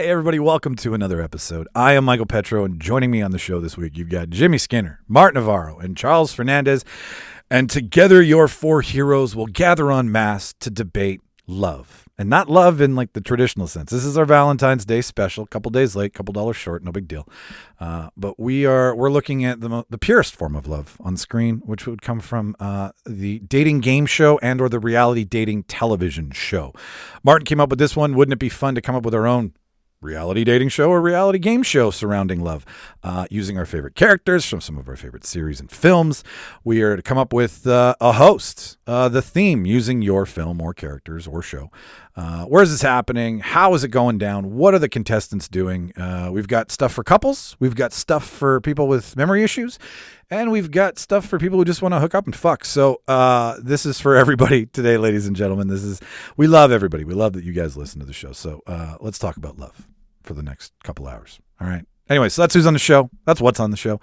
Hey, everybody, welcome to another episode. I am Michael Petrow, and joining me on the show this week, you've got Jimmy Skinner, Mark Navarro, and Charles Fernandes. And together, your four heroes will gather en masse to debate love. And not love in like the traditional sense. This is our Valentine's Day special, a couple days late, couple dollars short, no big deal. But we're looking at the purest form of love on screen, which would come from the dating game show and or the reality dating television show. Martin came up with this one. Wouldn't it be fun to come up with our own reality dating show or reality game show surrounding love, using our favorite characters from some of our favorite series and films? We are to come up with a host, the theme using your film or characters or show. Where is this happening? How is it going down? What are the contestants doing? We've got stuff for couples. We've got stuff for people with memory issues. And we've got stuff for people who just want to hook up and fuck. So this is for everybody today, ladies and gentlemen. We love everybody. We love that you guys listen to the show. So let's talk about love for the next couple hours. All right. Anyway, so that's who's on the show. That's what's on the show.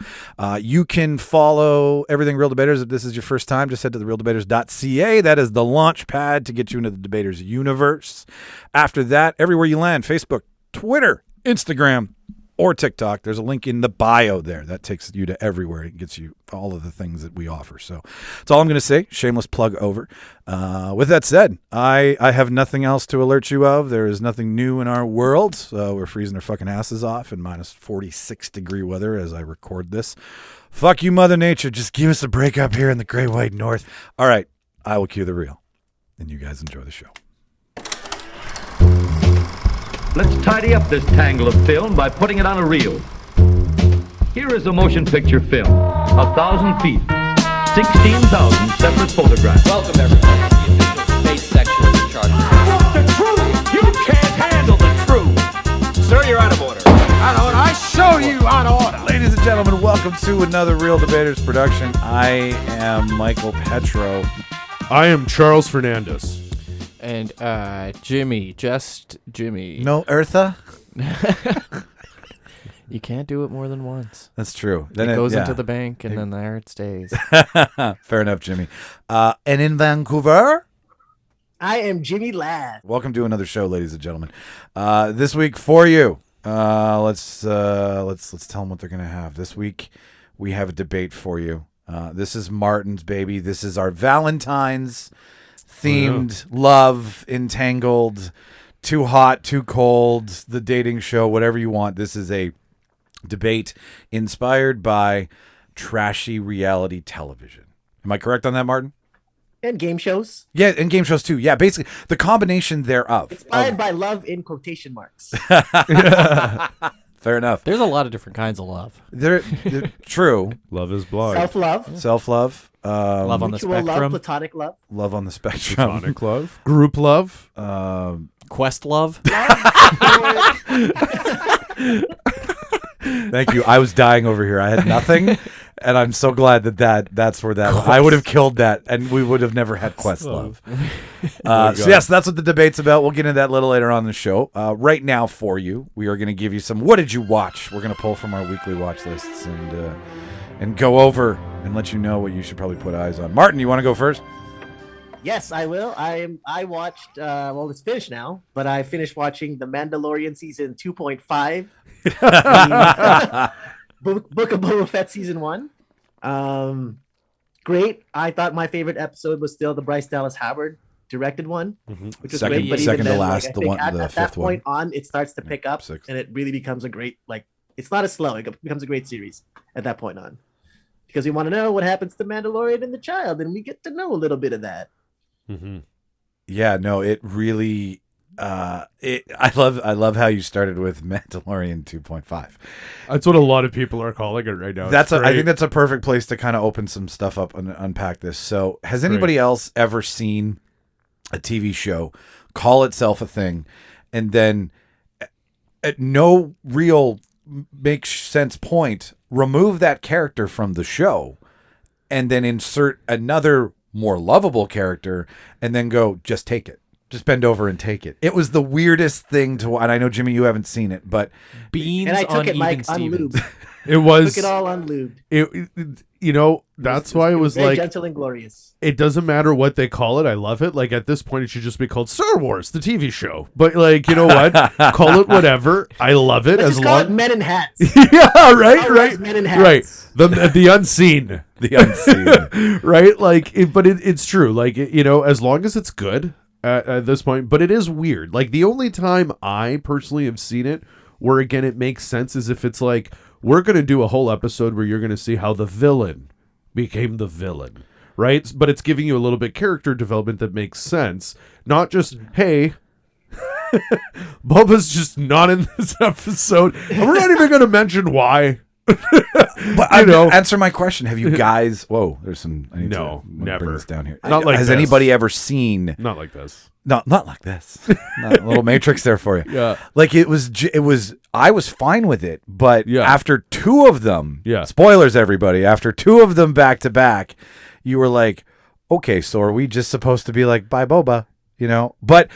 You can follow everything Real Debaters. If this is your first time, just head to therealdebaters.ca. That is the launch pad to get you into the Debaters universe. After that, everywhere you land, Facebook, Twitter, Instagram, or TikTok, there's a link in the bio there. That takes you to everywhere. It gets you all of the things that we offer. So that's all I'm going to say. Shameless plug over. With that said, I have nothing else to alert you of. There is nothing new in our world. We're freezing our fucking asses off in minus 46 degree weather as I record this. Fuck you, Mother Nature. Just give us a break up here in the great white north. All right, I will cue the reel, and you guys enjoy the show. Let's tidy up this tangle of film by putting it on a reel. Here is a motion picture film, 1,000 feet, 16,000 separate photographs. Welcome everyone to the official space section of the chart. The truth! You can't handle the truth! Sir, you're out of order. Out of order. I show you out of order. Ladies and gentlemen, welcome to another Real Debaters production. I am Michael Petrow. I am Charles Fernandes. And Jimmy, just Jimmy. No Eartha? You can't do it more than once. That's true. Then it goes into the bank, and then there it stays. Fair enough, Jimmy. And in Vancouver, I am Jimmy Ladd. welcome to another show, ladies and gentlemen. This week for you, let's tell them what they're gonna have. This week we have a debate for you. This is Martin's baby. This is our Valentine's themed love entangled, too hot, too cold, the dating show, whatever you want. This is a debate inspired by trashy reality television. Am I correct on that, Martin? And game shows. Yeah, and game shows too. Yeah, basically the combination thereof. Inspired by love in quotation marks. Fair enough. There's a lot of different kinds of love. They're true. Love is blind. Self-love. Self-love. Love on the Mutual love, spectrum. platonic love. Love on the spectrum. Platonic love. Group love. Quest love. Thank you. I was dying over here. I had nothing, and I'm so glad that's where that. I would have killed that, and we would have never had Questlove. So yes, that's what the debate's about. We'll get into that a little later on in the show. Right now, for you, we are going to give you some. What did you watch? We're going to pull from our weekly watch lists and go over and let you know what you should probably put eyes on. Martin, you want to go first? Yes, I will. I watched, well, it's finished now, but I finished watching The Mandalorian season 2.5. Book of Boba Fett season 1. Great. I thought my favorite episode was still the Bryce Dallas Howard directed one, which was great. But second even to then, last, like, the I think one, the at fifth that point one. on, it starts to pick up, sixth. and it really becomes a great, like, it's not as slow. It becomes a great series at that point on, because we want to know what happens to Mandalorian and the child, and we get to know a little bit of that. Mm-hmm. Yeah, no, it really. I love how you started with Mandalorian 2.5. That's what a lot of people are calling it right now. I think that's a perfect place to kind of open some stuff up and unpack this. So, has anybody else ever seen a TV show call itself a thing, and then at no real makes sense point remove that character from the show, and then insert another more lovable character, and then go, just take it. Just bend over and take it. It was the weirdest thing to watch. And I know, Jimmy, you haven't seen it, but Beans And I took on it, Mike, Even Stevens. unlubed. It was. Took it all unlubed. That's why it was very like gentle and glorious. it doesn't matter what they call it. I love it. Like at this point, it should just be called Star Wars, the TV show. But like, you know what? Call it whatever. I love it Let's as just call it long. Men in Hats. Yeah, right, Star right, Wars Men in Hats. right. The unseen, The unseen. right? Like, it's true. Like, as long as it's good at this point. But it is weird. Like the only time I personally have seen it, where again it makes sense, is if it's like we're gonna do a whole episode where you're gonna see how the villain became the villain. Right? But it's giving you a little bit character development that makes sense. Not just, hey, Boba's just not in this episode. And we're not even going to mention why. But answer my question. Have you guys... Whoa, there's some... I need No, to never. bring this down here. Not like Has this. anybody ever seen... Not like this. No, not like this. Not a little Matrix there for you. Yeah. Like it was. I was fine with it, but Yeah. after two of them, Yeah. spoilers, everybody. After two of them back to back, you were like, okay, so are we just supposed to be like, bye, Boba? But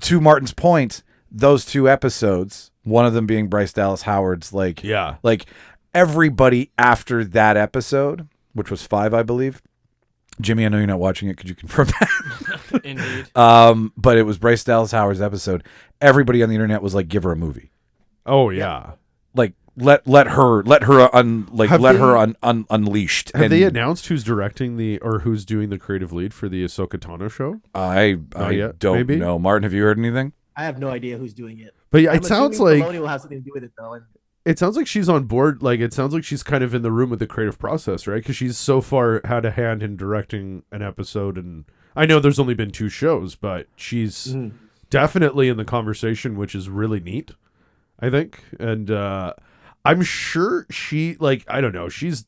to Martin's point, those two episodes, one of them being Bryce Dallas Howard's, like, Yeah. like everybody after that episode, which was 5, I believe. Jimmy, I know you're not watching it. Could you confirm that? Indeed. But it was Bryce Dallas Howard's episode. Everybody on the internet was like, give her a movie. Oh, yeah. Like let her unleashed. Have And they announced who's directing or who's doing the creative lead for the Ahsoka Tano show? I yet, don't maybe? know. Martin, have you heard anything? I have no idea who's doing it. But yeah, I'm it sounds assuming like Filoni will have something to do with it though. And it sounds like she's on board. Like it sounds like she's kind of in the room with the creative process, right? Because she's so far had a hand in directing an episode, and I know there's only been 2 shows, but she's definitely in the conversation, which is really neat, I think. And I'm sure she, like, I don't know, she's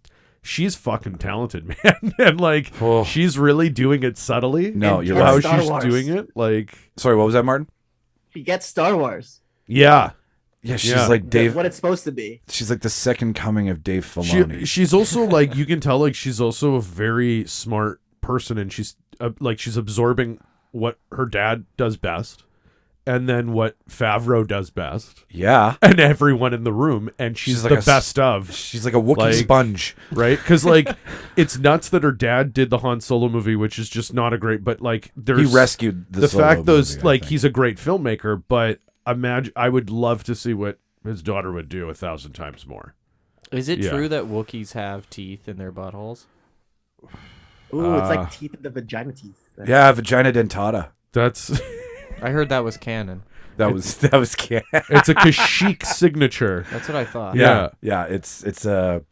fucking talented, man, and like she's really doing it subtly. No, And you're yes, right. How Star she's Wars. doing it, like, Sorry, what was that, Martin? she gets Star Wars. yeah. Yeah, she's Yeah. like Dave. What it's supposed to be. She's like the second coming of Dave Filoni. She's also like, you can tell, like, she's also a very smart person, and she's like, she's absorbing what her dad does best, and then what Favreau does best, yeah, and everyone in the room, and she's like the best of, she's like a Wookiee Like- sponge. right? Because like, it's nuts that her dad did the Han Solo movie, which is just not a great, but like, He there's rescued the Solo fact those movie, I like think. he's a great filmmaker, but imagine, I would love to see what his daughter would do 1,000 times more. Is it Yeah. true that Wookiees have teeth in their buttholes? Ooh, it's like teeth in the vagina teeth. Yeah, vagina dentata. That's I heard that was canon. That was can. it's a Kashyyyk signature. That's what I thought. Yeah. yeah. It's a.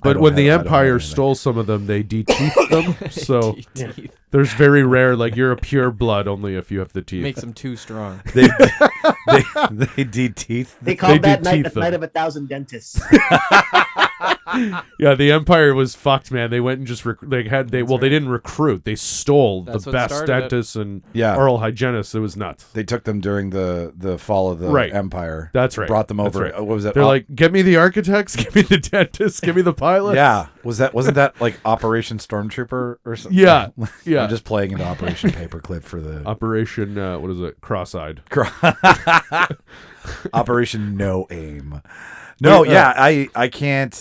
But when the Empire stole some of them, they de-teethed them. So Teeth. there's very rare, like, you're a pure blood only if you have the teeth. Makes them too strong. they de-teeth. They called They that do night teeth the night them. of 1,000 dentists. Yeah, the Empire was fucked, man. They went and just they didn't recruit. They stole That's the what best started it. dentists and Yeah. oral hygienists. It was nuts. They took them during the fall of the Right. Empire. That's right. Brought them That's over. right. What was that? They're like, get me the architects, give me the dentists, give me the pilots. yeah. Wasn't that like Operation Stormtrooper or something? Yeah. Yeah. I'm just playing into Operation Paperclip for the Operation, what is it? Cross-eyed. Operation No Aim. No, yeah, I can't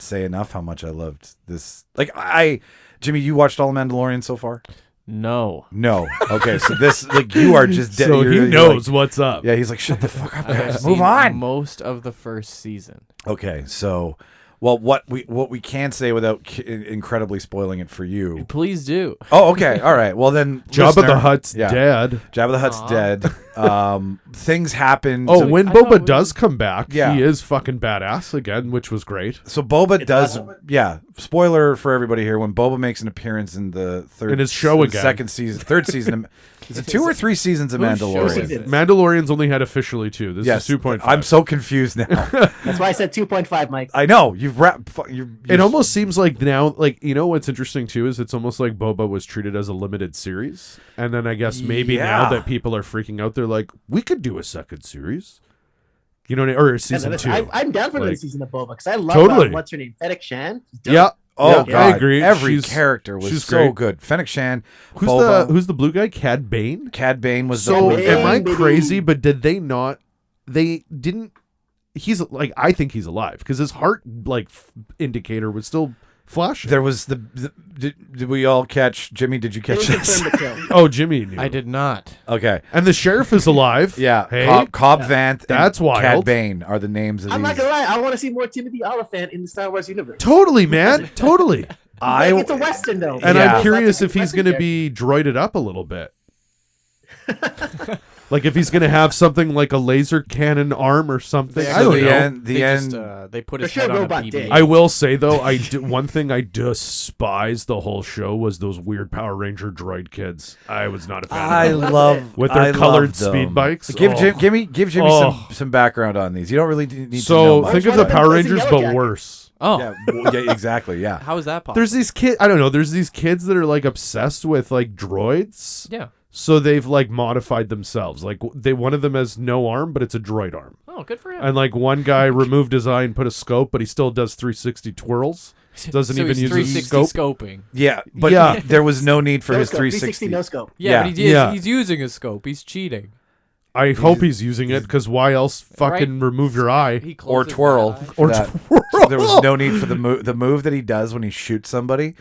say enough how much I loved this. Like Jimmy, you watched all of Mandalorian so far? No. No. Okay, so this like you are just dead. So he you're knows like- what's up. yeah, he's like, shut the fuck up, I have guys. Move seen on. Most of the first season. Okay, so well, what we can say without incredibly spoiling it for you. Please do. Oh, okay, all right. Well then, Jabba listener- the Hutt's yeah. dead. Jabba the Hutt's Aw. dead. Things happen. Oh, to- when I thought Boba we- does come back, Yeah. he is fucking badass again, which was great. so Boba does. awesome. Yeah, spoiler for everybody here. When Boba makes an appearance in the third In his show again. second season, third season. Is it 2 or 3 seasons of Whose show Mandalorian? is it? Mandalorian's only had officially 2. This Yes, is 2.5. I'm so confused now. That's why I said 2.5, Mike. I know you've wrapped. It almost seems like now, like, you know what's interesting too is it's almost like Boba was treated as a limited series, and then I guess maybe now Yeah. that people are freaking out, they're like, we could do a second series, you know, what I mean? Or a season listen, 2. I'm down for Like- the season of Boba because I love Totally. what's her name, Fennec Shan. She's dope. Yeah. Oh Yeah, god, I agree. Every She's- character was she's so great. good. Fennec Shan, Who's Boba, the blue guy? Cad Bane. Cad Bane was So the Bane, am I baby. crazy? But did they not? They didn't. he's like, I think he's alive because his heart like indicator was still flashing. There was did we all catch, Jimmy, did you catch this? Oh, Jimmy knew. I did not. Okay. And the sheriff is alive. Yeah. Hey, Cobb Vanth That's and Cad wild. Bane are the names of I'm these. not gonna lie. I want to see more Timothy Oliphant in the Star Wars universe. totally, man. Totally. Like, it's a Western though. And Yeah. I'm curious if he's Western going to be droided up a little bit. Like if he's going to have something like a laser cannon arm or something. They I don't actually- know. They put For his sure head on a robot BB. dick. I will say though, one thing I despise the whole show was those weird Power Ranger droid kids. I was not a fan I of them. love With their I colored love them. speed bikes. Give Oh. Jimmy Oh. some background on these. You don't really need to know So much. think Which of one the of them Power does the Rangers, yellow but jacket? worse. Oh, Yeah, exactly. Yeah. how is that possible? There's these kids. I don't know. There's these kids that are like obsessed with like droids. Yeah. So they've like modified themselves. Like one of them has no arm, but it's a droid arm. Oh, good for him. And like one guy removed his eye and put a scope, but he still does 360 twirls. Doesn't so even he's use his 360 scope. scoping. Yeah, but Yeah. there was no need for No his scope, 360. no scope. Yeah, Yeah. but he did. Yeah. He's using a scope. He's cheating. I hope he's using it because why else fucking remove your eye? He Or closes twirl. that eye. for Or that. twirl. There was no need for the move. The move that he does when he shoots somebody,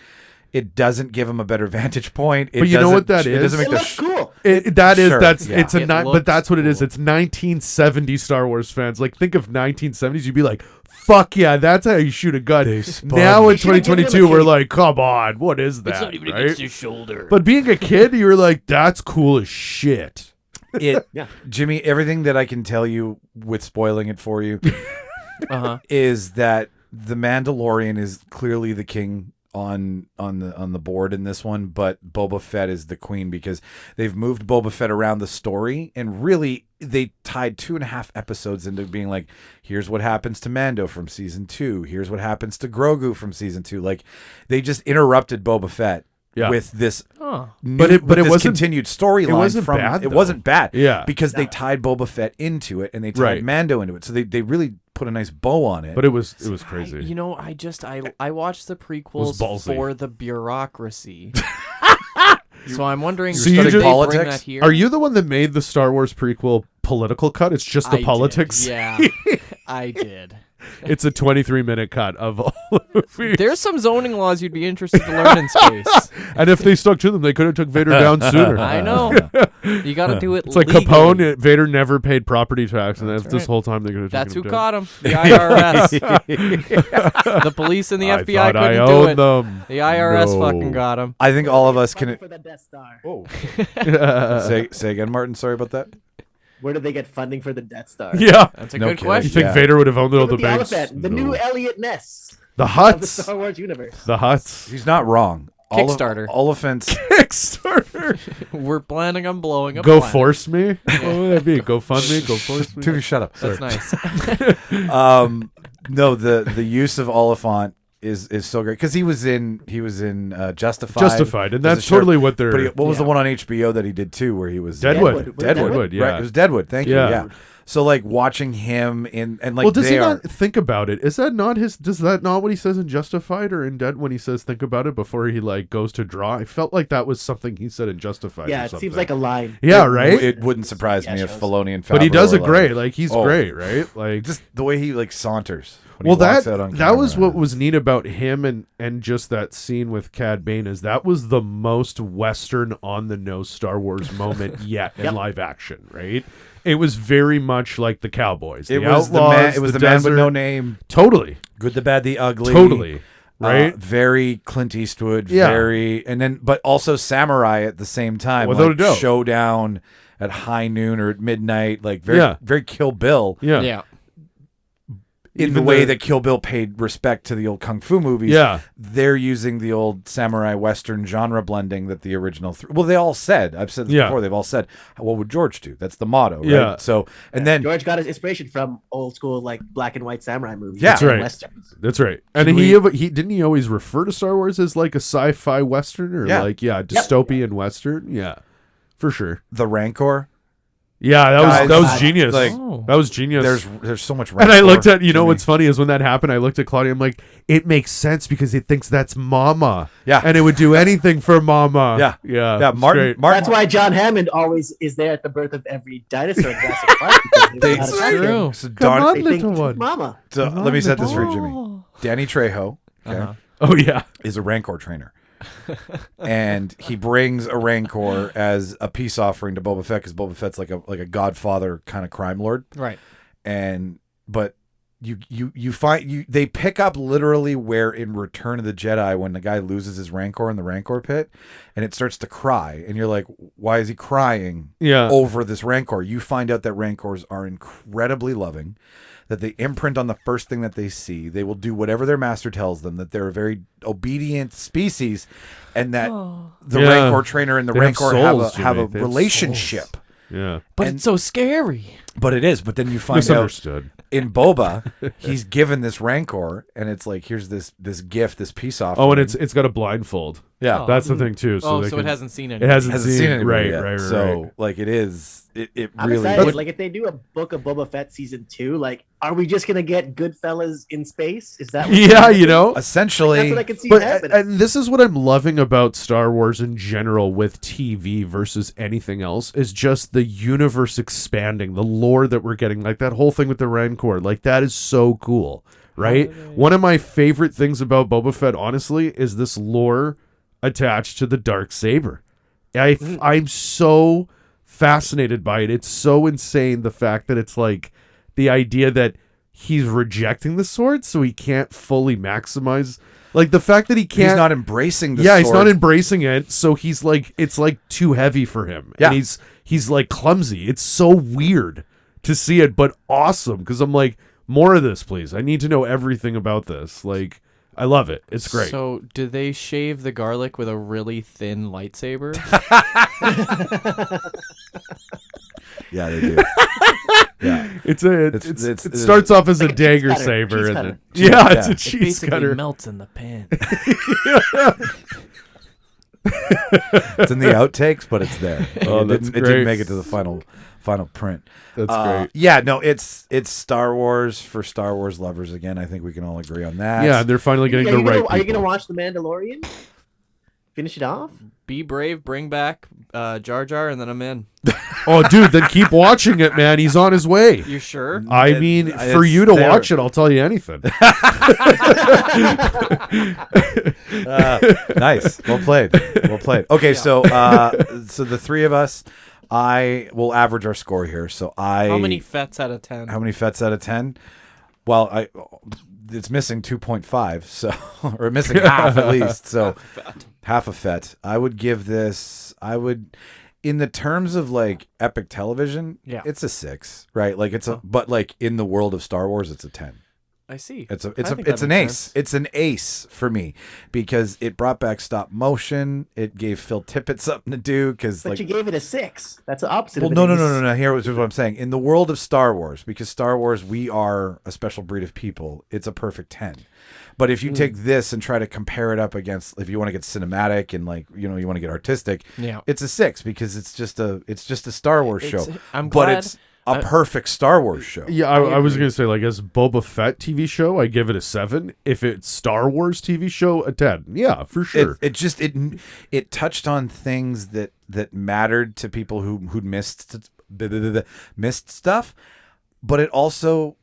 it doesn't give him a better vantage point. It But you know doesn't- what that It is? doesn't It make the looks cool. Sure, That's yeah. it's a It but looks that's what it is. cool. It's 1970 Star Wars fans. Like think of 1970s, you'd be like, fuck yeah, that's how you shoot a gun. spun. Now in They should've given him 2022, a we're cape. like, come on, what is that? It's not even right? against his shoulder. But being a kid, you were like, that's cool as shit. It, Yeah. Jimmy, everything that I can tell you with spoiling it for you Uh-huh. is that the Mandalorian is clearly the king on the board in this one, but Boba Fett is the queen because they've moved Boba Fett around the story, and really they tied 2.5 episodes into being like, here's what happens to Mando from season 2, here's what happens to Grogu from season 2. Like they just interrupted Boba Fett Yeah. with this Oh. But it this wasn't- continued storyline. it wasn't from bad, it though. wasn't bad. Yeah. because they tied Boba Fett into it and they tied Right. Mando into it, so they really put a nice bow on it. But it was crazy. I watched the prequels ballsy. for the bureaucracy. So I'm wondering, So you should just- they bring politics? that here? Are you the one that made the Star Wars prequel political cut? It's just the I did. politics. Yeah, I did. It's a 23-minute cut of all the movies. There's some zoning laws you'd be interested to learn in space. And if they stuck to them, they could have took Vader down sooner. I know. You got to do it. It's like legally. Capone. Vader never paid property tax, and That's this right. whole time they could have That's who taken him down. caught him. The IRS. The police and the I FBI thought I couldn't do owned it. them. The IRS No. fucking got him. I think all of us can For the Death Star. say again, Martin. Sorry about that. Where did they get funding for the Death Star? Yeah. That's a No good kidding. You question. think Yeah. Vader would have owned all the Timothy banks? Oliphant, the No. new Elliot Ness The of the Huts. Star Wars universe. The Huts. He's not wrong. Kickstarter. Oliphants. Kickstarter. We're planning on blowing up. Go planet. force me. What would that be? Go fund me. Go force me. Dude, shut up. That's nice. No, the use of Oliphant is so great because he was in Justified. Justified, and as a that's sheriff. totally what they're. But what was the Yeah. one on HBO that he did too, where he was Deadwood. Deadwood. Yeah. Right, it was Deadwood. Thank you. Yeah. Yeah. So like watching him in and like Well, does they he are. not think about it? Is that not his? Does that not what he says in Justified or in Dead when he says think about it before he like goes to draw? I felt like that was something he said in Justified. Yeah, or it something. seems like a line. Yeah, right. It wouldn't surprise me if shows. Filoni and Favreau But he does were it great. like, Like he's oh, great, right? Like just the way he like saunters. When well, he walks that out on that camera. was what was neat about him and just that scene with Cad Bane is that was the most Western on the nose Star Wars moment yet in Yep. live action, right? It was very much like the Cowboys. It the was the Outlaws, man. It was the man with desert. no name. Totally, Good, the bad, the ugly. totally, right? Very Clint Eastwood. Yeah. Very, and then but also samurai at the same time. Without like a doubt. Showdown at high noon or at midnight. Like very, Yeah. very Kill Bill. yeah, Yeah. In the Even way that Kill Bill paid respect to the old kung fu movies. Yeah. They're using the old samurai western genre blending that the original. Well, they all said. I've said this Yeah. before. They've all said, "What would George do?" That's the motto, right? Yeah. So, and then George got his inspiration from old school like black and white samurai movies. Yeah. That's and right. Westerns. That's right. And Should he didn't he always refer to Star Wars as like a sci-fi western or Yeah. like dystopian western? Yeah. For sure. the Rancor. Yeah, that Guys, was genius. like, that was genius. There's so much. And I looked at, Jimmy. what's funny is when that happened, I looked at Claudia. I'm like, it makes sense because it thinks that's Mama. Yeah. And it would do anything for Mama. Yeah. Yeah. Yeah. It's Martin. great. That's why John Hammond always is there at the birth of every dinosaur in Jurassic Park. Because they know how to That's talk to him. true. So Come on, They little think one. Mama. So let me set this for you, Jimmy. Danny Trejo, okay, Uh-huh. Oh, yeah. is a Rancor trainer. And he brings a Rancor as a peace offering to Boba Fett because Boba Fett's like a Godfather kind of crime lord. Right. But you find they pick up literally where in Return of the Jedi when the guy loses his Rancor in the Rancor pit and it starts to cry and you're like, why is he crying Yeah. over this Rancor? You find out that Rancors are incredibly loving, that they imprint on the first thing that they see. They will do whatever their master tells them, that they're a very obedient species, and that the Yeah. Rancor trainer and the They have Rancor souls, have a Jimmy. They have relationship. Yeah. But And- it's so scary. But it is. But then you find out Misunderstood. in Boba, he's given this Rancor, and it's like, here's this gift, this peace offering. Oh, and it's got a blindfold. yeah, Oh. That's the thing, too. So So they it hasn't seen it. It hasn't, hasn't seen anybody right, yet. right. So like it is. It I'm really. excited. Like if they do a Book of Boba Fett season 2, like are we just gonna get Goodfellas in space? Is that what Yeah, you know. Essentially, That's what I can see But happening. and this is what I'm loving about Star Wars in general with TV versus anything else is just the universe expanding, the lore that we're getting, like that whole thing with the Rancor, like that is so cool, right? One of my favorite things about Boba Fett, honestly, is this lore attached to the dark saber. I'm so fascinated by it. It's so insane, the fact that it's like the idea that he's rejecting the sword so he can't fully maximize, like the fact that he can't, he's not embracing the he's sword. not embracing it, so he's like, it's like too heavy for him. Yeah. And he's like clumsy. It's so weird to see it, but awesome, because I'm like, more of this, please. I need to know everything about this. Like, I love it. It's great. So do they shave the garlic with a really thin lightsaber? Yeah, they do. Yeah, It starts off as a like a cheese dagger cutter, saver, cheese and cutter. then it's a It cheese basically cutter. melts in the pan. it's in the outtakes, but it's there. Oh, it that's didn't great. make it to the final print. That's great. Yeah, no, it's Star Wars for Star Wars lovers again. I think we can all agree on that. Yeah, they're finally getting the right Are you people. gonna watch The Mandalorian? Finish it off? Be brave, bring back Jar Jar, and then I'm in. Oh, dude, then keep watching it, man. He's on his way. You sure? I mean, for it's you to there. watch it, I'll tell you anything. Nice. Well played. Okay, so the three of us, I will average our score here. So How many fets out of 10? How many fets out of 10? Well, it's missing 2.5, so or missing half at least. So half a fet. I would give this. In the terms of like epic television, Yeah. it's a 6, right? Like but like in the world of Star Wars, it's a 10. I see. It's I think that an makes ace. sense. It's an ace for me because it brought back stop motion. It gave Phil Tippett something to do because But like you gave it a 6. That's the opposite. well, of an no. ace. Here's what I'm saying. In the world of Star Wars, because Star Wars, we are a special breed of people. It's a perfect 10. But if you take this and try to compare it up against, if you want to get cinematic and like you want to get artistic, Yeah. it's a 6 because it's just a Star Wars It's- show. I'm but glad- it's a perfect Star Wars show. Yeah, I was going to say, like, as Boba Fett TV show, I give it a 7. If it's Star Wars TV show, a 10. Yeah, for sure. It touched on things that mattered to people who'd missed stuff, but it also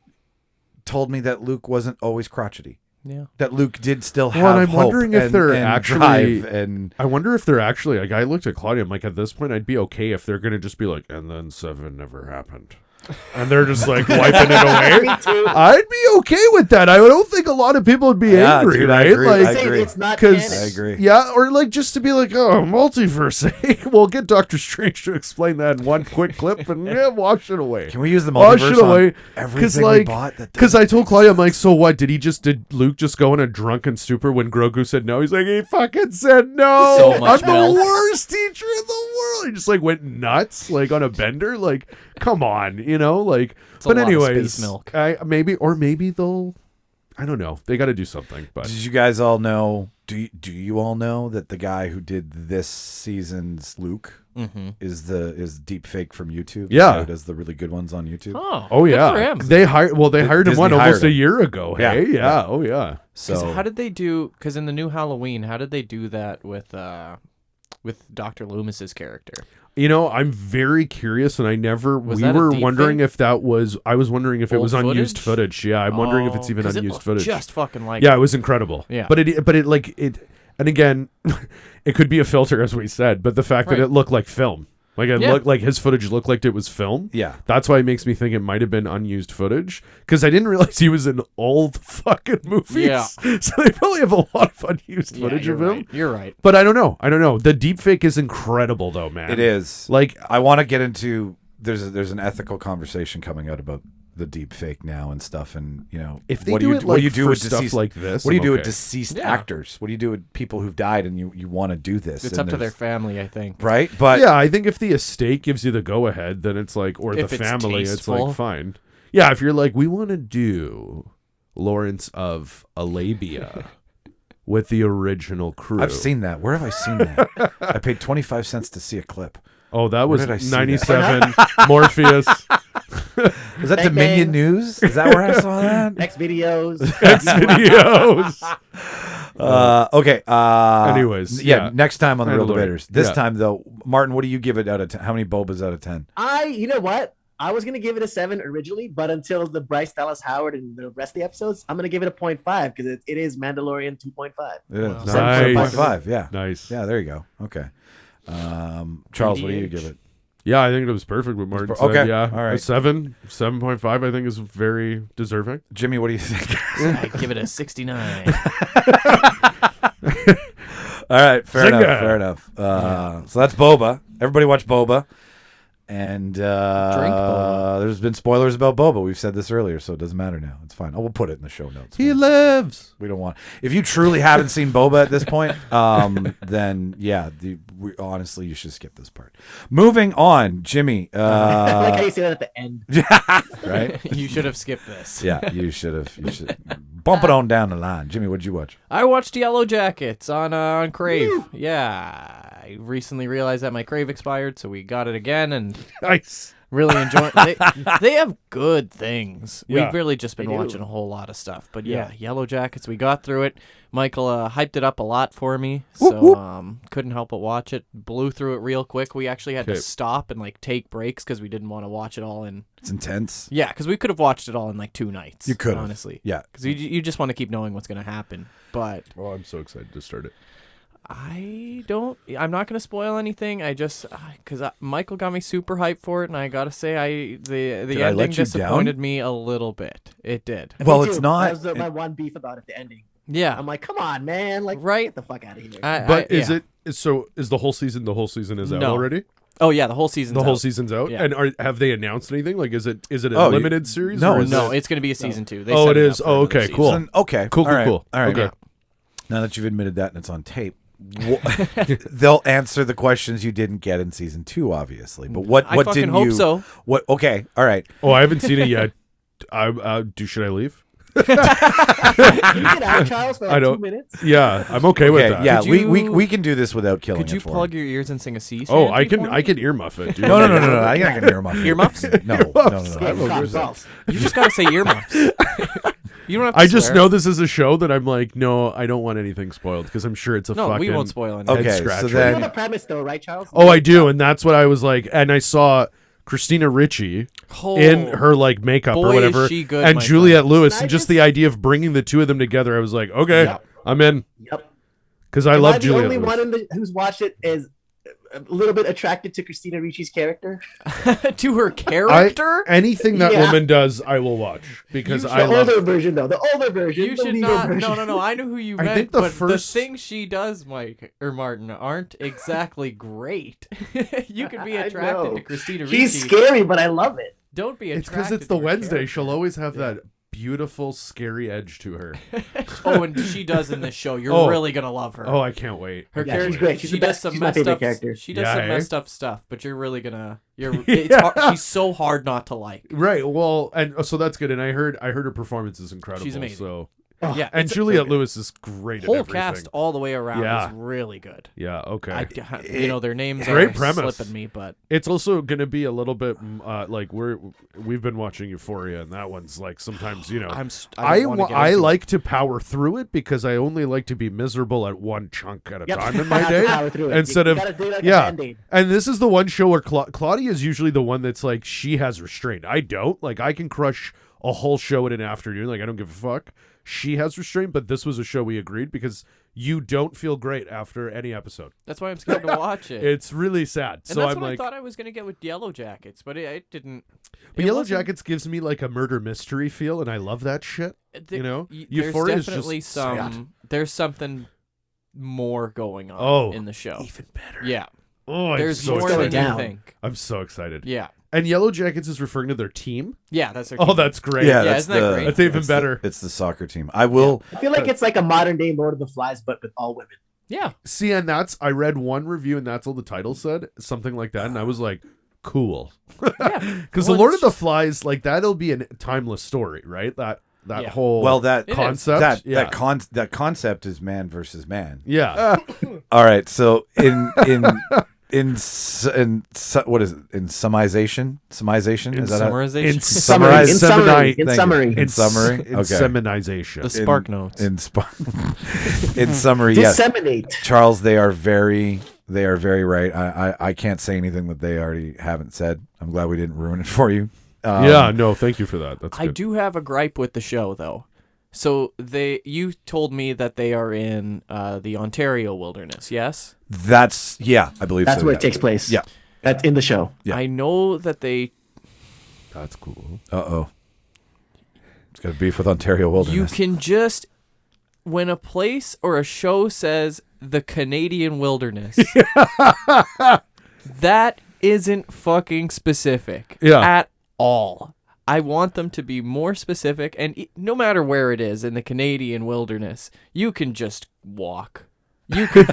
told me that Luke wasn't always crotchety. Yeah. That Luke did still have Well, and I'm hope wondering if and- they're and actually- drive and I wonder if they're actually, like, I looked at Claudia, I'm like, at this point, I'd be okay if they're going to just be like, and then 7 never happened. And they're just like wiping it away. Me too. I'd be okay with that. I don't think a lot of people would be Yeah, angry, dude, I right? agree. Like, I Saying agree. it's not 'cause- canon. I agree. yeah, or like just to be like, oh, multiverse. We'll get Doctor Strange to explain that in one quick clip and wash it away. Can we use the Wash multiverse it away. on everything we bought? Because I told Claudia, I'm like, so what? Did Luke just go in a drunken stupor when Grogu said no? He's like, he fucking said no. So much I'm the milk. worst teacher in the world. He just like went nuts, like on a bender. Like, come on, like. It's a But lot of anyways, space milk. maybe they'll. I don't know. They got to do something. But Did you guys all know? Do you all know that the guy who did this season's Luke is deep fake from YouTube? Yeah. The guy who does the really good ones on YouTube. Oh good yeah. for him. They hired him Disney on hired almost him. a year ago. Yeah. Hey, yeah. Yeah. Oh yeah. So How did they do? Because in the new Halloween, how did they do that with Dr. Loomis's character? You know, I'm very curious, and Was we that a were deep wondering fake? if that was. I was wondering if it Old was unused footage? footage. Yeah, I'm wondering if it's even 'Cause it unused looked footage. Just fucking like Yeah, it. it was incredible. Yeah. but it, and again, it could be a filter, as we said, but the fact that Right. it looked like film, like it Yeah. looked like his footage looked like it was film. yeah. That's why it makes me think it might have been unused footage, because I didn't realize he was in all the fucking movies. Yeah. So they probably have a lot of unused Yeah, footage you're of him. right. You're right. But I don't know. The deep fake is incredible, though, man. It is. Like, I want to get into there's an ethical conversation coming out about the deep fake now and stuff, and if they what do you it what do you like do for with stuff deceased like this, What do you I'm do with okay. deceased Yeah. actors? What do you do with people who've died and you want to do this? It's And up to their there's- family, I think. right, but Yeah, I think if the estate gives you the go ahead, then it's like, or If the it's family, it's tasteful. like fine. Yeah, if you're like, we want to do Lawrence of Arabia with the original crew. I've seen that. Where have I seen that? I paid 25 cents to see a clip. Oh, that was did I see that? 97 Morpheus. Was that Bang, Dominion bang. News? Is that where I saw that? X videos. videos. Okay. Anyways, yeah, yeah. Next time on the Real Mandalorian. Debaters. This Yeah. time though, Martin, what do you give it out of 10? How many bobas out of 10? You know what? I was gonna give it a 7 originally, but until the Bryce Dallas Howard and the rest of the episodes, I'm gonna give it a 0.5 because it is Mandalorian 2.5. It is. Wow. Nice. 7.5. Yeah. Nice. Yeah. There you go. Okay. Charles, what do you PDH. give it? Yeah, I think it was perfect what Martin said. Okay, Yeah, all right. A 7.5 I think is very deserving. Jimmy, what do you think? I give it a 69. All right, fair Zynga. enough. Fair enough. So that's Boba. Everybody watch Boba. And Boba. there's been spoilers about Boba. We've said this earlier, so it doesn't matter now. It's fine. We'll put it in the show notes. He lives. We don't want. If you truly haven't seen Boba at this point, then yeah, honestly, you should skip this part. Moving on, Jimmy. I like how you say that at the end. Right? You should have skipped this. Yeah, you should have. You should bump it on down the line. Jimmy, what'd you watch? I watched Yellow Jackets on Crave. Yeah. I recently realized that my Crave expired, so we got it again and Nice. really enjoy they have good things. Yeah. We've really just been They do. watching a whole lot of stuff. But yeah, Yellow Jackets, we got through it. Michael hyped it up a lot for me, so couldn't help but watch it. Blew through it real quick. We actually had to Okay. stop and like take breaks because we didn't want to watch it all in. It's intense. Yeah, because we could have watched it all in like 2 nights. You could have. honestly. Yeah. Because you just want to keep knowing what's going to happen. But Oh, I'm so excited to start it. I'm not going to spoil anything. I just, because Michael got me super hyped for it, and I got to say, the Did I let ending you down? disappointed me a little bit. It did. Well, Me it's too. not. That was my one beef about it, the ending. Yeah. I'm like, come on, man. Like, Right. get the fuck out of here. But is yeah. it so? Is the whole season? The whole season is out No. already. Oh, yeah, the whole season's The whole out. season's out. Yeah. And have they announced anything? Like, is it a Oh, limited series? no, or is No, it- it's going to be a season 2. They Oh, set it up is? for Oh, another okay, season. cool. Then- okay. Cool, All right. cool. All right. Okay. Now that you've admitted that and it's on tape, they'll answer the questions you didn't get in season 2, obviously. But what I fucking didn't hope you? so. What? Okay. All right. Oh, I haven't seen it yet. Should I leave? Can you get out, Charles, for I like don't- 2 minutes? Yeah, I'm okay with Okay. that. Yeah. Could We you- can do this without killing Could you it for plug him. your ears and sing a sea Oh, shanty I for me? can earmuff it, dude. No. I'm not gonna earmuff. it. Earmuffs? No. No. Yeah, No. false, false. You just got to say earmuffs. You don't have to I just swear. know this is a show that I'm like, no, I don't want anything spoiled because I'm sure it's a No, fucking. we won't spoil anything. Okay. scratcher. So You know then. the premise, though, right, Charles? Oh, I do, and that's what I was like. And I saw Christina Ricci Oh, in her like makeup boy, or is whatever, she good, and my Juliette friend. Lewis, Can I and just just- the idea of bringing the two of them together, I was like, okay, Yep. I'm in Yep. because I Am love I the Juliette only Lewis. one who's watched it is a little bit attracted to Christina Ricci's character? to her character? Anything that Yeah. would does, I will watch because You I The love. older version, though. The older version. You the should legal not. version. No. I know who you I meant, think the but first- the things she does, Mike or Martin, aren't exactly great. You could be I attracted know. to Christina Ricci. She's scary, but I love it. Don't be attracted. It's because it's to the her Wednesday. character. She'll always have that beautiful, scary edge to her. Oh, and she does in this show. You're Oh. really gonna love her. Oh, I can't wait. Her Yeah, character, she's great. She's she the does best. some She's my messed favorite up. character. She does Yeah, some eh? messed up stuff, but you're really gonna. It's hard, she's so hard not to like. Right. Well, and so that's good. And I heard her performance is incredible. She's amazing. So Yeah, And it's Juliette Lewis is great. whole at everything. cast all the way around Yeah. is really good. Yeah. Okay. Their names Great are premise. slipping me, but It's also going to be a little bit like we've been watching Euphoria, and that one's like sometimes I like to power through it because I only like to be miserable at one chunk at a time in my day Power through it. instead You of gotta do it like a yeah. Band-Aid. And this is the one show where Claudia is usually the one that's like she has restraint. I don't. Like I can crush a whole show in an afternoon. Like I don't give a fuck. She has restraint, but this was a show we agreed because you don't feel great after any episode. that's why I'm scared to watch it. It's really sad. And so that's I'm what like, I thought I was going to get with Yellow Jackets, but it didn't. but it Yellow wasn't- Jackets gives me like a murder mystery feel, and I love that shit. You know, there's Euphoria is definitely just sad. there's something more going on in the show. Even better. Yeah, Oh, there's I'm so more excited. than you down. think. I'm so excited. Yeah, And Yellow Jackets is referring to their team. yeah, that's their Oh, team. that's great. Yeah, Yeah, that's isn't that the great? That's even it's the- better. it's the soccer team. I will. I feel like it's like a modern day Lord of the Flies, but with all women. yeah. See, and I read one review, and that's all the title said, something like that, and I was like, cool. Yeah. Because Well, the Lord of it's the just- Flies, like that'll be a timeless story, right? That Yeah. whole Well, that It is. concept. that concept is man versus man. Yeah. All right, so what is it? In sumization? Is that Summarization. In Summarize- In Semini- summary. Thank you. In summary? Okay. Inseminization. the Spark Notes. in summary? Yes, Disseminate. Charles, they are very right. I can't say anything that they already haven't said. I'm glad we didn't ruin it for you. Yeah, no, thank you for that. That's I good. do have a gripe with the show, though. So you told me that they are in the Ontario wilderness, yes? I believe That's so. where yeah. it takes place. Yeah. That's in the show. Yeah. I know that they. That's cool. Uh-oh. It's got beef with Ontario You Wilderness. can just when a place or a show says the Canadian wilderness, that isn't fucking specific at all. I want them to be more specific, and no matter where it is in the Canadian wilderness, you can just walk. You can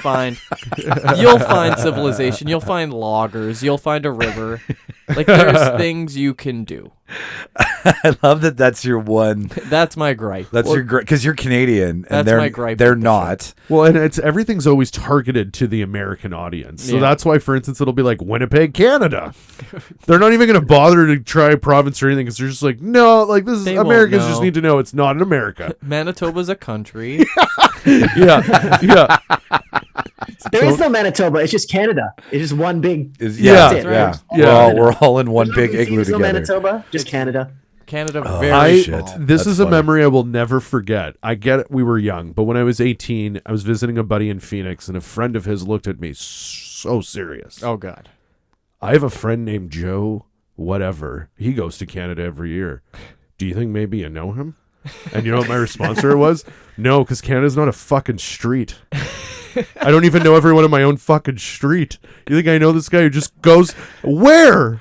you'll find civilization, you'll find loggers, you'll find a river. Like, there's things you can do. I love that that's your one. That's my gripe. That's your gripe because you're Canadian and That's my gripe they're with the not. Well, and everything's always targeted to the American audience. So Yeah. that's why, for instance, it'll be like Winnipeg, Canada. They're not even going to bother to try province or anything because they're just like, no, like this is They won't Americans just know. need to know it's not in America. Manitoba's a country. yeah. There is no Manitoba. It's just Canada. It's just one big. Yeah, that's yeah. right. Yeah. We're all in one big igloo There's no together. Manitoba. Just Canada. Canada, Oh, very shit. small. This That's is a funny. memory I will never forget. I get it. We were young, but when I was 18, I was visiting a buddy in Phoenix, and a friend of his looked at me so serious. Oh, God. I have a friend named Joe whatever. He goes to Canada every year. Do you think maybe you know him? And you know what my response to her was? No, because Canada's not a fucking street. I don't even know everyone in my own fucking street. You think I know this guy who just goes, where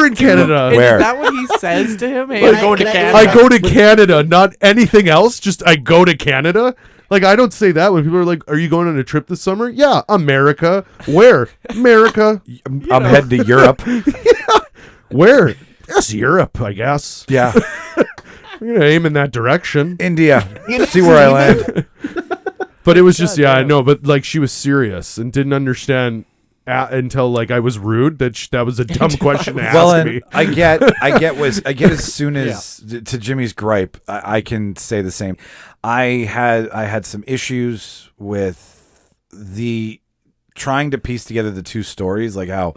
in Canada? Where? Is that what he says to him? Hey, Like, I'm going to can I- Canada. I go to Canada, not anything else. Just I go to Canada. Like, I don't say that when people are like, are you going on a trip this summer? Yeah, America. Where? America. I'm heading to Europe. Where? Yes, Europe, I guess. Yeah. I'm going to aim in that direction. India. See where I land. But it was just, yeah, I know. But, like, she was serious and didn't understand until, like, I was rude that was a dumb question to ask Well, and me. I get as soon as to Jimmy's gripe, I can say the same. I had some issues with the trying to piece together the two stories, like how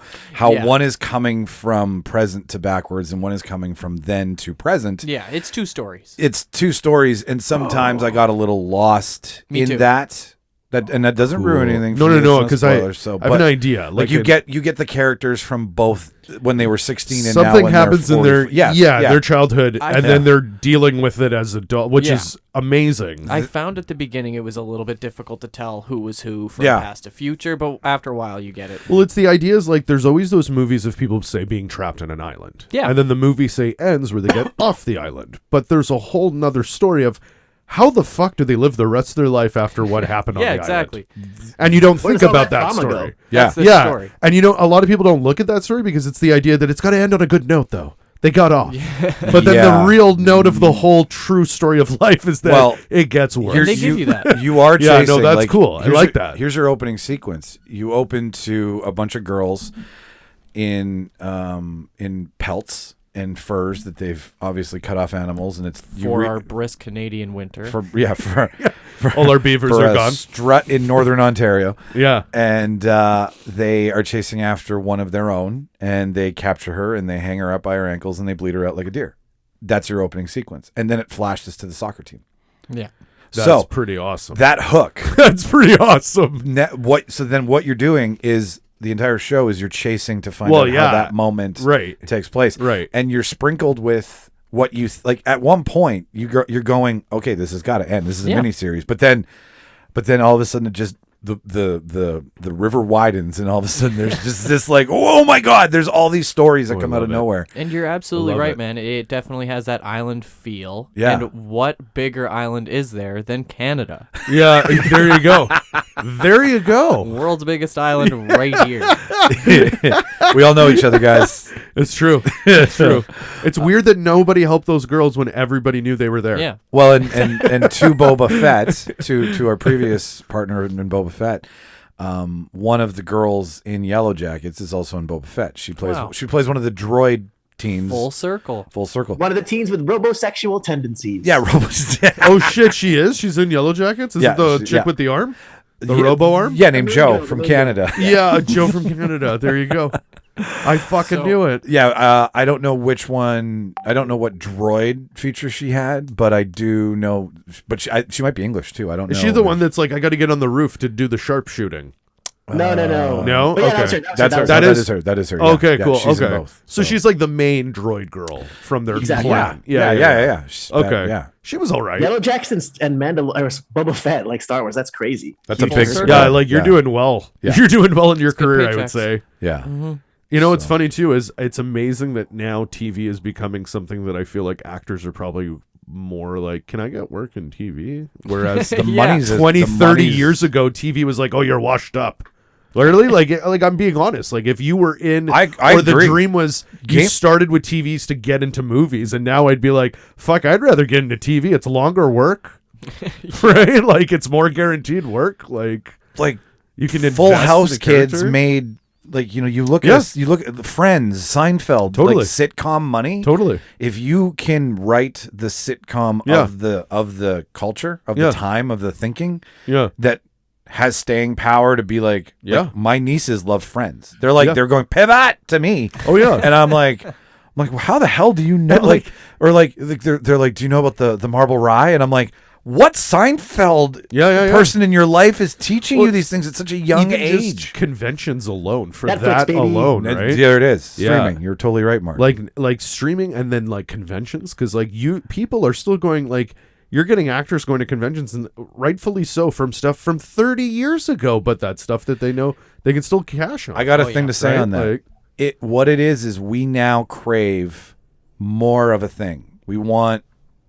Yeah. one is coming from present to backwards and one is coming from then to present. Yeah, it's two stories. It's two stories, and sometimes I got a little lost Me in too. that doesn't ruin anything. No, for you. no, It's because spoilers, so, I have but, an idea. Like you get the characters from both when they were 16 and now something when happens they're in their 40. their childhood, I- and then they're dealing with it as adult, which Yeah. is amazing. I found at the beginning it was a little bit difficult to tell who was who from Yeah. past to future, but after a while you get it. Well, it's the idea is like there's always those movies of people say being trapped on an island. Yeah. And then the movie say ends where they get off the island. But there's a whole nother story of how the fuck do they live the rest of their life after what happened on Yeah, the exactly. island? And you don't Where think does all about that that trauma story. go? Yeah. That's the Yeah. story. And a lot of people don't look at that story because it's the idea that it's got to end on a good note though. They got off. But then the real note of the whole true story of life is that it gets worse. And they give you that. You are chasing. Yeah, no, that's cool. I like that. Here's your opening sequence. You open to a bunch of girls in pelts and furs that they've obviously cut off animals, and it's for our brisk Canadian winter. For all our beavers are gone. Strut in northern Ontario. Yeah, and they are chasing after one of their own, and they capture her and they hang her up by her ankles and they bleed her out like a deer. That's your opening sequence, and then it flashes to the soccer team. Yeah, that's pretty awesome. That hook, that's pretty awesome. So then what you're doing is the entire show is you're chasing to find out how that moment takes place. Right. And you're sprinkled with what you like. At one point, you're going, okay, this has got to end. This is a miniseries. But then all of a sudden, it just the river widens, and all of a sudden there's just this like, oh my God, there's all these stories that come out of nowhere. And you're absolutely right, man. It definitely has that island feel. Yeah. And what bigger island is there than Canada? Yeah, there you go. There you go. World's biggest island right here. We all know each other, guys. It's true. It's true. It's weird that nobody helped those girls when everybody knew they were there. Yeah. Well, and to Boba Fett, to our previous partner in Boba Fett, one of the girls in Yellow Jackets is also in Boba Fett. She plays one of the droid teens. Full circle. One of the teens with robosexual tendencies. Yeah, Oh shit, she is. She's in Yellow Jackets. Is it the chick with the arm? The robo arm? Yeah, named Joe from Canada. Yeah, Joe from Canada. There you go. I fucking knew it. Yeah, I don't know which one. I don't know what droid feature she had, but I do know. But she might be English too. I don't know. Is she the one that's like, I got to get on the roof to do the sharpshooting? No. No? But yeah, Okay. That is her. That is her. Yeah. Okay, Yeah, cool. she's in Okay. both, So she's like the main droid girl from their clan. Yeah. She's Okay. yeah. She was all right. Yellow Jackson and Boba Fett, like Star Wars. That's crazy. That's a big spread. Yeah, like you're doing well. Yeah. You're doing well in your career, I would paychecks. say. Yeah. Mm-hmm. You know what's funny too is it's amazing that now TV is becoming something that I feel like actors are probably more like, can I get work in TV? Whereas The money's 20, 30 years ago, TV was like, oh, you're washed up. Literally, like I'm being honest. Like if you were in, I or the agree. dream was you started with TVs to get into movies, and now I'd be like, fuck, I'd rather get into TV. It's longer work, right? Like it's more guaranteed work. Like you can Full invest House in a kids character. made. Like, you look at the Friends, Seinfeld, Totally. like sitcom money. Totally. If you can write the sitcom of the culture, of the time, of the thinking, that has staying power to be like my nieces love Friends. They're like they're going pivot to me. Oh yeah. And I'm like, well, how the hell do you know? They're like, do you know about the marble rye? And I'm like, what Seinfeld person in your life is teaching you these things at such a young Even age? just conventions alone for Netflix, that baby. alone, right? There it is. Yeah. Streaming. You're totally right, Mark. Like streaming and then like conventions, because like people are still going, like you're getting actors going to conventions, and rightfully so, from stuff from 30 years ago, but that stuff that they know they can still cash on. I got a thing to say on that. Like, What it is we now crave more of a thing. We want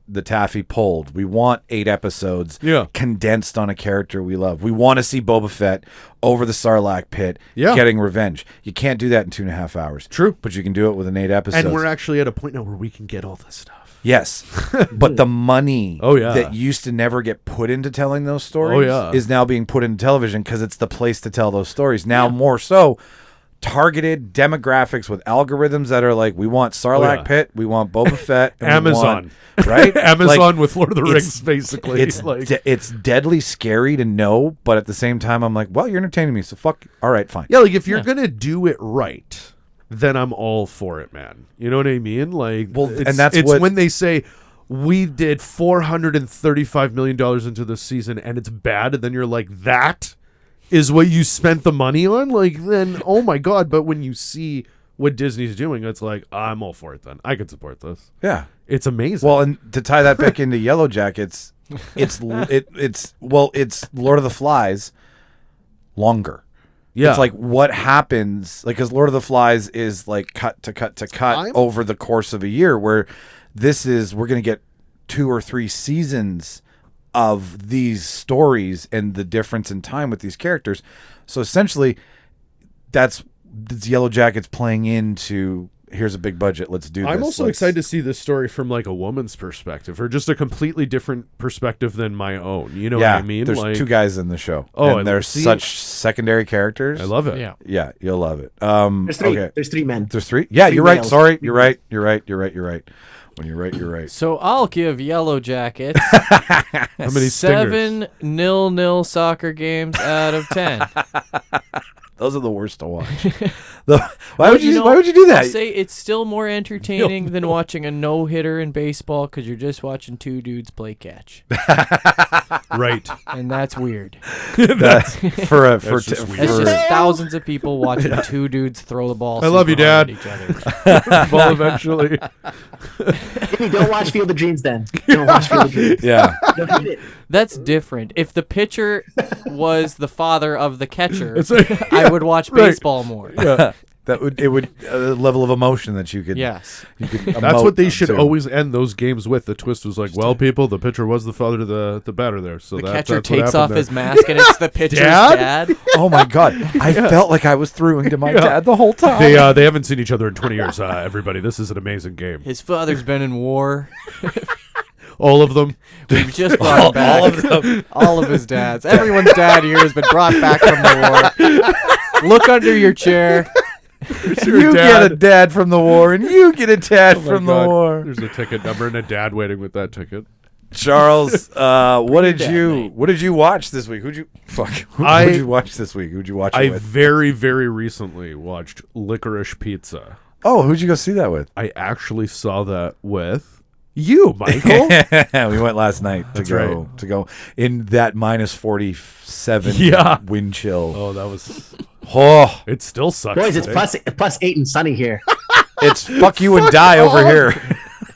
the taffy pulled. We want 8 episodes condensed on a character we love. We want to see Boba Fett over the Sarlacc pit getting revenge. You can't do that in 2.5 hours. True. But you can do it with an 8 episodes. and we're actually at a point now where we can get all this stuff. Yes. But the money that used to never get put into telling those stories is now being put into television because it's the place to tell those stories. Now more so targeted demographics with algorithms that are like, we want Sarlacc Pit, we want Boba Fett, and Amazon. we want, right? Amazon with Lord of the Rings, basically. It's deadly scary to know, but at the same time, I'm like, well, you're entertaining me, so fuck. All right, fine. Yeah, like if you're gonna do it right, then I'm all for it, man. You know what I mean? Like, Well, it's, and that's it's what- when they say we did $435 million into this season and it's bad, and then you're like, that is what you spent the money on? Like, then, oh my God. But when you see what Disney's doing, it's like, I'm all for it then. I can support this. Yeah. It's amazing. Well, and to tie that back into Yellow Jackets, it's Lord of the Flies longer. yeah. It's like what happens, like, because Lord of the Flies is like cut to cut to cut over the course of a year, where we're going to get 2 or 3 seasons of these stories and the difference in time with these characters. So essentially, that's Yellow Jackets playing into here's a big budget. Let's do this. I'm also excited to see this story from like a woman's perspective, or just a completely different perspective than my own. You know what I mean? There's like, 2 guys in the show. Oh, and they're such secondary characters. I love it. Yeah. Yeah, you'll love it. There's 3. Okay. There's 3 men. There's 3? Yeah, 3 you're right. males. Sorry. You're right. When you're right, you're right. So I'll give Yellow Jackets How many stingers? 7-0 soccer games out of 10. Those are the worst to watch. Why would you do that? I'll say it's still more entertaining than watching a no-hitter in baseball because you're just watching 2 dudes play catch. Right. And that's weird. That's It's just thousands of people watching 2 dudes throw the ball. I love you, super hard Dad. at each other. Well, eventually. Jimmy, don't watch Field of Dreams then. Don't watch Field of Dreams. Yeah. You'll hate it. That's different. If the pitcher was the father of the catcher, It's like- I would watch baseball more. Yeah. It would a level of emotion that you could. Yes. You could That's emote what they should onto. always end those games with. The twist was like, well, people, the pitcher was the father to the batter there. So The that's catcher what takes happened off there. his mask and it's the pitcher's Dad? dad. Oh my god! I felt like I was throwing to my dad the whole time. They haven't seen each other in 20 years. Everybody, this is an amazing game. His father's been in war. All of them. We've just brought him back. all of them. All of his dads. Everyone's dad here has been brought back from the war. Look under your chair. You get a dad from the war, and you get a dad Oh my from God. the war. There's a ticket number and a dad waiting with that ticket. Charles, what did dad, you mate. what did you watch this week? Who'd you watch this week? Who'd you watch I it with? very, very recently watched Licorice Pizza. Oh, who'd you go see that with? I actually saw that with you, Michael. We went last night That's to go in that minus 47 Yeah. wind chill. Oh, that was. Oh, It still sucks. Boys, it's today. plus 8 and sunny here. it's fuck you and die over here.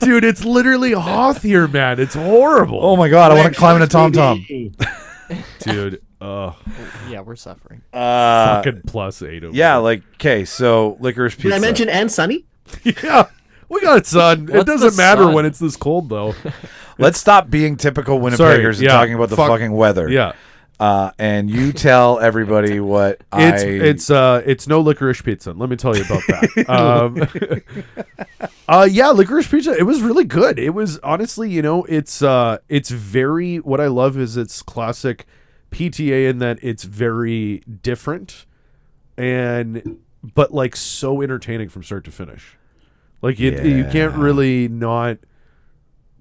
Dude, it's literally Hoth here, man. It's horrible. Oh my god, I want to climb in a TomTom. Dude, Yeah, we're suffering. fucking plus 8 over Yeah, like okay, so licorice pizza. Did I mention and sunny? Yeah. We got sun. It What's doesn't the matter sun? when it's this cold, though. Let's stop being typical Winnipeggers Sorry, and yeah, talking about the fuck- fucking weather. Yeah. And you tell everybody what It's no licorice pizza. Let me tell you about that. Yeah, licorice pizza. It was really good. It was honestly, it's very. What I love is it's classic PTA in that it's very different, but like so entertaining from start to finish. Like you can't really not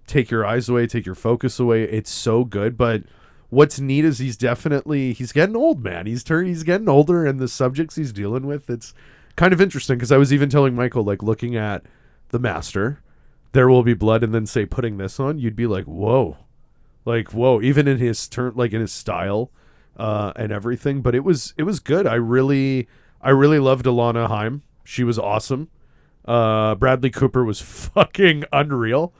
take your eyes away, take your focus away. It's so good, but. What's neat is he's getting old, man. He's getting older, and the subjects he's dealing with, it's kind of interesting. Because I was even telling Michael, like looking at The Master, There Will Be Blood, and then say putting this on, you'd be like, whoa, even in his turn, like in his style, and everything. But it was good. I really loved Alana Haim. She was awesome. Bradley Cooper was fucking unreal.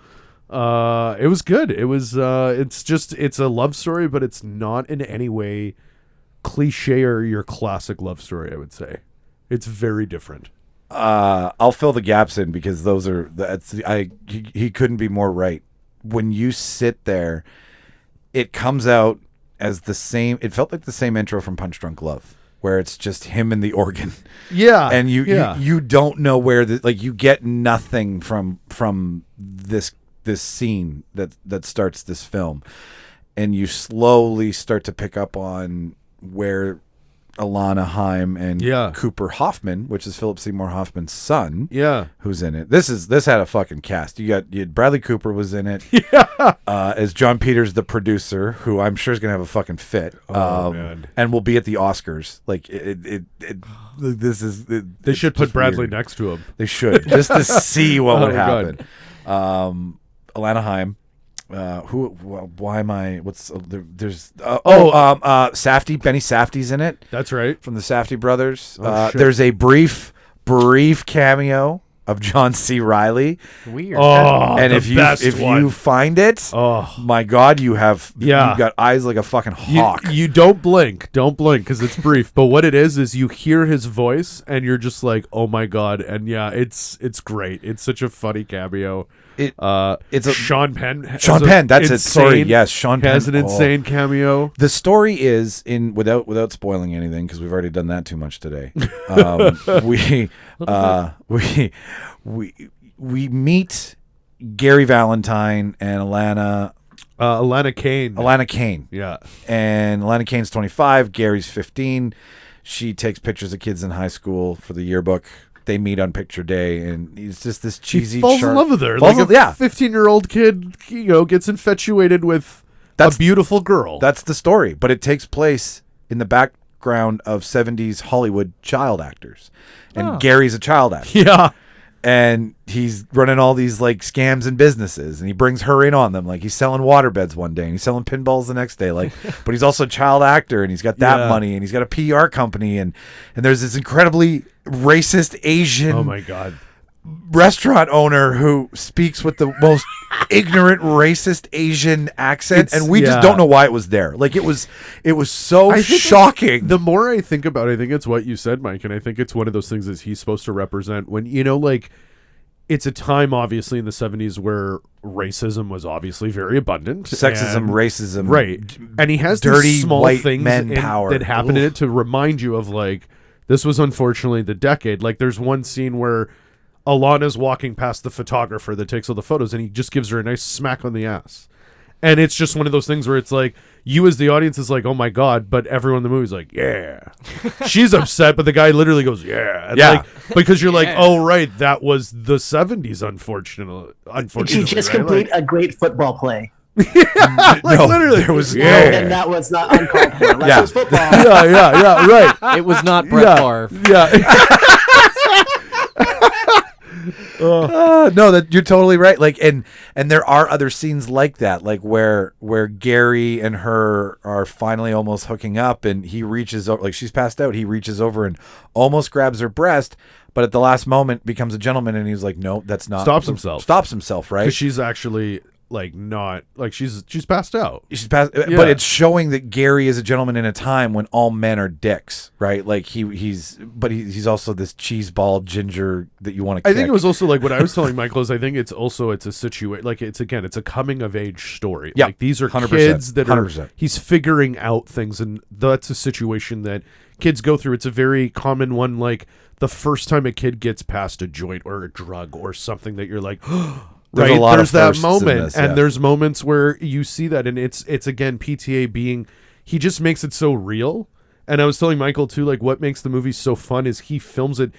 It was good. It was it's a love story, but it's not in any way cliche or your classic love story, I would say. It's very different. I'll fill the gaps in because he couldn't be more right. When you sit there, it comes out as the same. It felt like the same intro from Punch Drunk Love, where it's just him and the organ. Yeah, and you don't know where you get nothing from this scene that starts this film, and you slowly start to pick up on where Alana Haim and Cooper Hoffman, which is Philip Seymour Hoffman's son, who's in it. This had a fucking cast. You had Bradley Cooper was in it, as John Peters, the producer, who I'm sure is gonna have a fucking fit, man. and will be at the Oscars. Like they should put Bradley weird. next to him. They should just to see what would God. happen. Alana Haim. Why am I? There's Safdie. Benny Safdie's in it. That's right. From the Safdie brothers. Oh, shit. There's a brief cameo of John C. Reilly. Weird. Oh, and if you find it, oh my God, you've got eyes like a fucking hawk. You don't blink because it's brief. But what it is you hear his voice and you're just like, oh my God. And yeah, it's great. It's such a funny cameo. it's a Sean Penn. Sean Penn. That's it. Sorry, yes, Sean Penn has an insane cameo. The story is without spoiling anything because we've already done that too much today. We meet Gary Valentine and Alana Kane. Alana Kane. Yeah. And Alana Kane's 25. Gary's 15. She takes pictures of kids in high school for the yearbook. They meet on picture day, and he's just this cheesy. He falls in love with her. Like a 15-year-old kid, gets infatuated with a beautiful girl. That's the story, but it takes place in the background of 70s Hollywood child actors, and Gary's a child actor. Yeah. And he's running all these like scams and businesses, and he brings her in on them. Like he's selling waterbeds one day, and he's selling pinballs the next day. Like, but he's also a child actor, and he's got that money, and he's got a PR company, and there's this incredibly racist Asian. Oh my God. Restaurant owner who speaks with the most ignorant racist Asian accent, and we just don't know why it was there. Like it was so shocking. The more I think about it, I think it's what you said, Mike, and I think it's one of those things that he's supposed to represent when it's a time obviously in the 70s where racism was obviously very abundant. Sexism, racism. Right. And he has dirty these small white things men power that happen in it to remind you of like this was unfortunately the decade. Like there's one scene where Alana's walking past the photographer that takes all the photos, and he just gives her a nice smack on the ass. And it's just one of those things where it's like, you as the audience is like, oh my God, but everyone in the movie is like, yeah. She's upset, but the guy literally goes, yeah. And like, because you're like, oh, right, that was the 70s, unfortunately. She just complete a great football play. Literally. There was and that was not uncalled for. Unless it was football. Yeah, right. It was not Brett Favre. Yeah. No, that you're totally right. Like, and there are other scenes like that, like where Gary and her are finally almost hooking up, and he reaches over, like she's passed out. He reaches over and almost grabs her breast, but at the last moment becomes a gentleman, and he's like, no, that's not. Stops himself, right? Because she's actually like not like she's passed out. She's passed, but it's showing that Gary is a gentleman in a time when all men are dicks, right? Like he's also this cheeseball ginger that you want to. I think it was also like what I was telling Michael is I think it's a situation like it's a coming of age story. Yeah, like these are 100%, kids that 100%. are he's figuring out things, and that's a situation that kids go through. It's a very common one, like the first time a kid gets past a joint or a drug or something that you're like. There's that moment, and there's moments where you see that, and it's again PTA being, he just makes it so real. And I was telling Michael too, like what makes the movie so fun is he films it.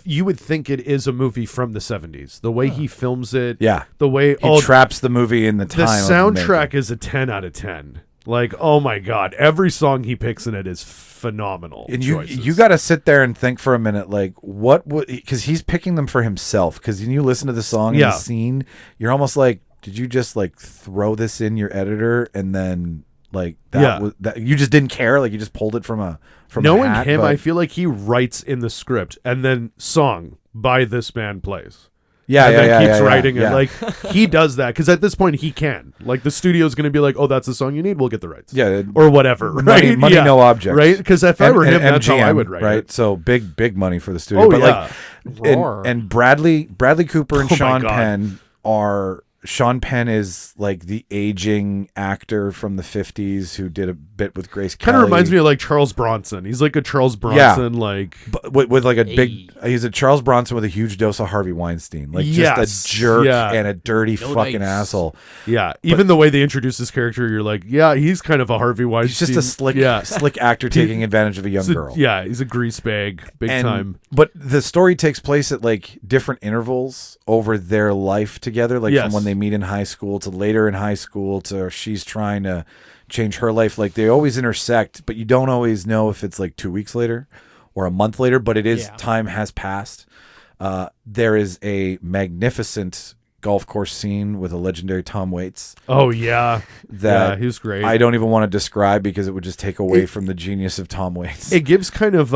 You would think it is a movie from the 70s. The way he films it, the way he traps the movie in the time. The soundtrack is a 10 out of 10. Like, oh my God, every song he picks in it is phenomenal. And you got to sit there and think for a minute, like what would, because he's picking them for himself. Because when you listen to the song and the scene, you're almost like, did you just like throw this in your editor and then like that was that you just didn't care, like you just pulled it from knowing a hat, him, I feel like he writes in the script and then song by this man plays. Keeps writing it. Like he does that because at this point he can. Like the studio's going to be like, "Oh, that's the song you need. We'll get the rights." Or whatever. Right? Money, no object. Right? Because if I were him, that's how I would write. Right. It. So big money for the studio. And Bradley Cooper and Sean Penn are. Sean Penn is like the aging actor from the 50s who did a bit with Grace Kelly. Kind of reminds me of like Charles Bronson. He's like a Charles Bronson, like with like a big. He's a Charles Bronson with a huge dose of Harvey Weinstein, like just a jerk and a dirty fucking asshole. Yeah, even the way they introduce this character, you're like, yeah, he's kind of a Harvey Weinstein. He's just a slick actor taking advantage of a young girl. Yeah, he's a grease bag, big time. But the story takes place at like different intervals over their life together, like from when they meet in high school to later in high school to she's trying to change her life. Like they always intersect, but you don't always know if it's like 2 weeks later or a month later, but it is time has passed. There is a magnificent golf course scene with a legendary Tom Waits. Oh yeah. He's great. I don't even want to describe because it would just take away from the genius of Tom Waits. It gives kind of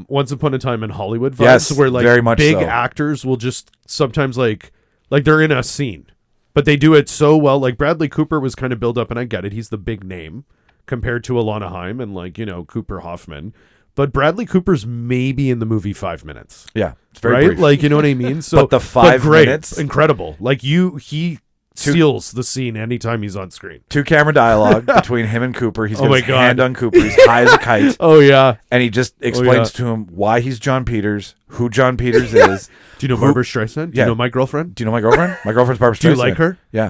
Once Upon a Time in Hollywood vibes where like very much big so. Actors will just sometimes like they're in a scene. But they do it so well. Like Bradley Cooper was kind of built up, and I get it. He's the big name compared to Alana Haim and like, Cooper Hoffman. but Bradley Cooper's maybe in the movie 5 minutes. Yeah, it's very right. brief. Like, you know what I mean. So, but the 5 great, minutes, incredible. Like he steals the scene anytime he's on screen. 2 camera dialogue between him and Cooper. He's got my his God. hand on Cooper. He's high as a kite. Oh yeah, And he just explains to him why he's John Peters, who John Peters is. Do you know Barbara Streisand? Do Yeah. you know my girlfriend? Do you know my girlfriend? My girlfriend's Barbara Streisand. Do you like her? Yeah.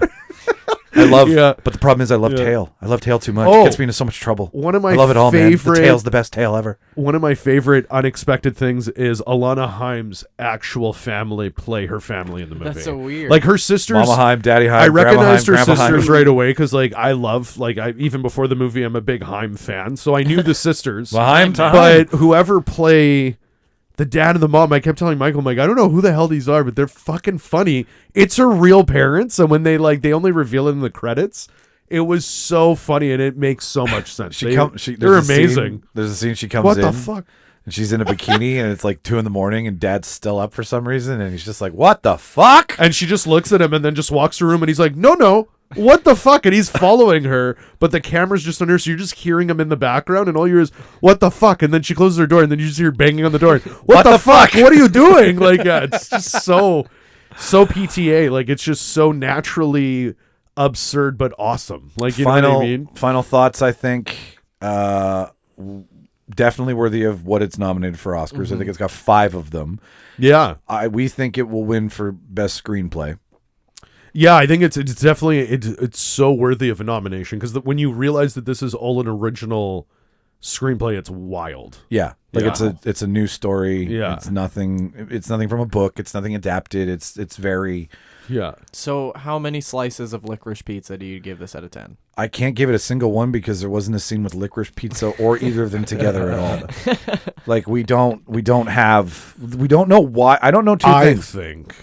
I love, Yeah. but the problem is I love tail. I love tail too much. Oh. It gets me into so much trouble. One of my I love it all, man. favorite- The tail's the best tail ever. One of my favorite unexpected things is Alana Haim's actual family play her family in the movie. That's so weird. Like her sisters. Mama Haim, Daddy Haim, I Grandma recognized Haim, her Grandpa sisters Haim. right away because, like, I love, like, even before the movie, I'm a big Haim fan, so I knew the sisters. Haim time. But whoever play the dad and the mom, I kept telling Michael, I'm like, I don't know who the hell these are, but they're fucking funny. It's her real parents, and when they only reveal it in the credits, it was so funny, and it makes so much sense. They're they're amazing. There's a scene she comes What in. the fuck? And she's in a bikini, and it's like 2 a.m, and Dad's still up for some reason, and he's just like, "What the fuck?" And she just looks at him and then just walks to her room, and he's like, no, what the fuck? And he's following her, but the camera's just on her, so you're just hearing him in the background, and all you hear is, what the fuck? And then she closes her door, and then you just hear banging on the door. What the fuck? What are you doing? Like, it's just so PTA. Like, it's just so naturally absurd but awesome. Like, you know what I mean? Final thoughts. I think definitely worthy of what it's nominated for Oscars. I think it's got 5 of them. Yeah. We think it will win for best screenplay. Yeah, I think it's definitely it's so worthy of a nomination because when you realize that this is all an original screenplay, it's wild. Yeah, like it's a new story. Yeah, it's nothing from a book. It's nothing adapted. It's very. Yeah. So how many slices of licorice pizza do you give this out of 10? I can't give it a single one because there wasn't a scene with licorice pizza or either of them together at all. Like we don't know why. I don't know two I things. think.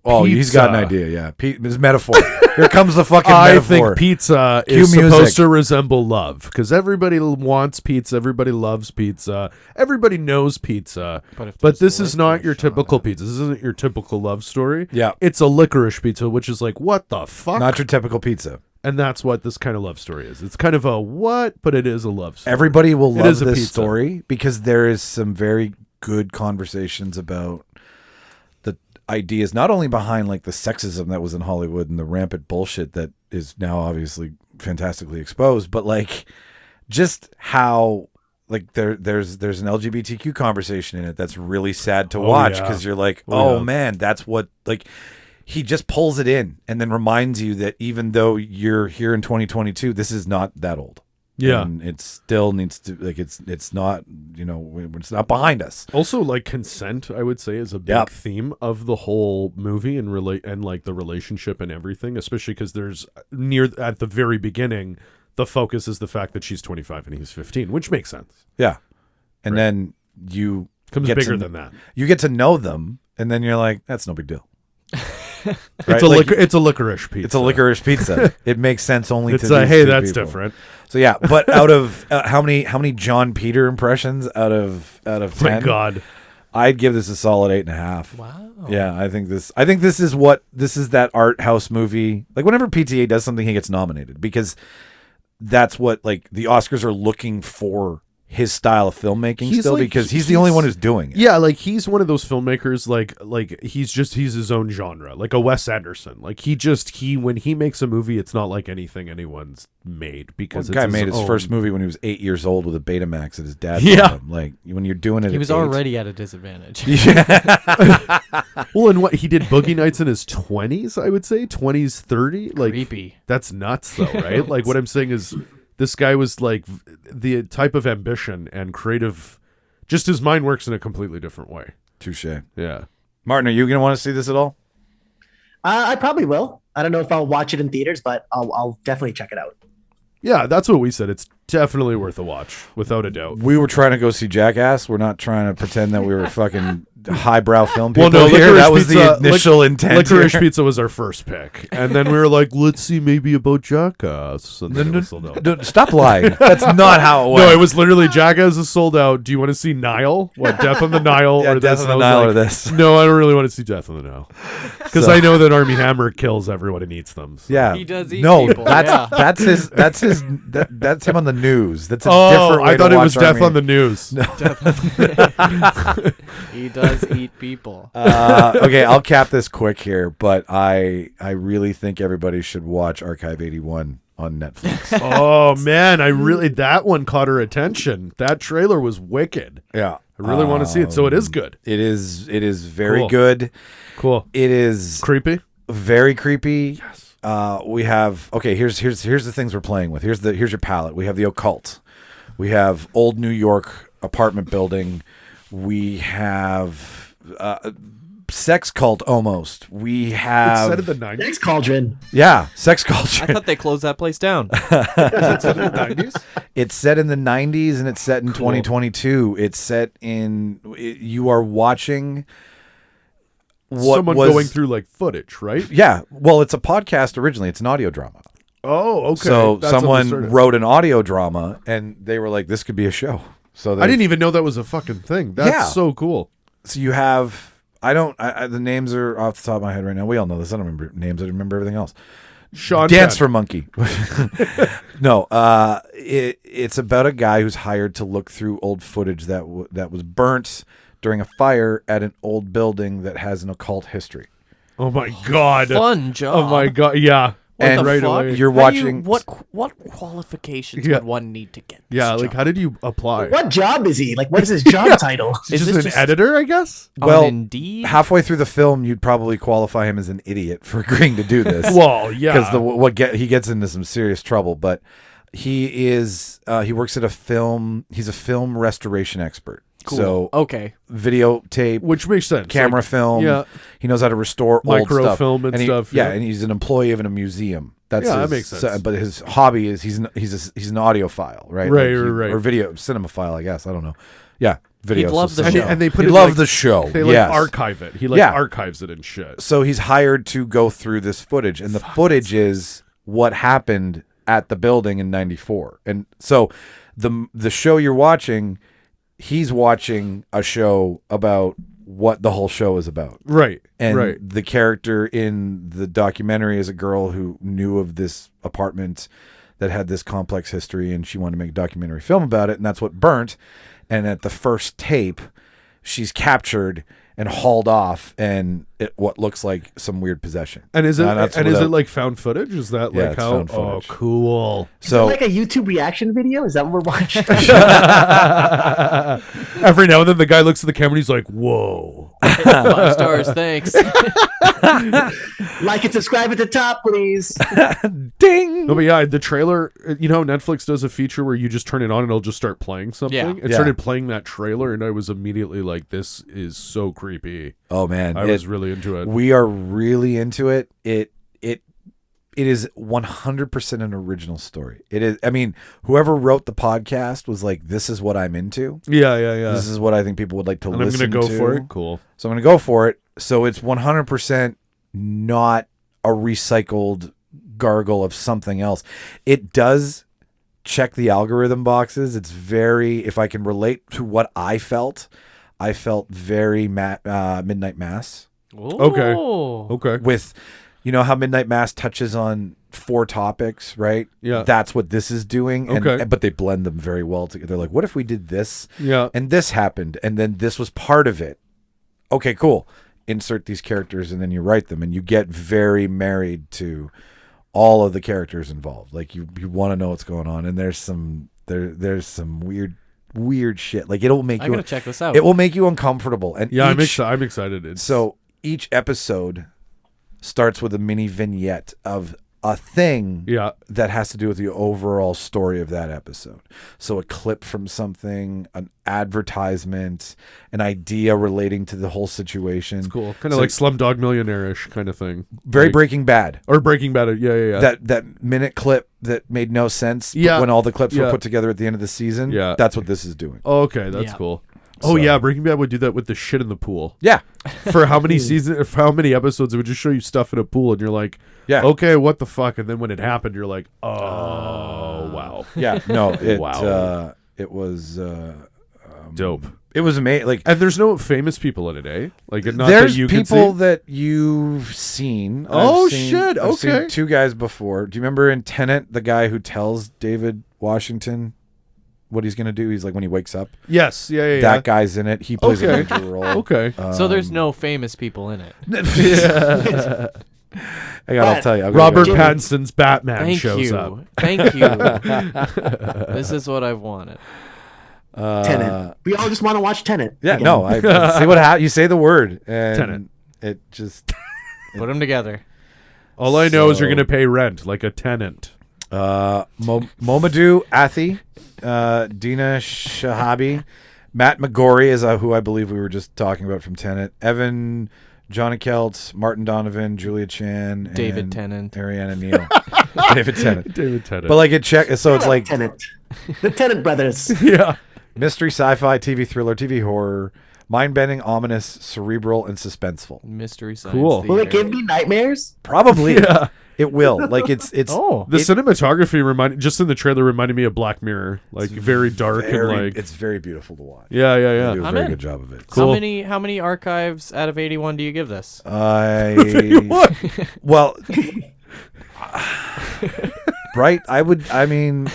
Oh, he's got an Pizza. idea. Yeah, it's metaphor. Here comes the fucking I metaphor. think pizza Cue is music. supposed to resemble love because everybody wants pizza, everybody loves pizza, everybody knows pizza. But this is not your typical pizza. This isn't your typical love story. Yeah. It's a licorice pizza, which is like, what the fuck? Not your typical pizza. And that's what this kind of love story is. It's kind of a what, but it is a love story. Everybody will It love is a this pizza. story because there is some very good conversations about the ideas, not only behind like the sexism that was in Hollywood and the rampant bullshit that is now obviously fantastically exposed, but like just how like there's an LGBTQ conversation in it that's really sad to watch because you're like, oh man, that's what like. He just pulls it in and then reminds you that even though you're here in 2022, this is not that old. Yeah. And it still needs to, like, it's not, you know, it's not behind us. Also, like, consent, I would say, is a big theme of the whole movie and like the relationship and everything, especially because there's at the very beginning, the focus is the fact that she's 25 and he's 15, which makes sense. Yeah. And then you Comes get bigger to, than that. You get to know them and then you're like, that's no big deal. Right? It's a licorice pizza. It's a licorice pizza. It makes sense only It's to these hey, two that's people. different. So yeah, but out of how many John Peter impressions out of 10? My God, I'd give this a solid 8.5. Wow. Yeah, I think this is that art house movie. Like whenever PTA does something, he gets nominated because that's what like the Oscars are looking for. His style of filmmaking because he's the only one who's doing it. Yeah, like he's one of those filmmakers like he's his own genre, like a Wes Anderson. Like he when he makes a movie, it's not like anything anyone's made because the guy made his own. first movie when he was 8 years old with a Betamax that his dad Yeah. bought him. Like when you're doing it, He was at 8. already at a disadvantage. Well, and what he did Boogie Nights in his 20s, I would say 20s, 30. Like Creepy. that's nuts, though, right? Like what I'm saying is. This guy was like the type of ambition and creative, just his mind works in a completely different way. Touche. Yeah. Martin, are you going to want to see this at all? I probably will. I don't know if I'll watch it in theaters, but I'll definitely check it out. Yeah, that's what we said. It's definitely worth a watch, without a doubt. We were trying to go see Jackass. We're not trying to pretend that we were fucking highbrow film Well, people no, here. Licorice That was Pizza- the initial intent. Licorice here. Pizza was our first pick, and then we were like, let's see maybe about Jackass. And then it was sold out. No, stop lying. That's not how it went. No, it was literally Jackass is sold out. Do you want to see Nile? What, Death on the Nile Yeah, or Death this? on And the I was Nile like, or this. No, I don't really want to see Death on the Nile because So- I know that Armie Hammer kills everyone and eats them. So. Yeah, He does eat no, people, that's yeah. that's him on the news. That's a Oh, different way I thought to it was watch Death Army. on the News. He does eat people. Okay, I'll cap this quick here, but I really think everybody should watch Archive 81 on Netflix. Oh man, that one caught her attention. That trailer was wicked. Yeah, I really want to see it. So it is good. It is very Cool. good. Cool. It is Creepy. very creepy. Yes. We have here's the things we're playing with. Here's your palette. We have the occult. We have old New York apartment building. We have sex cult almost. We have It's set in the 90s. Next cauldron. yeah, sex I culture. thought they closed that place down. It's set in the 90s. It's set in the 90s and it's set in 2022. It's set in you are watching what Someone was going through like footage, right? Yeah, well, it's a podcast originally. It's an audio drama. Oh, okay. So That's how they someone started. wrote an audio drama, and they were like, "This could be a show." So I didn't even know that was a fucking thing. That's Yeah. so cool. So you have the names are off the top of my head right now. We all know this. I don't remember names. I remember everything else. Sean Dance Penn. for Monkey. No, it's about a guy who's hired to look through old footage that was burnt during a fire at an old building that has an occult history. Oh my god. Fun job. Oh my god. Yeah. And the right fuck? away. You're How do you- watching. what qualifications Yeah. would one need to get? This Yeah. Like, job? how did you apply? What job is he? Like, what is his job title? Is Is just this an editor, I guess. Well, On Indeed? halfway through the film, you'd probably qualify him as an idiot for agreeing to do this. Well, yeah. Because he gets into some serious trouble, but he works at a film. He's a film restoration expert. Cool. So Okay. videotape, Which makes sense. camera Like, film. yeah. He knows how to restore old stuff. Microfilm and stuff, Yeah, yeah. and he's an employee of a museum. That's Yeah, that his, makes sense. But his hobby is he's an audiophile, right? Right, Like right. or video cinemaphile, I guess. I don't know. Yeah, video. He'd love the cinema. show. And they put He it loved like, the show. They like yes. archive it. He like Yeah. archives it and shit. So he's hired to go through this footage, and the footage is what happened at the building in '94. And so the show you're watching, he's watching a show about what the whole show is about. Right. And right. the character in the documentary is a girl who knew of this apartment that had this complex history, and she wanted to make a documentary film about it, and that's what burnt. And at the first tape, she's captured and hauled off, and what looks like some weird possession. And is it that's and is without- it like found footage? Is that Yeah, like it's how? found Oh, footage. cool. So Like a YouTube reaction video? Is that what we're watching? Every now and then, the guy looks at the camera and he's like, "Whoa." 5 stars, thanks. Like and subscribe at the top, please. ding. No, but yeah, the trailer. You know, Netflix does a feature where you just turn it on and it'll just start playing something. Yeah. It Yeah. started playing that trailer, and I was immediately like, "This is so creepy." Oh man, I was really into it. We are really into it. It is 100% an original story. It is. I mean, whoever wrote the podcast was like, "This is what I'm into. Yeah, yeah, yeah. This is what I think people would like to And I'm listen gonna go to." for it. Cool. So I'm going to go for it. So it's 100% not a recycled gargle of something else. It does check the algorithm boxes. It's very, if I can relate to what I felt very Midnight Mass Okay. Ooh. Okay. with, you know how Midnight Mass touches on 4 topics, right? Yeah. That's what this is doing. Okay. But they blend them very well together. They're like, what if we did this? Yeah. And this happened, and then this was part of it. Okay, cool. Insert these characters, and then you write them, and you get very married to all of the characters involved. Like you want to know what's going on, and there's some weird shit. Like it'll make I'm you. gonna check this out. It will make you uncomfortable, and Yeah, I'm each, excited. It's, So each episode starts with a mini vignette of a thing yeah. that has to do with the overall story of that episode. So a clip from something, an advertisement, an idea relating to the whole situation. It's cool. Kind of So like Slumdog Millionaire-ish kind of thing. Very Like- Breaking Bad. Or Breaking Bad. Yeah. That minute clip that made no sense. But Yeah. when all the clips were Yeah. put together at the end of the season. Yeah. That's what this is doing. Oh, okay, that's Yeah. cool. Oh yeah, Breaking Bad would do that with the shit in the pool. Yeah. For how many seasons, for how many episodes, it would just show you stuff in a pool, and you're like, Yeah. okay, what the fuck? And then when it happened, you're like, oh wow, Yeah. No. It. Wow. It was dope. It was amazing. Like, And there's no famous people in it, eh? Like, not there's that you can people see. that you've seen. Oh, I've seen- shit, I've seen okay. 2 guys before. Do you remember in Tenet the guy who tells David Washington what he's gonna do? He's like when he wakes up. Yes, yeah. That guy's in it. He plays a Okay. major role. Okay. So there's no famous people in it. I'll tell you. Robert Jimmy. Pattinson's Batman Thank shows you. up. Thank you. This is what I've wanted. Tenet. We all just want to watch Tenet. Yeah, again. no. I see what happens. You say the word, and Tenet. it just. Put them together. All I know is you're So- gonna pay rent like a tenant. Momadou Athi, Dina Shahabi, Matt McGorry is who I believe we were just talking about from Tenet. Evan, Johnny Kelt, Martin Donovan, Julia Chan, David and Tennant. Ariana Neal. David Tennant. David Tennant. But like it so it's like Tenet. The Tenet brothers. yeah. mystery, sci-fi, TV thriller, TV horror, mind-bending, ominous, cerebral, and suspenseful. Mystery Science Cool. Will it Theater. give me nightmares? Probably. Yeah. It will. Like it's Oh. The cinematography just in the trailer reminded me of Black Mirror, like very dark and like it's very beautiful to watch. yeah. They do a I'm very in. good job of it. Cool. How many archives out of 81 do you give this? Well, right? I mean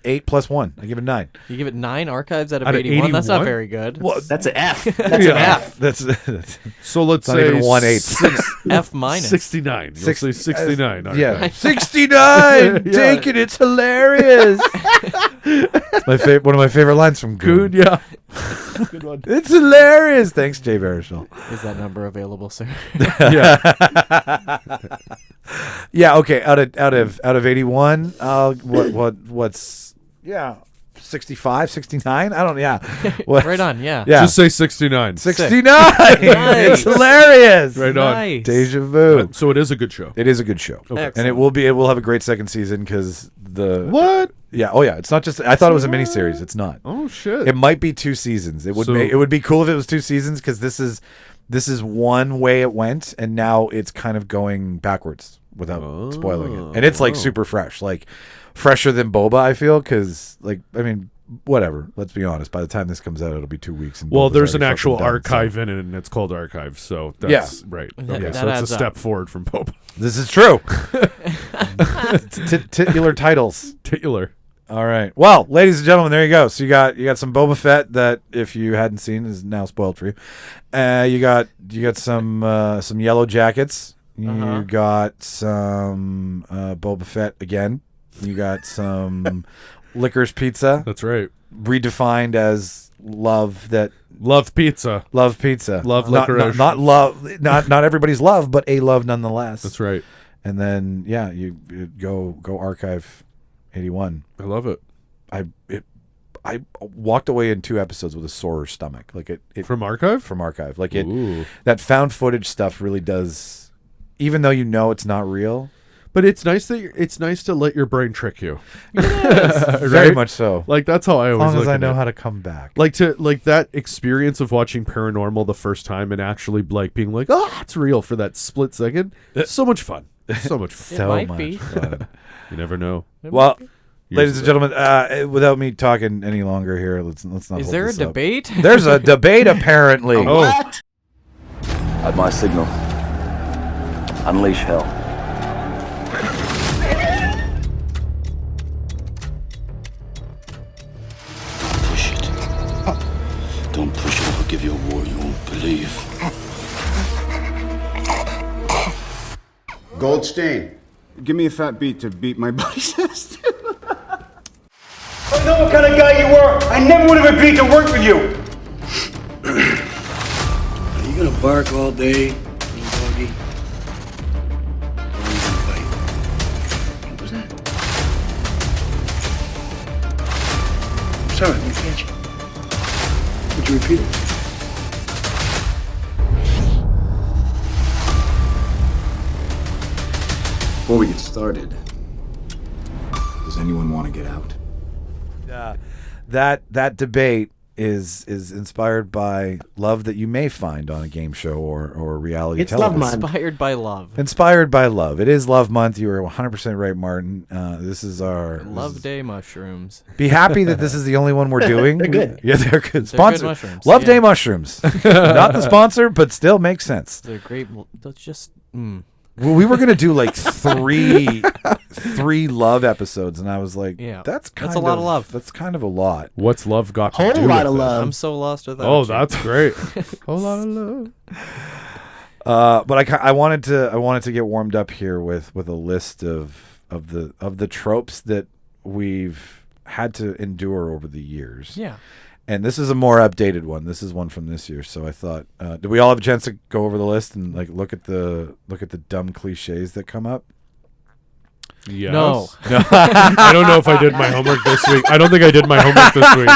8 plus 1. I give it 9. You give it 9 archives out of Out of 81? That's not 81? very good. Well, That's an F. that's Yeah. an F. That's So let's not say even 1/8. F minus. 69. You'll say 69. Yeah, Okay. 69. Yeah. Take it. It's hilarious. One of my favorite lines from Goon. Good. Yeah. Good one. It's hilarious. Thanks, Jay Baruchel. Is that number available, sir? Yeah. Yeah. Okay. Out of 81. What's 65, 69? I don't. Yeah. What? Right on, yeah. Yeah. Just say 69. 69. Nice. It's hilarious. Right on. Nice. Deja vu. So it is a good show. It is a good show, Okay. and it will have a great second season because What? Yeah. Oh yeah. It's not just. I thought it was a miniseries. It's not. Oh shit. It might be 2 seasons. It would be cool if it was 2 seasons because this is one way it went, and now it's kind of going backwards without spoiling it, and it's like super fresh, like fresher than Boba. I feel because whatever. Let's be honest. By the time this comes out, it'll be 2 weeks. And Well, Boba's there's an already actual fucking done, archive in it, and it's called Archive. So that's right. Okay, That so it's a adds step up. forward from Pope. This is true. Titular titles. Titular. All right. Well, ladies and gentlemen, there you go. So you got some Boba Fett that if you hadn't seen is now spoiled for you. You got some Yellow Jackets. You got some Boba Fett again. You got some Licorice Pizza, That's right. redefined as love Pizza. pizza. Love Not- licorice. Not love. Not everybody's love, but a love nonetheless. That's right. And then you go Archive 81. I love it. I walked away in 2 episodes with a sore stomach. Like it From Archive? from Archive. Like Ooh. that found footage stuff really does, even though it's not real. But it's nice to let your brain trick you. Very Right? much so. Like that's how I As always long as look I at know it. how to come back. Like that experience of watching Paranormal the first time and actually like being like, oh, it's real for that split second. So much fun. So much fun. So might much be. fun. You never know. Well, Years ladies and ago. gentlemen, without me talking any longer here, let's not. Is hold there a this up. debate? There's a debate apparently. Oh. What? At my signal, unleash hell. Push it. Don't push it. I'll give you a war you won't believe. Goldstein, give me a fat beat to beat my buddy's ass. I know what kind of guy you were. I never would have agreed to work with you. Are you gonna bark all day, little doggy? Or are you gonna bite? What was that? I'm sorry, I didn't catch you. Would you repeat it? Before we get started, does anyone want to get out? That debate is inspired by love that you may find on a game show or reality It's Love television. Month. Inspired by love. Inspired by love. It is Love Month. You are 100% right, Martin. This is our Love Day mushrooms. Be happy that this is the only one we're doing. They're good. Yeah, they're good. They're Sponsor. good mushrooms, Love yeah. Day mushrooms. Not the sponsor, but still makes sense. They're great. That's just. Well, we were gonna do like three love episodes, and I was like, Yeah. that's a lot of love. That's kind of a lot. What's love got to Whole do lot with of it? love. I'm so lost without Oh, you. that's great. Whole lot of love. But I wanted to get warmed up here with a list of the tropes that we've had to endure over the years. Yeah. And this is a more updated one. This is one from this year. So I thought, did we all have a chance to go over the list and like look at the dumb cliches that come up? Yes. No. I don't know if I did my homework this week. I don't think I did my homework this week.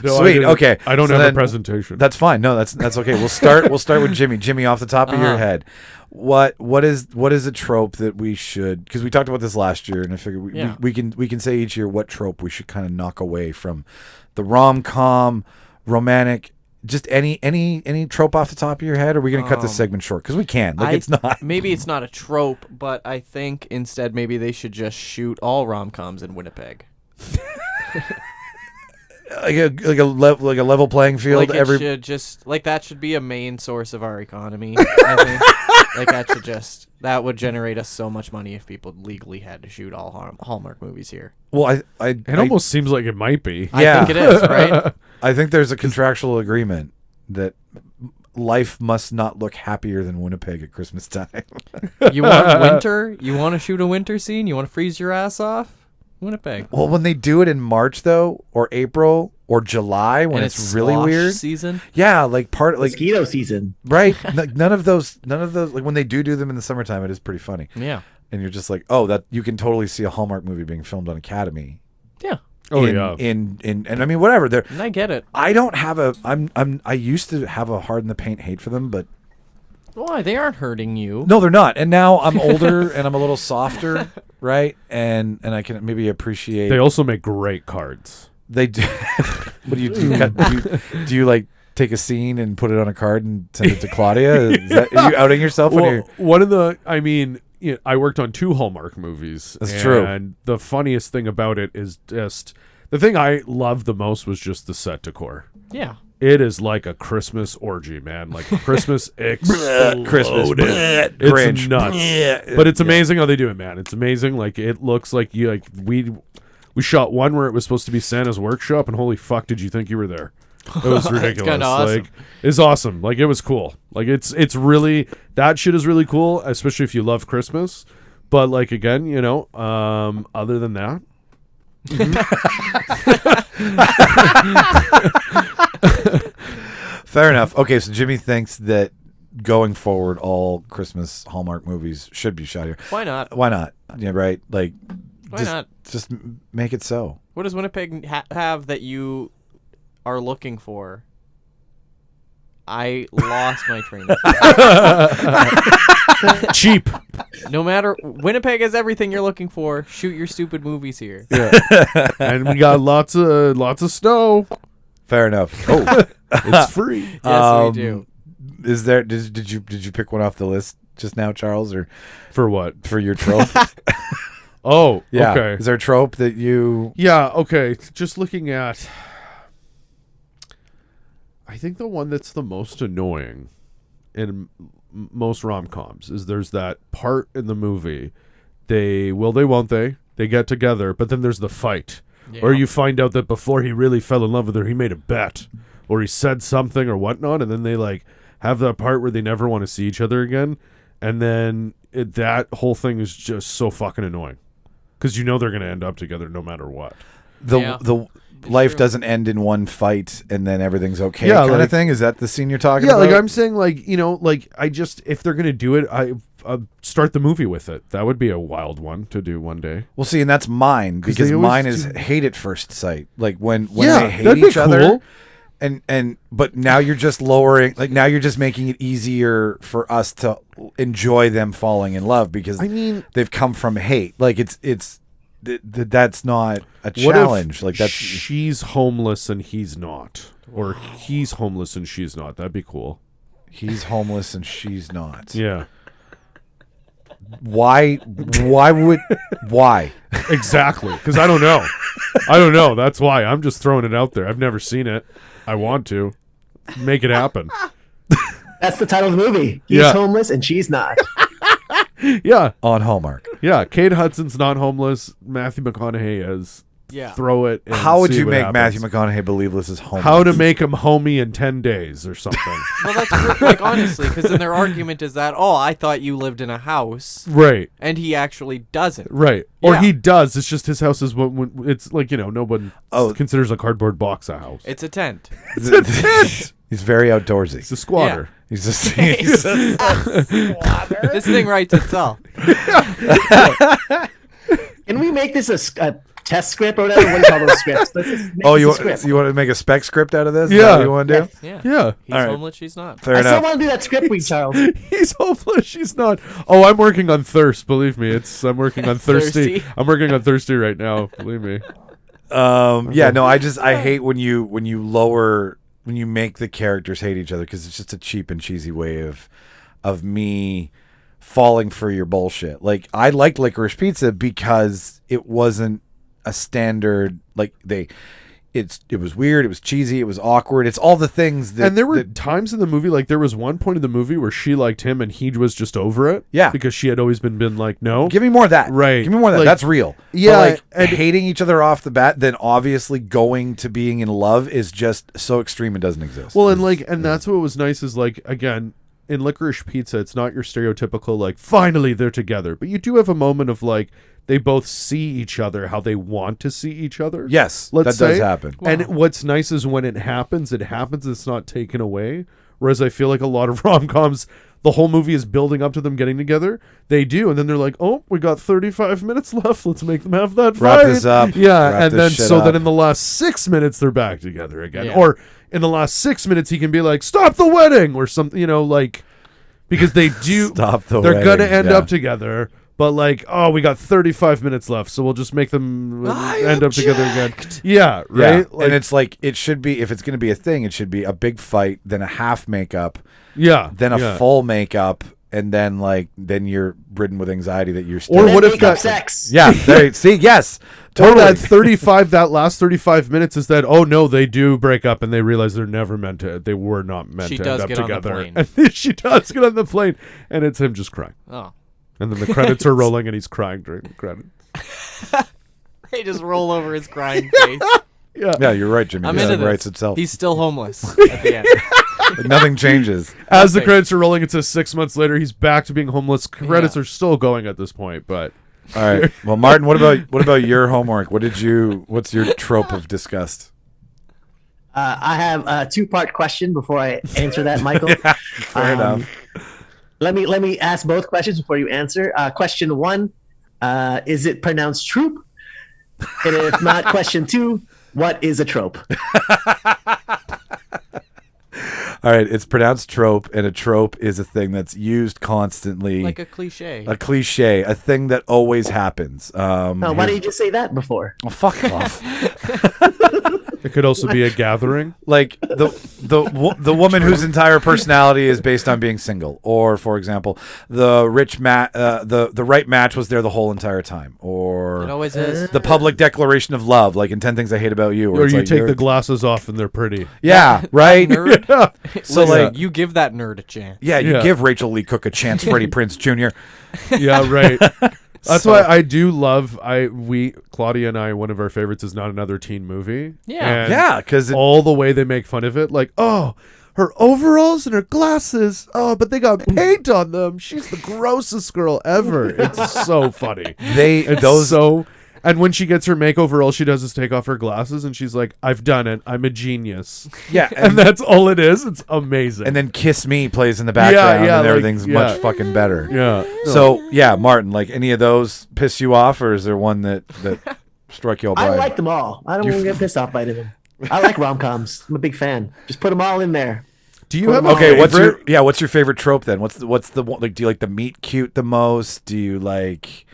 No, Sweet. Okay. I don't So have then- a presentation. That's fine. No, that's okay. We'll start with Jimmy. Jimmy, off the top of your head, what is a trope that we should? Because we talked about this last year, and I figured we can say each year what trope we should kind of knock away from the rom-com, romantic. Just any trope off the top of your head? Or are we going to cut this segment short? Because we can. Like, it's not. Maybe it's not a trope, but I think instead maybe they should just shoot all rom-coms in Winnipeg. like a level playing field. Like that should be a main source of our economy. I think. That would generate us so much money if people legally had to shoot all Hallmark movies here. Well, it almost seems like it might be. Yeah. I think it is, right? I think there's a contractual agreement that life must not look happier than Winnipeg at Christmas time. You want winter? You want to shoot a winter scene? You want to freeze your ass off? Winnipeg. Well, when they do it in March though, or April, or July, when And it's really slosh weird season. Yeah, like mosquito season, right? None of those. Like when they do them in the summertime, it is pretty funny. Yeah, and you're just like, oh, that you can totally see a Hallmark movie being filmed on Academy. Yeah. Oh yeah. And I mean, whatever. And I get it. I don't have I used to have a hard in the paint hate for them, but. Why? They aren't hurting you. No, they're not. And now I'm older and I'm a little softer, right? And I can maybe appreciate. They also make great cards. They do. What do you do? Do you like take a scene and put it on a card and send it to Claudia? Are you outing yourself? Well, one of the, I mean, I worked on 2 Hallmark movies. That's true. And the funniest thing about it is just the thing I loved the most was just the set decor. Yeah. It is like a Christmas orgy, man. Like Christmas exploded. Christmas. It's Grinch. nuts. But it's amazing how they do it, man. It's amazing. Like it looks like we shot one where it was supposed to be Santa's workshop, and holy fuck, did you think you were there? It was ridiculous. Kinda awesome. Like it's awesome. Like it was cool. Like it's really, that shit is really cool, especially if you love Christmas. But like again, other than that. Fair enough. Okay, so Jimmy thinks that going forward, all Christmas Hallmark movies should be shot here. Why not? Why not? Yeah, right. Like, Why not? Just make it so. What does Winnipeg have that you are looking for? I lost my train of thought. Cheap. No matter, Winnipeg has everything you're looking for. Shoot your stupid movies here. Yeah. And we got lots of snow. Fair enough. Oh, it's free. Yes, we do. Is there? Did you pick one off the list just now, Charles, or for what? For your trope? Oh, yeah. Okay. Is there a trope that you? Yeah. Okay. Just looking at. I think the one that's the most annoying in most rom-coms is there's that part in the movie. They won't they get together, but then there's the fight. Yeah. Or you find out that before he really fell in love with her, he made a bet or he said something or whatnot, and then they like have that part where they never want to see each other again, and then that whole thing is just so fucking annoying because they're going to end up together no matter what. The life doesn't end in one fight and then everything's okay kind of thing. Is that the scene you're talking about? Yeah, like I'm saying, if they're gonna do it, I start the movie with it. That would be a wild one to do one day. Well, see, and that's mine because mine is hate at first sight. Like when they hate each other, but now you're just lowering. Like now you're just making it easier for us to enjoy them falling in love because they've come from hate. Like it's that's not a What challenge. if Like that's she's homeless and he's not, or he's homeless and she's not? That'd be cool. he's homeless and she's not. Yeah. Why Exactly, because I don't know. That's why I'm just throwing it out there. I've never seen it. I want to make it happen. That's the title of the movie. He's homeless and she's not. Yeah, on Hallmark? yeah. Kate Hudson's not homeless. Matthew McConaughey is. Yeah. Throw it. And How would see you what make happens. Matthew McConaughey believe this is homeless? How to make him homie in 10 days or something? Well, that's like honestly, because then their argument is that I thought you lived in a house, Right. and he actually doesn't. Right. Or Yeah. he does. It's just his house is when it's like, no one considers a cardboard box a house. It's a tent. He's very outdoorsy. It's a squatter. He's just This thing writes itself. Can we make this a test script or whatever? What do you call those scripts? Let's just make you this a script. want to make a spec script out of this? Is Yeah. that what you want to do? Yeah. Yeah. He's All right. homeless, she's not. Fair I still enough. want to do that script week, Charles. He's hopeless. She's not. Oh, I'm working on thirst. Believe me, I'm working on thirsty. Thirsty. I'm working on thirsty right now. Believe me. Yeah, no, I hate when you make the characters hate each other, because it's just a cheap and cheesy way of me falling for your bullshit. Like, I liked Licorice Pizza because it wasn't a standard, like it was weird, it was cheesy, it was awkward. It's all the things that. And there were times in the movie, like there was one point in the movie where she liked him and he was just over it. Yeah. Because she had always been like, no. Give me more of that. Right. Give me more of that. Like, That's real. yeah, But like and- hating each other off the bat, then obviously going to being in love is just so extreme it doesn't exist. Well, and that's what was nice is like, again, in Licorice Pizza, it's not your stereotypical like, finally they're together. But you do have a moment of like, they both see each other how they want to see each other. Yes, let's that does say. happen. And what's nice is when it happens, it's not taken away. Whereas I feel like a lot of rom-coms, the whole movie is building up to them getting together. They do, and then they're like, "Oh, we got 35 minutes left. Let's make them have that fight." Wrap this up. Yeah, Wrap and this then shit so up. then in the last 6 minutes they're back together again, Yeah. or in the last 6 minutes he can be like, "Stop the wedding," or something, like because they do. Stop the They're gonna wedding, end yeah. up together. But like, we got 35 minutes left, so we'll just make them end up together again. Yeah, right. Yeah. And it's like, it should be, if it's going to be a thing, it should be a big fight, then a half makeup, yeah, then a yeah. full makeup, and then you're ridden with anxiety that you're still. Or And what then if make up that? sex? Yeah. See, yes, Or totally. that last 35 minutes is that, no, they do break up and they realize they were not meant She to does end up get on the together. plane. And then she does get on the plane, and it's him just crying. Oh. And then the credits are rolling, and he's crying during the credits. They just roll over his crying face. Yeah, you're right, Jimmy. I'm This into thing this. writes itself. He's still homeless at the end. Like, nothing changes. As the Nothing. credits are rolling, it says 6 months later, he's back to being homeless. Credits are still going at this point, but All right. Well, Martin, what about your homework? What's your trope of disgust? I have a two-part question before I answer that, Michael. Fair enough. Let me ask both questions before you answer. Question one, is it pronounced troop? And if not, question two, what is a trope? All right, it's pronounced trope, and a trope is a thing that's used constantly. Like a cliche. A cliche, a thing that always happens. Why didn't you just say that before? Oh, fuck off. it could also be a gathering. Like the woman whose entire personality is based on being single, or for example, the right match was there the whole entire time, or It always is. the public declaration of love, like in 10 Things I Hate About You, where Or it's you like take the glasses off and they're pretty. yeah, right. Nerd. Yeah. So Listen, like, you give that nerd a chance. yeah, you Yeah. give Rachel Lee Cook a chance, Freddie Prinze Jr. Yeah, right. That's why I do love Claudia and I, one of our favorites is Not Another Teen Movie. Yeah. And Yeah, because all the way they make fun of it, like, her overalls and her glasses, but they got paint on them. She's the grossest girl ever. It's so funny. And when she gets her makeover, all she does is take off her glasses, and she's like, "I've done it. I'm a genius." yeah, And that's all it is. It's amazing. and then Kiss Me plays in the background, yeah, and like, everything's much fucking better. yeah. So yeah, Martin, like any of those piss you off, or is there one that struck you all I by? like them all. I don't want to get pissed off by any of them. I like rom-coms. I'm a big fan. Just put them all in there. Do you have a Okay, favorite? what's your favorite trope then? What's the one, like? Do you like the meet cute the most? Do you like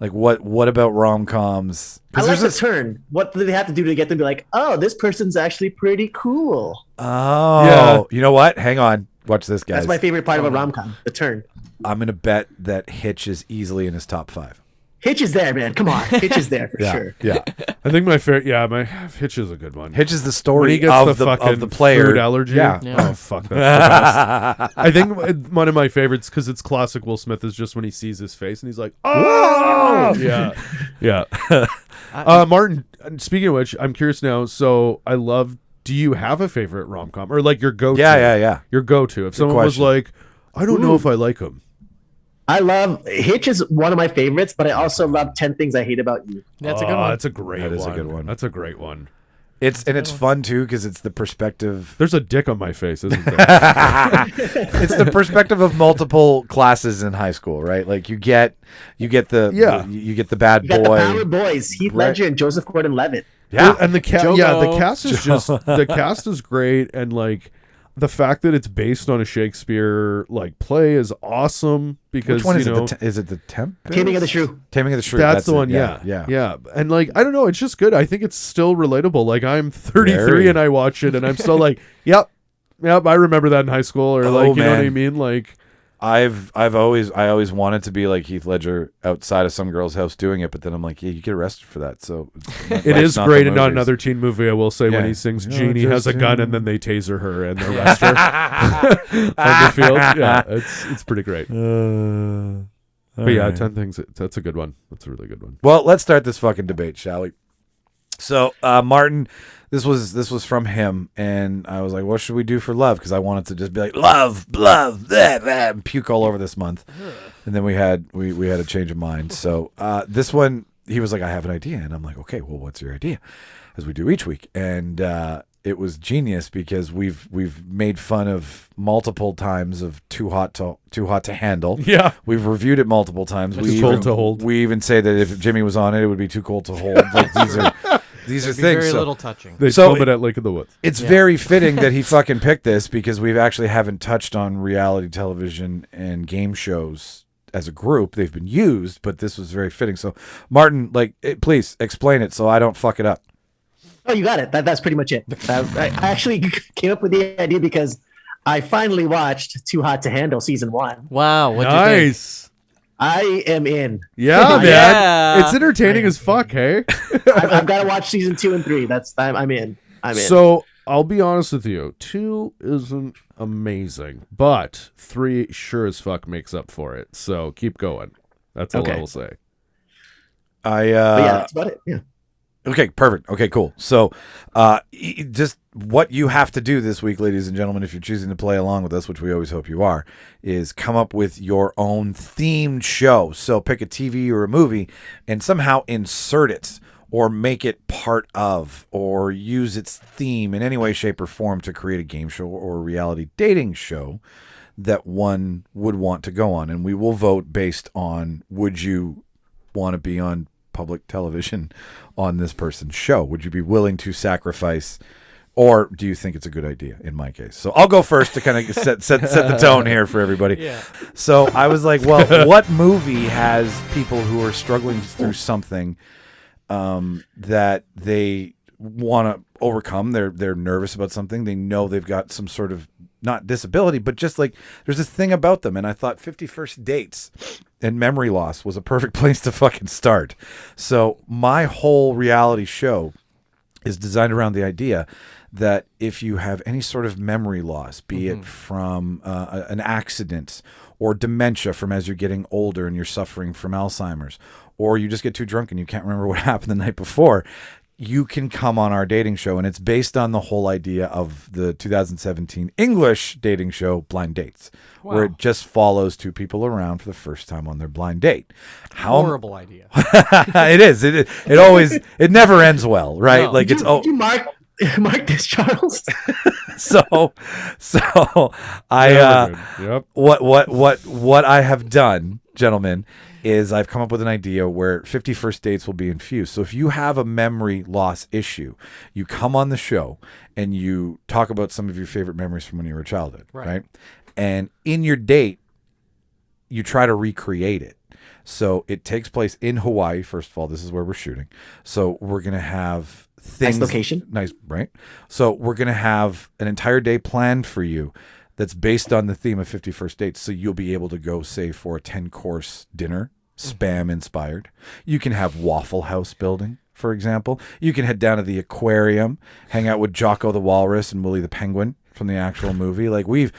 Like what about rom-coms? I like the turn. What do they have to do to get them to be like, oh, this person's actually pretty cool? Oh, yeah. You know what? Hang on. Watch this, guys. That's my favorite part of a rom-com, the turn. I'm going to bet that Hitch is easily in his top 5. Hitch is there, man. Come on. Hitch is there for sure. Yeah. I think my favorite, my Hitch is a good one. Hitch is the story he gets of the player. Food allergy. Yeah. Oh, fuck. That's the best. I think one of my favorites, because it's classic Will Smith, is just when he sees his face and he's like, oh! Yeah. Martin, speaking of which, I'm curious now. So do you have a favorite rom-com? Or like your go-to? Yeah. Your go-to. If someone was like, I don't know if I like him. I love Hitch is one of my favorites, but I also love 10 Things I Hate About You. That's a good one. That's a great one. That is a good one. That's a great one. It's fun too because it's the perspective. There's a dick on my face, isn't there? It's the perspective of multiple classes in high school, right? Like you get the bad you got boy, the Power Boys, Heath Ledger and Joseph Gordon-Levitt. Yeah, and the cast is just the cast is great, and like the fact that it's based on a Shakespeare like play is awesome because which one is it? Is it the Taming of the Shrew? Taming of the Shrew. That's the one. Yeah. And like I don't know, it's just good. I think it's still relatable. Like I'm 33 and I watch it, and I'm still like, yep, I remember that in high school, or like you know what I mean, like. I always wanted to be like Heath Ledger outside of some girl's house doing it, but then I'm like, yeah, you get arrested for that. So it is great and not another teen movie. I will say when he sings "Jeannie has a gun" and then they taser her and arrest her on the field. Yeah, it's pretty great. But yeah, 10 Things. That's a good one. That's a really good one. Well, let's start this fucking debate, shall we? So, Martin, this was from him, and I was like, what should we do for love? Because I wanted to just be like, love, blah, and puke all over this month. And then we had a change of mind. So this one, he was like, I have an idea. And I'm like, okay, well, what's your idea? As we do each week. And it was genius because we've made fun of multiple times of Too Hot to Handle. Yeah. We've reviewed it multiple times. Too Cold to Hold. We even say that if Jimmy was on it, it would be too cold to hold. Like these are things. Very little touching. They film it at Lake of the Woods. It's very fitting that he fucking picked this because we actually haven't touched on reality television and game shows as a group. They've been used, but this was very fitting. So, Martin, please explain it so I don't fuck it up. Oh, you got it. That's pretty much it. I actually came up with the idea because I finally watched Too Hot to Handle season 1. Wow, what'd you think? I am in. Yeah, man. Yeah. It's entertaining as fuck, hey? I've got to watch season 2 and 3. I'm in. So I'll be honest with you. 2 isn't amazing, but 3 sure as fuck makes up for it. So keep going. That's all I will say. But yeah, that's about it. Yeah. Okay, perfect. Okay, cool. So just what you have to do this week, ladies and gentlemen, if you're choosing to play along with us, which we always hope you are, is come up with your own themed show. So pick a TV or a movie and somehow insert it or make it part of or use its theme in any way, shape, or form to create a game show or a reality dating show that one would want to go on. And we will vote based on would you want to be on public television on this person's show? Would you be willing to sacrifice, or do you think it's a good idea? In my case, so I'll go first to kind of set the tone here for everybody. Yeah. So I was like, well, what movie has people who are struggling through something that they want to overcome? They're nervous about something. They know they've got some sort of not disability, but just like there's this thing about them. And I thought 50 First Dates and memory loss was a perfect place to fucking start. So my whole reality show is designed around the idea that if you have any sort of memory loss, be it from an accident or dementia from as you're getting older and you're suffering from Alzheimer's, or you just get too drunk and you can't remember what happened the night before, you can come on our dating show. And it's based on the whole idea of the 2017 English dating show, Blind Dates, where it just follows 2 people around for the first time on their blind date. Horrible idea. It is. It never ends well, right? No. Like did you mark this, Charles? so what I have done, gentlemen, is I've come up with an idea where 50 First Dates will be infused. So if you have a memory loss issue, you come on the show and you talk about some of your favorite memories from when you were a childhood, right? And in your date, you try to recreate it. So it takes place in Hawaii. First of all, this is where we're shooting. So we're going to have things. Nice location. Nice, right? So we're going to have an entire day planned for you that's based on the theme of 50 First Dates. So you'll be able to go, say, for a 10-course dinner, Spam inspired. You can have Waffle House building, for example. You can head down to the aquarium, hang out with Jocko the Walrus and Willie the Penguin from the actual movie. Like we've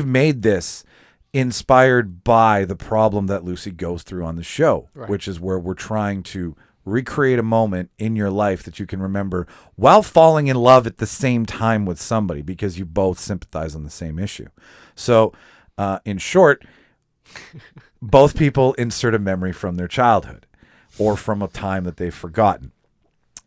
made this inspired by the problem that Lucy goes through on the show, which is where we're trying to recreate a moment in your life that you can remember while falling in love at the same time with somebody because you both sympathize on the same issue. So, in short, both people insert a memory from their childhood or from a time that they've forgotten.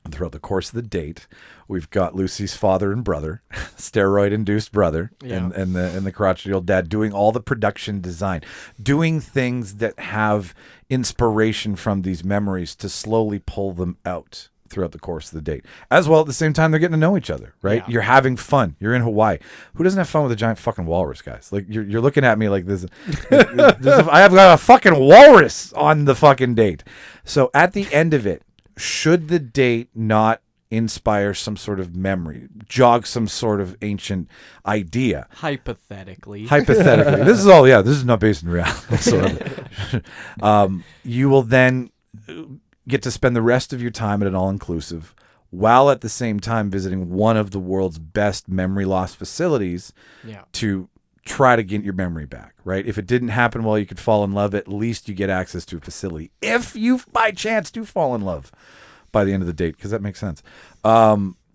And throughout the course of the date, we've got Lucy's father and brother, steroid-induced brother, and the crotchety old dad doing all the production design, doing things that have inspiration from these memories to slowly pull them out throughout the course of the date. As well, at the same time, they're getting to know each other, right? Yeah. You're having fun. You're in Hawaii. Who doesn't have fun with a giant fucking walrus, guys? Like, you're looking at me like this. I have got a fucking walrus on the fucking date. So at the end of it, should the date not inspire some sort of memory, jog some sort of ancient idea? Hypothetically. This is not based in reality whatsoever. You will then get to spend the rest of your time at an all-inclusive while at the same time visiting one of the world's best memory loss facilities to try to get your memory back, right? If it didn't happen while you could fall in love, at least you get access to a facility. If you, by chance, do fall in love by the end of the date, because that makes sense.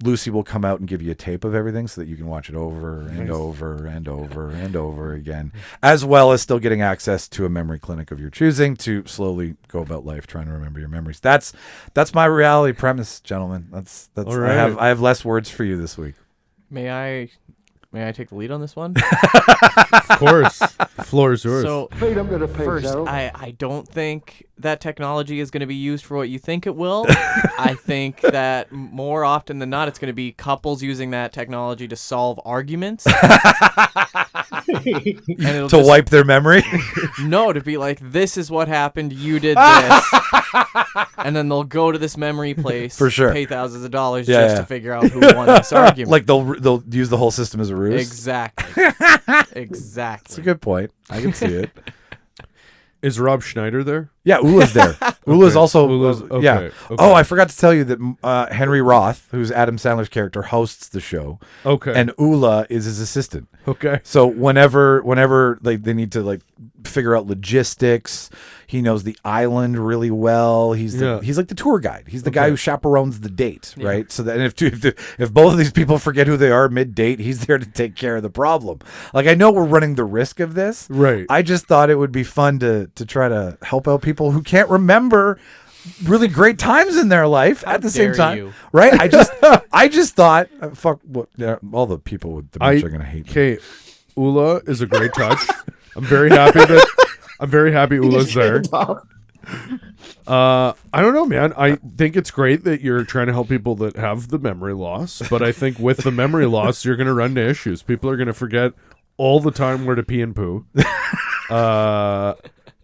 Lucy will come out and give you a tape of everything so that you can watch it over and over and over and over again, as well as still getting access to a memory clinic of your choosing to slowly go about life trying to remember your memories. That's my reality premise, gentlemen. That's all right. I have less words for you this week. May I take the lead on this one? Of course. The floor is yours. So, first, I don't think that technology is going to be used for what you think it will. I think that more often than not, it's going to be couples using that technology to solve arguments. To wipe their memory? No, to be like, this is what happened, you did this. And then they'll go to this memory place, for sure, pay thousands of dollars to figure out who won this argument. Like they'll use the whole system as a ruse? Exactly. That's a good point. I can see it. Is Rob Schneider there? Yeah, Ula's there. Ula's also... okay. Yeah. Okay. Oh, I forgot to tell you that Henry Roth, who's Adam Sandler's character, hosts the show. Okay. And Ula is his assistant. Okay. So whenever they need to figure out logistics, he knows the island really well. He's like the tour guide. He's the guy who chaperones the date, right? So that if both of these people forget who they are mid-date, he's there to take care of the problem. Like, I know we're running the risk of this. Right. I just thought it would be fun to try to help out people who can't remember really great times in their life at the same time, right? I just thought, fuck, all the people with dementia are gonna hate me. Okay, Ula is a great touch. I'm very happy Ula's there. I don't know, man. I think it's great that you're trying to help people that have the memory loss, but I think with the memory loss, you're going to run into issues. People are going to forget all the time where to pee and poo.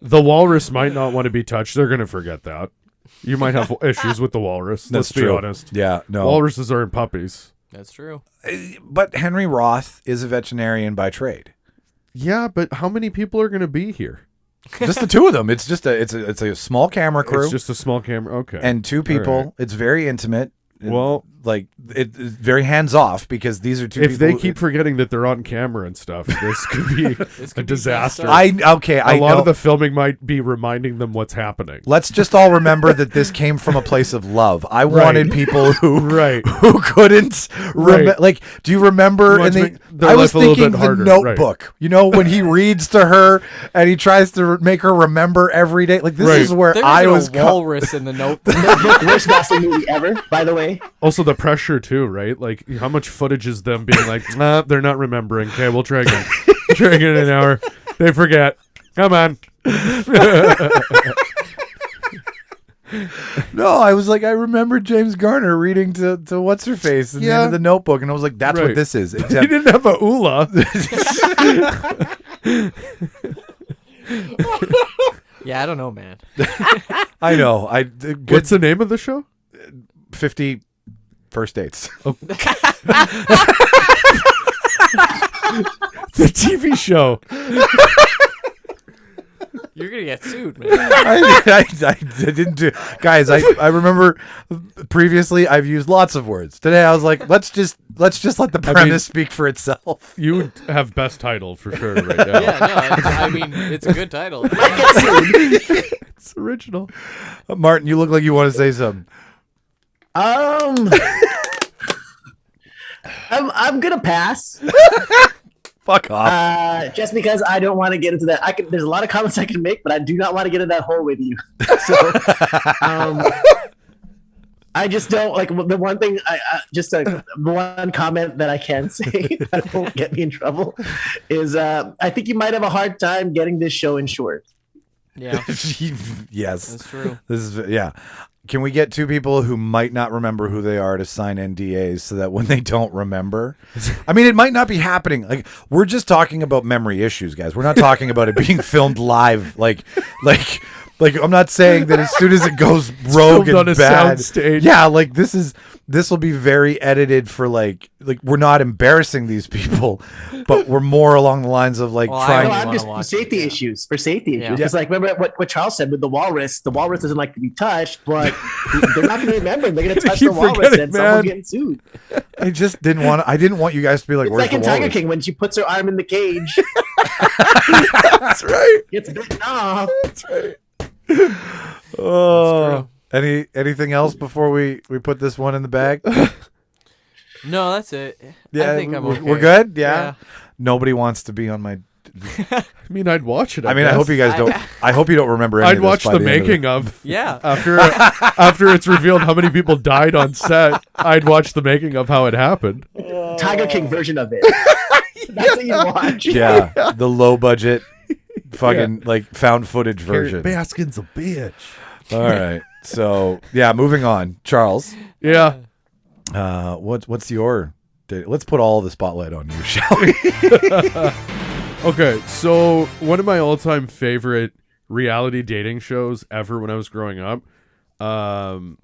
The walrus might not want to be touched. They're going to forget that. You might have issues with the walrus. Let's be honest. Yeah, no. Walruses aren't puppies. That's true. But Henry Roth is a veterinarian by trade. Yeah, but how many people are going to be here? Just the two of them. It's just it's a small camera crew. It's just a small camera. Okay. And two people. Right. It's very intimate. Well, it's very hands off because these are two people. If they keep forgetting that they're on camera and stuff, this could be a disaster. A lot of the filming might be reminding them what's happening. Let's just all remember that this came from a place of love. I wanted people who who couldn't remember. Like, do you remember? I was thinking the Notebook. Right. You know, when he reads to her and he tries to make her remember every day. Like, this is where I was. Walrus in the Notebook. Worst Gosling movie ever, by the way. Also, the pressure too, right? Like, how much footage is them being like, nah, they're not remembering. Okay, we'll try again. Try again in an hour. They forget. Come on. No, I was like, I remember James Garner reading to what's her face in the end of the Notebook, and I was like, that's what this is. Except he didn't have a Ula. Yeah, I don't know, man. I know. What's the name of the show? 50 First Dates. Oh. The TV show. You're gonna get sued, man. I didn't do, guys. I remember previously I've used lots of words. Today I was like, let's just let the premise speak for itself. You would have best title for sure right now. Yeah, no, I mean it's a good title. It's original. Martin, you look like you want to say something. I'm gonna pass. Fuck off. Just because I don't want to get into that. There's a lot of comments I can make, but I do not want to get in that hole with you. So, I just don't like the one thing. One comment that I can say that won't get me in trouble is I think you might have a hard time getting this show in short. Yeah. Yes, that's true. This is Can we get two people who might not remember who they are to sign NDAs so that when they don't remember, I mean, it might not be happening. Like, we're just talking about memory issues, guys. We're not talking about it being filmed live. Like I'm not saying that as soon as it goes rogue and on a bad, soundstage. yeah, like this will be very edited for like we're not embarrassing these people, but we're more along the lines of like trying. I'm just for safety issues. Because like remember what Charles said with the walrus doesn't like to be touched, but they're not going to remember. They're going to touch the walrus and someone getting sued. I just didn't want. I didn't want you guys to be like. It's Where's like in the Tiger walrus? King when she puts her arm in the cage. That's right. It's bitten off. That's right. Oh, anything else before we put this one in the bag? No, that's it. Yeah, I think I'm okay. We're good. Yeah. Nobody wants to be on my. I mean, I'd watch it. I hope you guys don't. I hope you don't remember. Any I'd of this watch by the end making of. Yeah. After it's revealed how many people died on set, I'd watch the making of how it happened. Tiger King version of it. That's what you watch. Yeah, the low budget, fucking like found footage version. Baskin's a bitch. All right. So yeah, moving on. Charles. Yeah. What's your? Let's put all the spotlight on you, shall we? Okay, so one of my all-time favorite reality dating shows ever when I was growing up.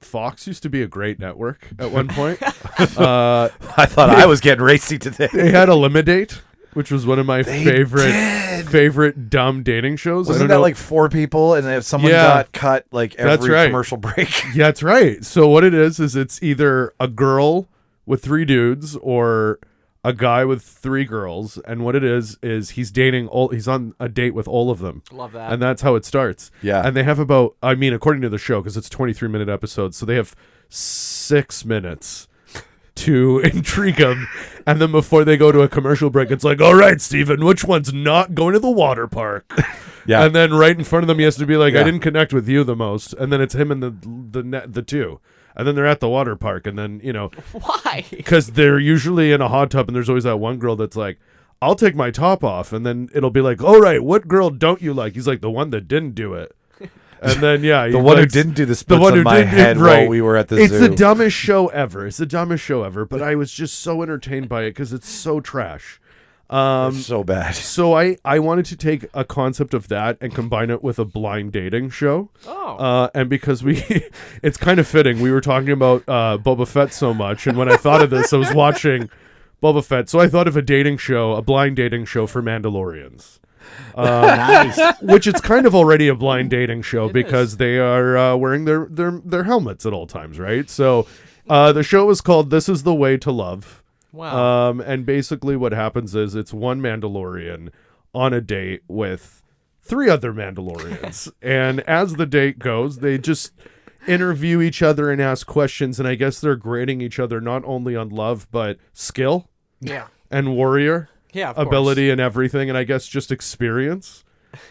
Fox used to be a great network at one point. I thought I was getting racy today. They had Eliminate, which was one of my favorite dumb dating shows. Wasn't that like 4 people and if someone got cut like every commercial break? Yeah, that's right. So what it is it's either a girl with 3 dudes or a guy with 3 girls, and what it is he's on a date with all of them. Love that. And that's how it starts. Yeah. And they have according to the show, because it's 23-minute episodes, so they have 6 minutes to intrigue them. And then before they go to a commercial break, it's like, all right, Steven, which one's not going to the water park? Yeah. And then right in front of them, he has to be like, I didn't connect with you the most. And then it's him and the 2. And then they're at the water park, and then, why? Because they're usually in a hot tub, and there's always that one girl that's like, I'll take my top off. And then it'll be like, all right, what girl don't you like? He's like, the one that didn't do it. And then, the one who didn't do the splits on my head while we were at the zoo. It's the dumbest show ever. But I was just so entertained by it because it's so trash. It's so bad. So I wanted to take a concept of that and combine it with a blind dating show. Oh. And because it's kind of fitting. We were talking about Boba Fett so much, and when I thought of this, I was watching Boba Fett. So I thought of a blind dating show for Mandalorians. Nice. Which it's kind of already a blind dating show because they are wearing their helmets at all times, right? So the show is called This Is the Way to Love. Wow. And basically what happens is it's one Mandalorian on a date with 3 other Mandalorians. And as the date goes, they just interview each other and ask questions. And I guess they're grading each other not only on love, but skill. Yeah. And warrior. Yeah, of ability course. and everything. And I guess just experience.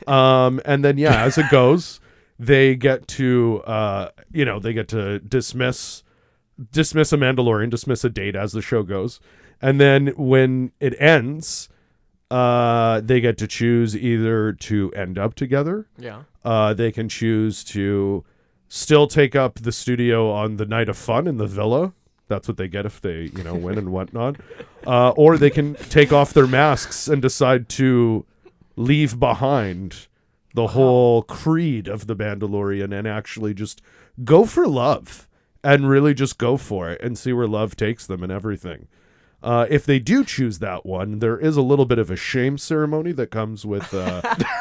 And then, as it goes, they get to, dismiss a Mandalorian, dismiss a date as the show goes. And then when it ends, they get to choose either to end up together. Yeah. They can choose to still take up the studio on the night of fun in the villa. That's what they get if they, win and whatnot. Or they can take off their masks and decide to leave behind the whole creed of the Mandalorian, and actually just go for love and really just go for it and see where love takes them and everything. If they do choose that one, there is a little bit of a shame ceremony that comes with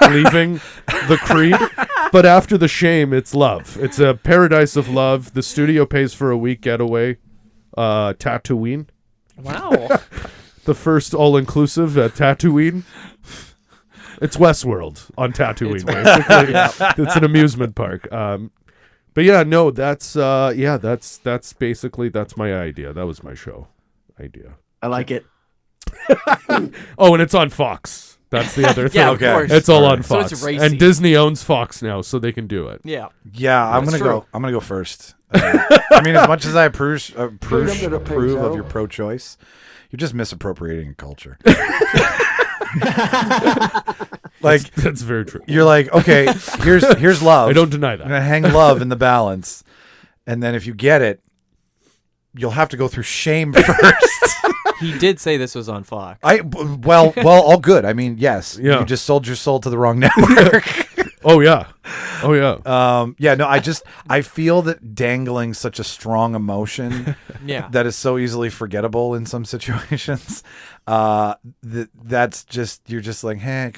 leaving the creed. But after the shame, it's love. It's a paradise of love. The studio pays for a week getaway. Tatooine. Wow. The first all-inclusive at Tatooine. It's Westworld on Tatooine, basically. It's an amusement park. But yeah, no, that's basically, that's my idea. That was my show idea. I like it. Oh, and it's on Fox. That's the other thing. Yeah, of course. It's all on So Fox. it's racy. And Disney owns Fox now, so they can do it. Yeah. Yeah, I'm gonna go first. I mean, as much as I approve of your pro-choice, you're just misappropriating a culture. Like that's very true. You're like, okay, here's love. I don't deny that. I'm gonna hang love in the balance, and then if you get it, you'll have to go through shame first. He did say this was on Fox. Well, all good. I mean, yes, you just sold your soul to the wrong network. Oh yeah. No, I feel that dangling such a strong emotion that is so easily forgettable in some situations. That's just, you're just like, hey.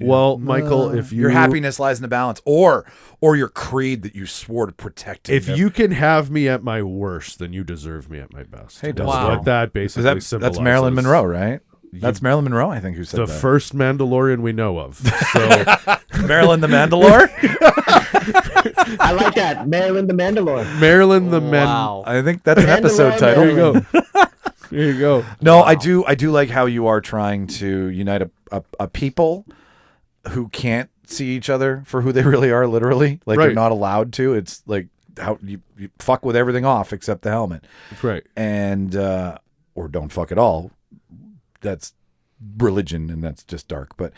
Well, Michael, if your happiness lies in the balance, or your creed that you swore to protect. If you can have me at my worst, then you deserve me at my best. Hey, That's what that basically symbolizes. That's Marilyn Monroe, right? That's Marilyn Monroe, I think, who said the that. first Mandalorian we know of. So Marilyn the Mandalore? I like that. Marilyn the Mandalore. Marilyn the Wow. I think that's an episode title. There you go. There you go. No, I do like how you are trying to unite a people who can't see each other for who they really are, literally. Like they're not allowed to. It's like how you fuck with everything off except the helmet. That's right. And or don't fuck at all. That's religion, and that's just dark. But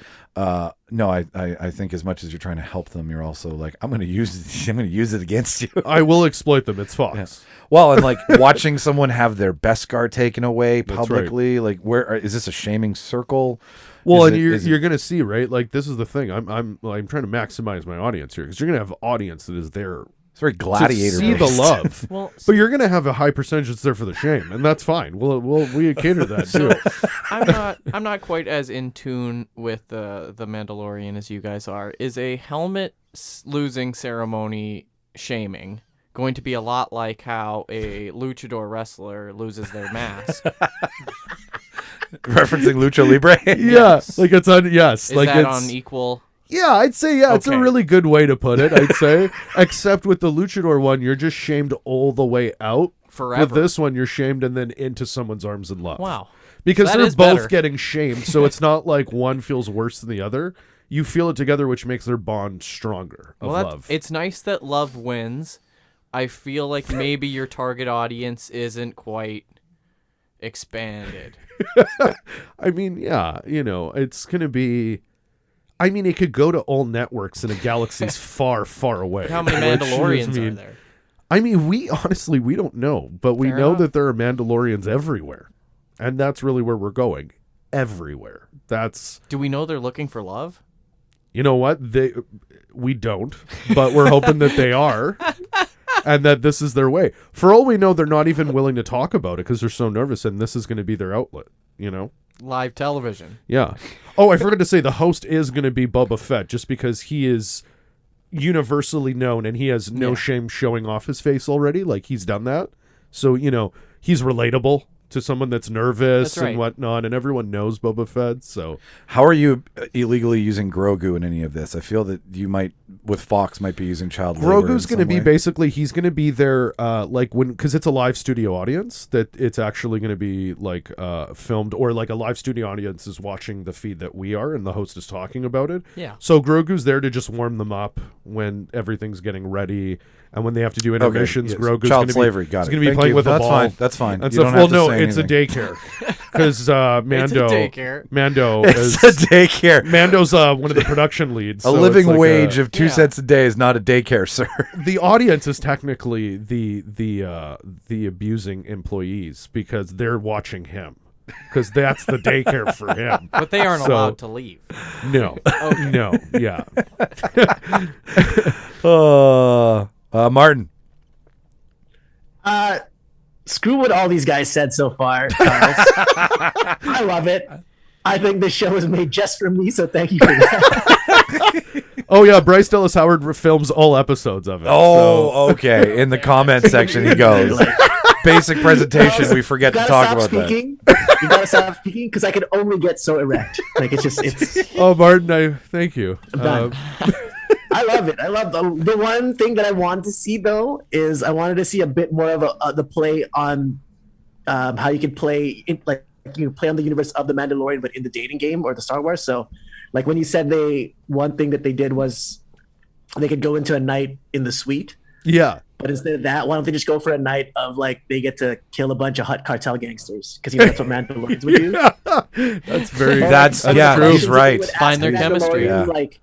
no, I think as much as you're trying to help them, you're also like, I'm going to use it against you. I will exploit them. It's Fox. Yeah. Well, and like watching someone have their Beskar taken away publicly, like is this a shaming circle? Well, and you're going to see, right? Like this is the thing. I'm trying to maximize my audience here, because you're going to have audience that is there. It's very gladiator. See the love, but you're going to have a high percentage that's there for the shame, and that's fine. We cater that too. I'm not quite as in tune with the Mandalorian as you guys are. Is a helmet losing ceremony shaming going to be a lot like how a luchador wrestler loses their mask? Referencing Lucha Libre? Yes. Like it's on. Yes, is like that it's on equal? Yeah, I'd say it's a really good way to put it, I'd say. Except with the luchador one, you're just shamed all the way out. Forever. With this one, you're shamed and then into someone's arms and love. Wow. Because So they're is both better. getting shamed, so it's not like one feels worse than the other. You feel it together, which makes their bond stronger of love. It's nice that love wins. I feel like maybe your target audience isn't quite expanded. I mean, yeah, it's going to be... I mean, it could go to all networks in a galaxy far, far away. How many Mandalorians are there? I mean, we don't know, but we know that there are Mandalorians everywhere. And that's really where we're going. Everywhere. Do we know they're looking for love? You know what? We don't, but we're hoping that they are. And that this is their way. For all we know, they're not even willing to talk about it because they're so nervous, and this is going to be their outlet, Live television. Yeah. Oh, I forgot to say the host is going to be Boba Fett, just because he is universally known and he has no shame showing off his face already. Like, he's done that. So, he's relatable to someone that's nervous and whatnot, and everyone knows Boba Fett. So, how are you illegally using Grogu in any of this? I feel that you might, with Fox, might be using child labor. Grogu's going to be basically, he's going to be there, because it's a live studio audience, that it's actually going to be like filmed, or like a live studio audience is watching the feed that we are, and the host is talking about it. Yeah. So Grogu's there to just warm them up when everything's getting ready. And when they have to do intermissions, Grogu's child slavery. Got it. He's going to be playing with a ball. That's fine. And You don't well, have to no, say it's anything. a daycare because Mando. It's a daycare. Mando It's is a daycare. Mando's one of the production leads. A so living it's like wage of 2 cents a day is not a daycare, sir. The audience is technically the abusing employees because they're watching him. because that's the daycare for him. But they aren't allowed to leave. No. No. Yeah. Martin. Screw what all these guys said so far, Charles. I love it. I think this show was made just for me, so thank you for that. Oh yeah, Bryce Dallas Howard films all episodes of it. Oh, okay. In the comment section, he goes. Basic presentation. We forget to talk about that. You gotta stop speaking because I can only get so erect. Like it's. Oh, Martin, thank you. I'm done. I love it. I love the one thing that I wanted to see though is I wanted to see a bit more of the play on how you can play you play on the universe of the Mandalorian, but in the dating game or the Star Wars. So, like when you said one thing that they did was they could go into a night in the suite. Yeah. But instead of that, why don't they just go for a night of like they get to kill a bunch of hut cartel gangsters because that's what Mandalorians would do. That's very. That's true. He's right. Find their chemistry. Yeah. Like,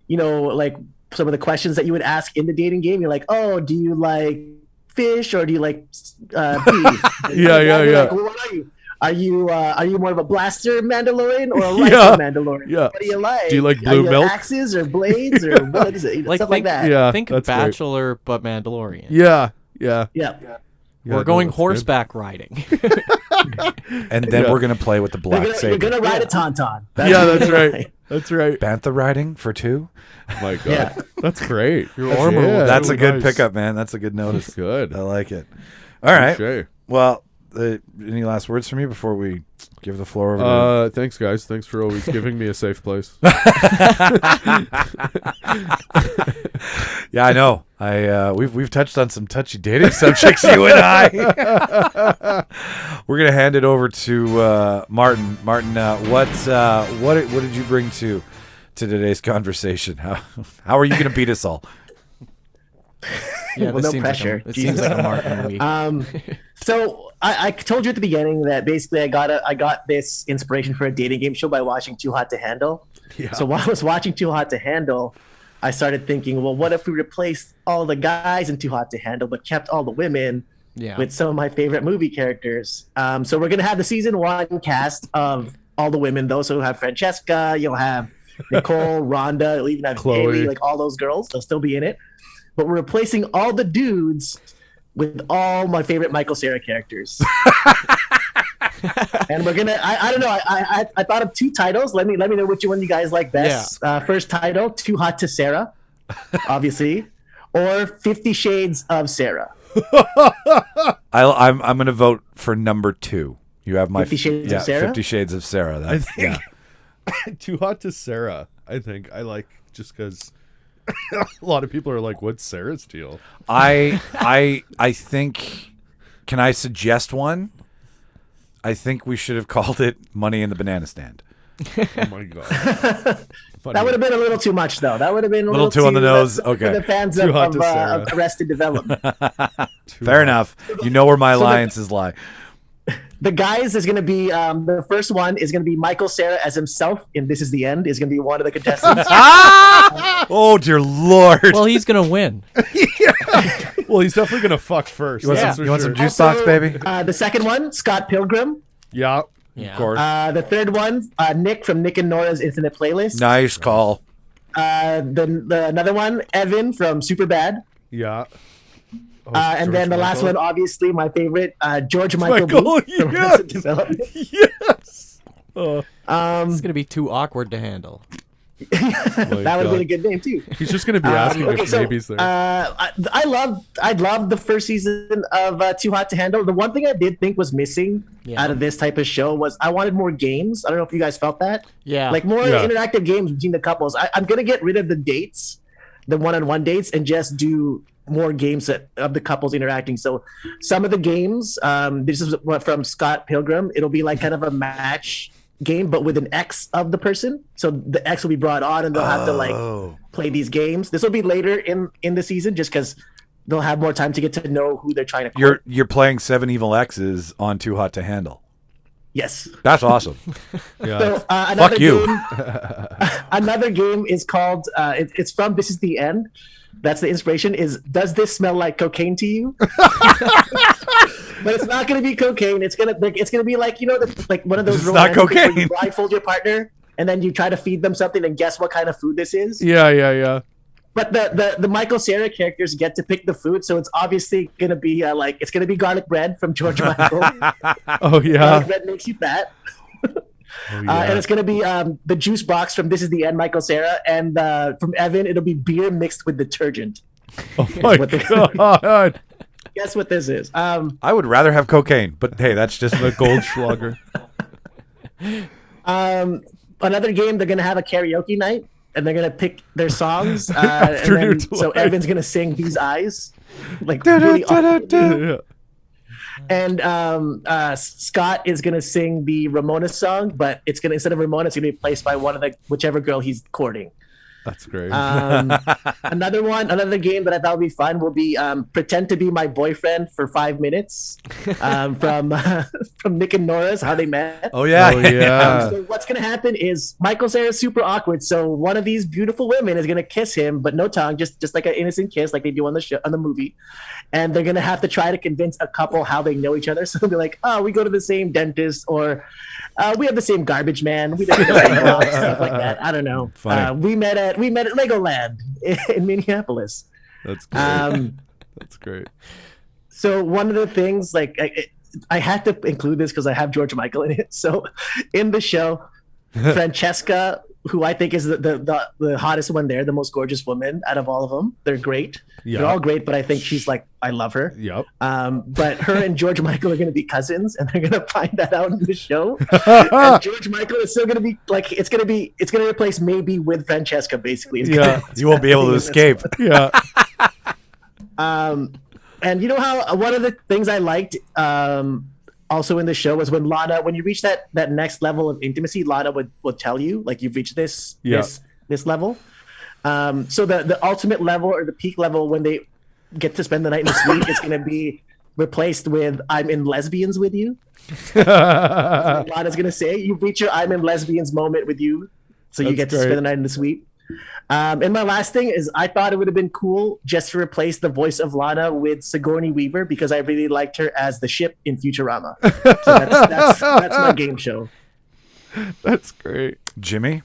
like some of the questions that you would ask in the dating game. You're like, oh, do you like fish or do you like beef? Yeah. Like, well, what are you? Are you more of a blaster Mandalorian or a rifle Mandalorian? Yeah. What do you like? Do you like blue milk? Axes or blades or what is it? Stuff like that. Yeah, think Bachelor but Mandalorian. Yeah. We're going horseback riding. And then we're going to play with the black saber. You're going to ride a tauntaun. That's right. That's right. Bantha riding for 2. Oh my God. That's great. Your armor. That's a good pickup, man. That's a good notice. That's good. I like it. All right. Okay. Well, any last words for me before we give the floor over? Thanks, guys. Thanks for always giving me a safe place. Yeah, I know. We've touched on some touchy dating subjects, you and I. We're gonna hand it over to Martin. Martin, what did you bring to today's conversation? How are you gonna beat us all? Yeah, well, no pressure. It seems like a Martin week. So I told you at the beginning that basically I got this inspiration for a dating game show by watching Too Hot to Handle. Yeah. So while I was watching Too Hot to Handle, I started thinking, well, what if we replaced all the guys in Too Hot to Handle, but kept all the women with some of my favorite movie characters? So we're gonna have the season 1 cast of all the women. Those who have Francesca, you'll have Nicole, Rhonda, you'll even have Chloe. Haley, like all those girls. They'll still be in it. But we're replacing all the dudes with all my favorite Michael Cera characters. And we're gonna I don't know, I thought of 2 titles. Let me know which one you guys like best. First title, Too Hot to Sarah, obviously, or 50 Shades of Sarah. I'm gonna vote for number 2. You have my 50 Shades of Sarah? 50 Shades of Sarah. Too Hot to Sarah. I think I like just because a lot of people are like, "What's Sarah's deal?" I think. Can I suggest one? I think we should have called it Money in the Banana Stand. Oh my God. That would have been a little too much, though. That would have been a little too on the nose. For Okay. the fans of Arrested Development. Fair enough. You know where my alliances lie. The guys is going to be the first one is going to be Michael Cera as himself in This Is the End. Is going to be one of the contestants. Oh dear Lord! Well, he's going to win. Well, he's definitely going to fuck first. You want some juice box, baby? The second one, Scott Pilgrim. Yeah. Of course. The third one, Nick from Nick and Nora's Infinite Playlist. Nice call. Another one, Evan from Superbad. Yeah. And then the last one, obviously, my favorite, George Michael Booth from Arrested Development. Yes. It's going to be too awkward to handle. That would have been a good name too. He's just going to be asking if baby's there. I loved the first season of Too Hot to Handle. The one thing I did think was missing out of this type of show was I wanted more games. I don't know if you guys felt that. Yeah. Like more interactive games between the couples. I'm going to get rid of the dates, the one-on-one dates, and just do more games of the couples interacting. So some of the games, this is what from Scott Pilgrim. It'll be like kind of a match game, but with an ex of the person. So the ex will be brought on, and they'll have to like play these games. This will be later in the season, just because they'll have more time to get to know who they're trying to court. You're playing 7 Evil Exes on Too Hot to Handle. Yes, that's awesome. Yeah. So, fuck you. Another game is called. It's from This Is the End. That's the inspiration. Is does this smell like cocaine to you? But it's not going to be cocaine. It's gonna be like like one of those It's not romantic things where cocaine. you blindfold your partner and then you try to feed them something and guess what kind of food this is. Yeah. But the Michael Cera characters get to pick the food, so it's obviously going to be it's going to be garlic bread from George Michael. Oh yeah. Garlic bread makes you fat. Oh, yeah. And it's going to be the juice box from This Is the End, Michael Cera, and from Evan, it'll be beer mixed with detergent. Oh my god. Guess what this is? I would rather have cocaine, but hey, that's just The Goldschlager. Another game, they're going to have a karaoke night, and they're going to pick their songs. Afternoon so delight. Evan's going to sing These Eyes. Like really awkwardly. Yeah. And Scott is going to sing the Ramona song, but it's going to, instead of Ramona, it's going to be replaced by one of whichever girl he's courting. That's great. Another game that I thought would be fun will be Pretend to Be My Boyfriend for 5 minutes from Nick and Nora's How They Met. Oh yeah. So what's going to happen is Michael Cera is super awkward. So one of these beautiful women is going to kiss him, but no tongue, just like an innocent kiss, like they do on the show, on the movie. And they're going to have to try to convince a couple how they know each other. So they'll be like, oh, we go to the same dentist, or we have the same garbage man. We live in the same block, stuff like that. I don't know. We met at Legoland in Minneapolis. That's great. That's great. So one of the things, like, I had to include this because I have George Michael in it. So in the show, Francesca, who I think is the hottest one there, the most gorgeous woman out of all of them. They're great. Yep. They're all great, but I think she's like, I love her. Yep. But her and George Michael are going to be cousins, and they're going to find that out in the show. And George Michael is still going to be like, it's going to replace Maybe with Francesca, basically. Yeah, you won't be able to escape. Yeah. And you know how one of the things I liked also in the show was when Lana, when you reach that next level of intimacy, Lana would tell you, like, you've reached this level. So the ultimate level, or the peak level, when they get to spend the night in the suite, is going to be replaced with "I'm in lesbians with you." Lana's going to say, "You've reached your I'm in lesbians moment with you," so you get to spend the night in the suite. And my last thing is, I thought it would have been cool just to replace the voice of Lana with Sigourney Weaver, because I really liked her as the ship in Futurama. So that's my game show. That's great. Jimmy?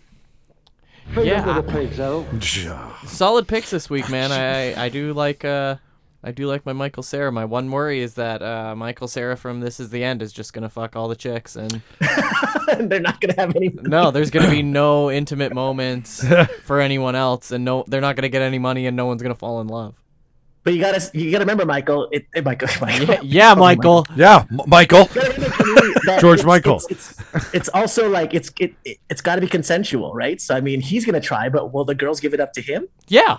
Yeah. Solid picks this week, man. I do like my Michael Cera. My one worry is that Michael Cera from This Is the End is just gonna fuck all the chicks, and they're not gonna have any. No, there's gonna be no intimate moments for anyone else, and they're not gonna get any money, and no one's gonna fall in love. But you gotta remember, Michael. Michael. Yeah, Michael. Yeah, Michael. George Michael. It's also like it's got to be consensual, right? So I mean, he's gonna try, but will the girls give it up to him? Yeah.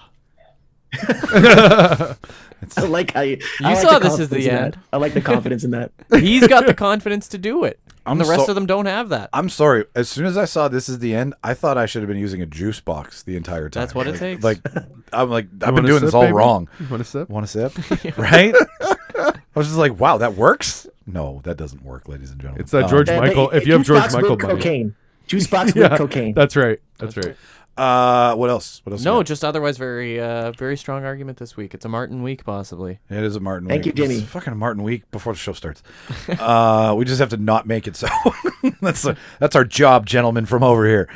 I like how you saw This Is the End. I like the confidence in that. He's got the confidence to do it. And the rest of them don't have that. I'm sorry. As soon as I saw This Is the End, I thought I should have been using a juice box the entire time. That's what it takes. Like, I've been doing this all wrong. You want a sip? Want a sip? Right? I was just like, wow, that works? No, that doesn't work, ladies and gentlemen. It's that George Michael. If you have George Michael money. Cocaine. Juice box with cocaine. That's right. That's right. What else? What else? No, just otherwise very strong argument this week. It's a Martin week, possibly. It is a Martin week. Thank you, Jimmy. It's fucking a Martin week before the show starts. We just have to not make it so. That's our job, gentlemen from over here.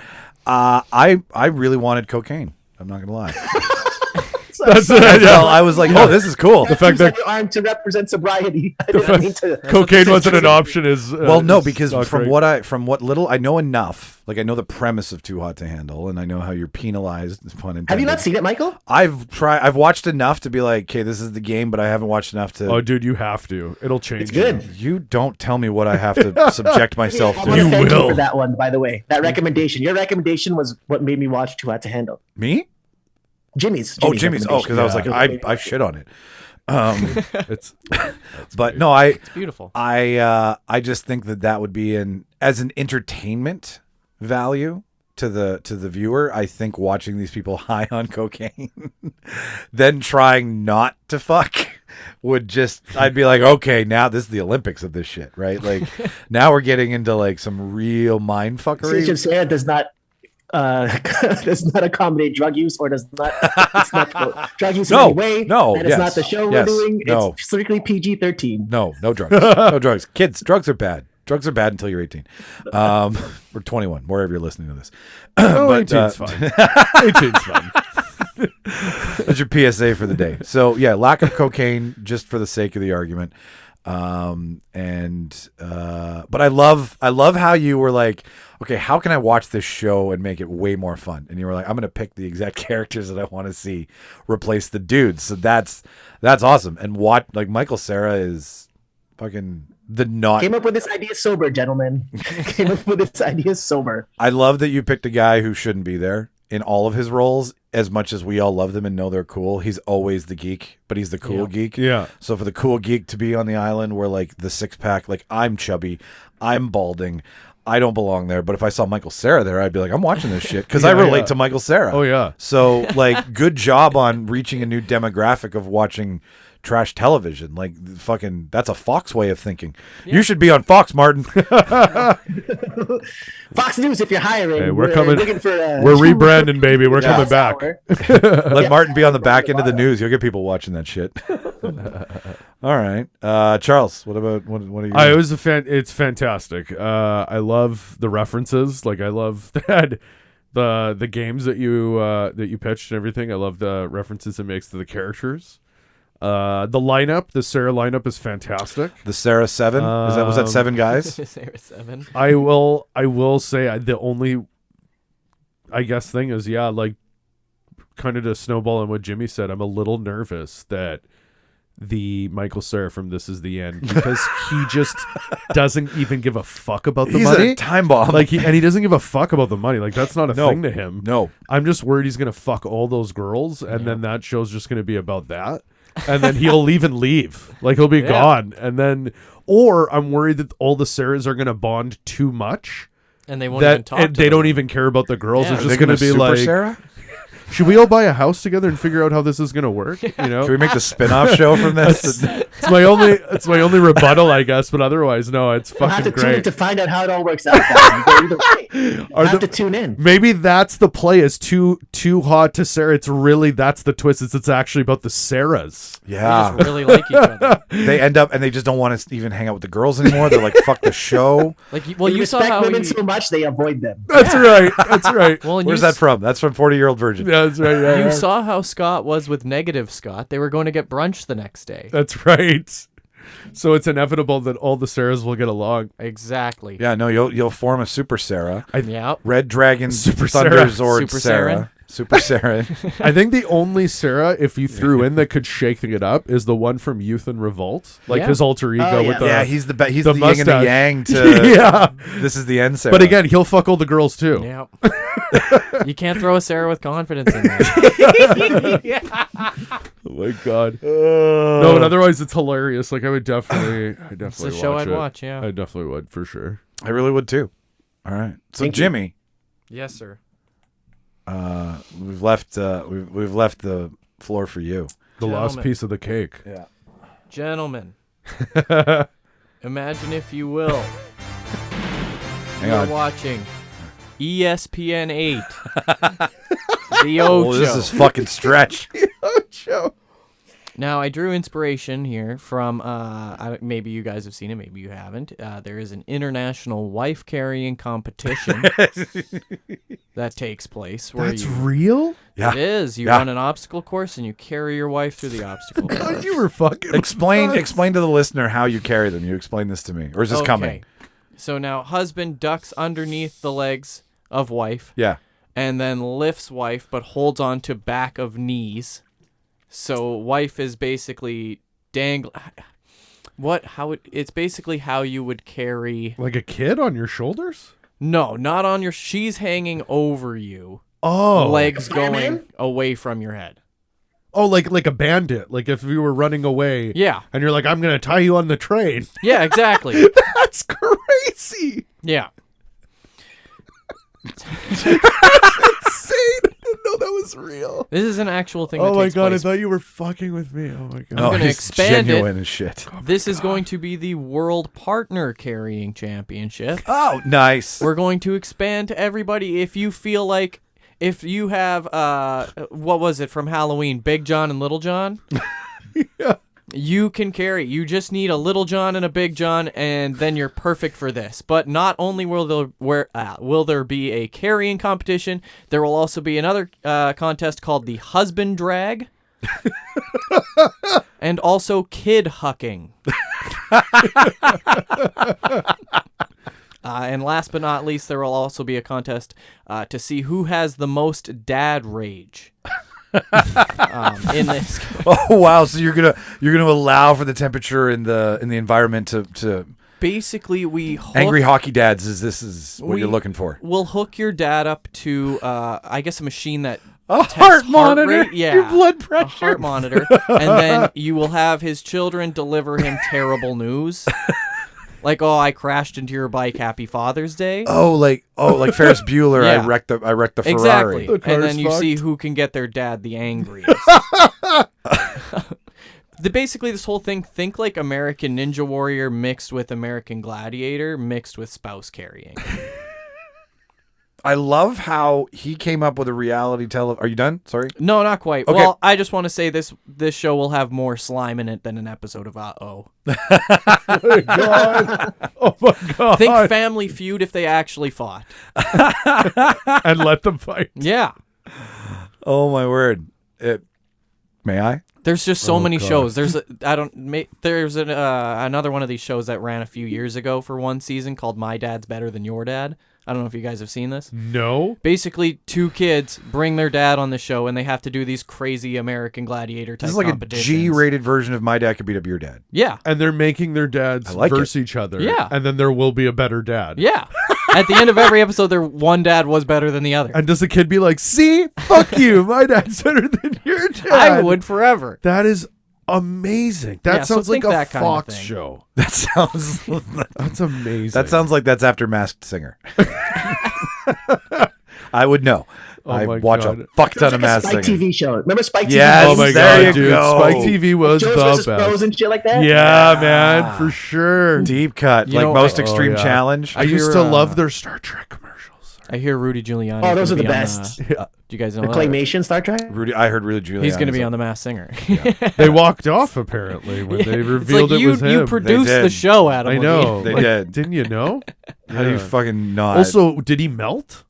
I really wanted cocaine. I'm not gonna lie. I was like, oh, this is cool. The fact that your arm to represent sobriety. Cocaine wasn't an option. Well, no, because from what little I know enough. Like, I know the premise of Too Hot to Handle, and I know how you're penalized. Pun intended. Have you not seen it, Michael? I've watched enough to be like, okay, this is the game, but I haven't watched enough to. Oh, dude, you have to. It'll change. It's good. You don't tell me what I have to subject myself to. You will. You for that one, by the way. That recommendation. Your recommendation was what made me watch Too Hot to Handle. Me? Jimmy's. Oh, Jimmy's. Oh, because I was like, I shit on it. It's but no, it's beautiful. I just think that would be as an entertainment value to the viewer. I think watching these people high on cocaine, then trying not to fuck, would I'd be like, okay, now this is the Olympics of this shit, right? Like, now we're getting into like some real mind fuckery. Sarah does not does not accommodate drug use or does not it's not drug use No, in any way. no, and it's not the show we're doing. no. It's strictly PG-13. No drugs. No drugs. Kids, drugs are bad. Drugs are bad until you're 18. Or 21, wherever you're listening to this. Oh, 18's fine. 18's fine. That's your PSA for the day. So yeah, lack of cocaine just for the sake of the argument. But I love how you were like, okay, how can I watch this show and make it way more fun? And you were like, I'm gonna pick the exact characters that I want to see replace the dudes. So that's awesome. And Michael Cera is fucking came up with this idea sober, gentlemen. Came up with this idea sober. I love that you picked a guy who shouldn't be there in all of his roles. As much as we all love them and know they're cool, he's always the geek, but he's the cool geek. Yeah. So for the cool geek to be on the island where like the 6-pack, like I'm chubby, I'm balding, I don't belong there. But if I saw Michael Cera there, I'd be like, I'm watching this shit because I relate to Michael Cera. Oh yeah. So like, good job on reaching a new demographic of watching trash television. Like fucking, that's a Fox way of thinking. Yeah. You should be on Fox, Martin. Fox News, if you're hiring, hey, we're coming. Looking for, we're rebranding, baby. We're coming back. Let Martin be on the back end of the news. You'll get people watching that shit. All right, Charles. What about what are you? It was it's fantastic. I love the references. Like I love that the games that you pitched and everything. I love the references it makes to the characters. The lineup, the Cera lineup is fantastic. The Cera 7? Was that 7 guys? Cera 7. I will say the only, I guess, thing is, like kind of to snowball on what Jimmy said, I'm a little nervous that the Michael Cera from This Is the End, because he just doesn't even give a fuck about the money. He's a time bomb. And he doesn't give a fuck about the money. Like that's not a thing to him. No. I'm just worried he's gonna fuck all those girls, and then that show's just gonna be about that. And then he'll even leave. Like he'll be gone. And then or I'm worried that all the Ceras are gonna bond too much. And they won't even talk to they don't even care about the girls. Yeah. It's just gonna be like Sarah? Should we all buy a house together and figure out how this is going to work? You know, can we make the spin-off show from this? It's my only rebuttal, I guess. But otherwise, no, it's fucking have to great. Tune in to find out how it all works out. You have to tune in. Maybe that's the play. Is too hot to Cera. It's really that's the twist. It's actually about the Ceras. Yeah, they just really like each other. They end up and they just don't want to even hang out with the girls anymore. They're like, fuck the show. You saw how women so much they avoid them. That's right. That's right. Well, where's that from? That's from 40-Year-Old Virgin. Yeah, that's right. Yeah, you saw how Scott was with negative Scott. They were going to get brunch the next day. That's right. So it's inevitable that all the Ceras will get along. Exactly. Yeah, no, you'll form a Super Cera. Yeah. Red Dragon Super Thunder Zord Super Cera. Super Cera. I think the only Cera, if you threw in that could shake it up, is the one from Youth and Revolt, like his alter ego with the he's the yin mustache. and the yang to This Is the End Cera. But again, he'll fuck all the girls too. Yeah. You can't throw a Cera with confidence in there. Oh my god. No, but otherwise it's hilarious. Like I definitely it's a show I'd watch. Yeah, I definitely would for sure. I really would too. All right, so Jimmy. Yes, sir. We've left the floor for you. The last piece of the cake. Yeah. Gentlemen, imagine if you will. Hang You're watching ESPN 8. The Ocho. This is fucking stretch. Ocho. Now, I drew inspiration here from, maybe you guys have seen it, maybe you haven't. There is an international wife-carrying competition that takes place. Where That's real? Yeah. It is. You run an obstacle course and you carry your wife through the obstacle course. God, you were fucking Explain to the listener how you carry them. You explain this to me. Or is this coming? So now husband ducks underneath the legs of wife. Yeah. And then lifts wife but holds on to back of knees. So wife is basically dangling. It's basically how you would carry like a kid on your shoulders? No, not on your. She's hanging over you. Oh, legs going away from your head. Oh, like a bandit. Like if you were running away. Yeah. And you're like, I'm gonna tie you on the train. Yeah, exactly. That's crazy. Yeah. insane. I didn't know that was real. This is an actual thing. Oh that my takes god, place. I thought you were fucking with me. Oh my god. I'm going to he's expand genuine it. as shit. This is going to be the World Partner Carrying Championship. Oh, nice. We're going to expand to everybody. If you feel like, if you have, what was it from Halloween, Big John and Little John? Yeah. You can carry. You just need a Little John and a Big John, and then you're perfect for this. But not only will there be a carrying competition, there will also be another contest called the Husband Drag, and also Kid Hucking. And last but not least, there will also be a contest to see who has the most dad rage. In this. Oh wow! So you're gonna allow for the temperature in the environment to basically we hook, angry hockey dads. Is what you're looking for? We'll hook your dad up to I guess a machine that A tests heart monitor. rate. Yeah, Your blood pressure. A heart monitor, and then you will have his children deliver him terrible news. Like, oh, I crashed into your bike. Happy Father's Day. Oh, like Ferris Bueller. Yeah. I wrecked the Ferrari. Exactly. The And then you car's see fucked. who can get their dad the angriest. Basically, this whole thing, think like American Ninja Warrior mixed with American Gladiator mixed with spouse carrying. I love how he came up with a reality Are you done? Sorry. No, not quite. Okay. Well, I just want to say this show will have more slime in it than an episode of Uh-Oh. Oh my god. Oh my god. Think Family Feud if they actually fought. And let them fight. Yeah. Oh my word! May I? There's just so many God. shows. There's another one of these shows that ran a few years ago for one season called My Dad's Better Than Your Dad. I don't know if you guys have seen this. No. Basically, two kids bring their dad on the show, and they have to do these crazy American Gladiator type This is like a competitions. G-rated version of My Dad Could Beat Up Your Dad. Yeah. And they're making their dads I like verse it. each other. Yeah. And then there will be a better dad. Yeah. At the end of every episode, their one dad was better than the other. And does the kid be like, see? Fuck you. My dad's better than your dad. I would forever. That is amazing. That Yeah, so sounds like think a that kind of Fox thing. show. That sounds. That's amazing. That sounds like that's after Masked Singer. I would know. Oh I my watch God. a fuck ton of Like a Masked Spike Singer. TV show. Remember Spike TV? Yes, Oh my there god, you dude. go. Spike TV was Joe's the versus best. Pros and shit like that. Yeah, man, for sure. Deep cut, You like know, Most I- Extreme Oh, yeah. Challenge. I used hear, to love their Star Trek commercials. I hear Rudy Giuliani. Oh, those is are gonna the be on best. Yeah. do you guys know The that? claymation Star Trek. I heard Rudy Giuliani. He's going to be on The Masked Singer. They walked off apparently when they It's revealed like it was him. you produced They the did. show, Adam. I Levine. know. They Like, did. Didn't you know? How do you Yeah. fucking not? Also, did he melt?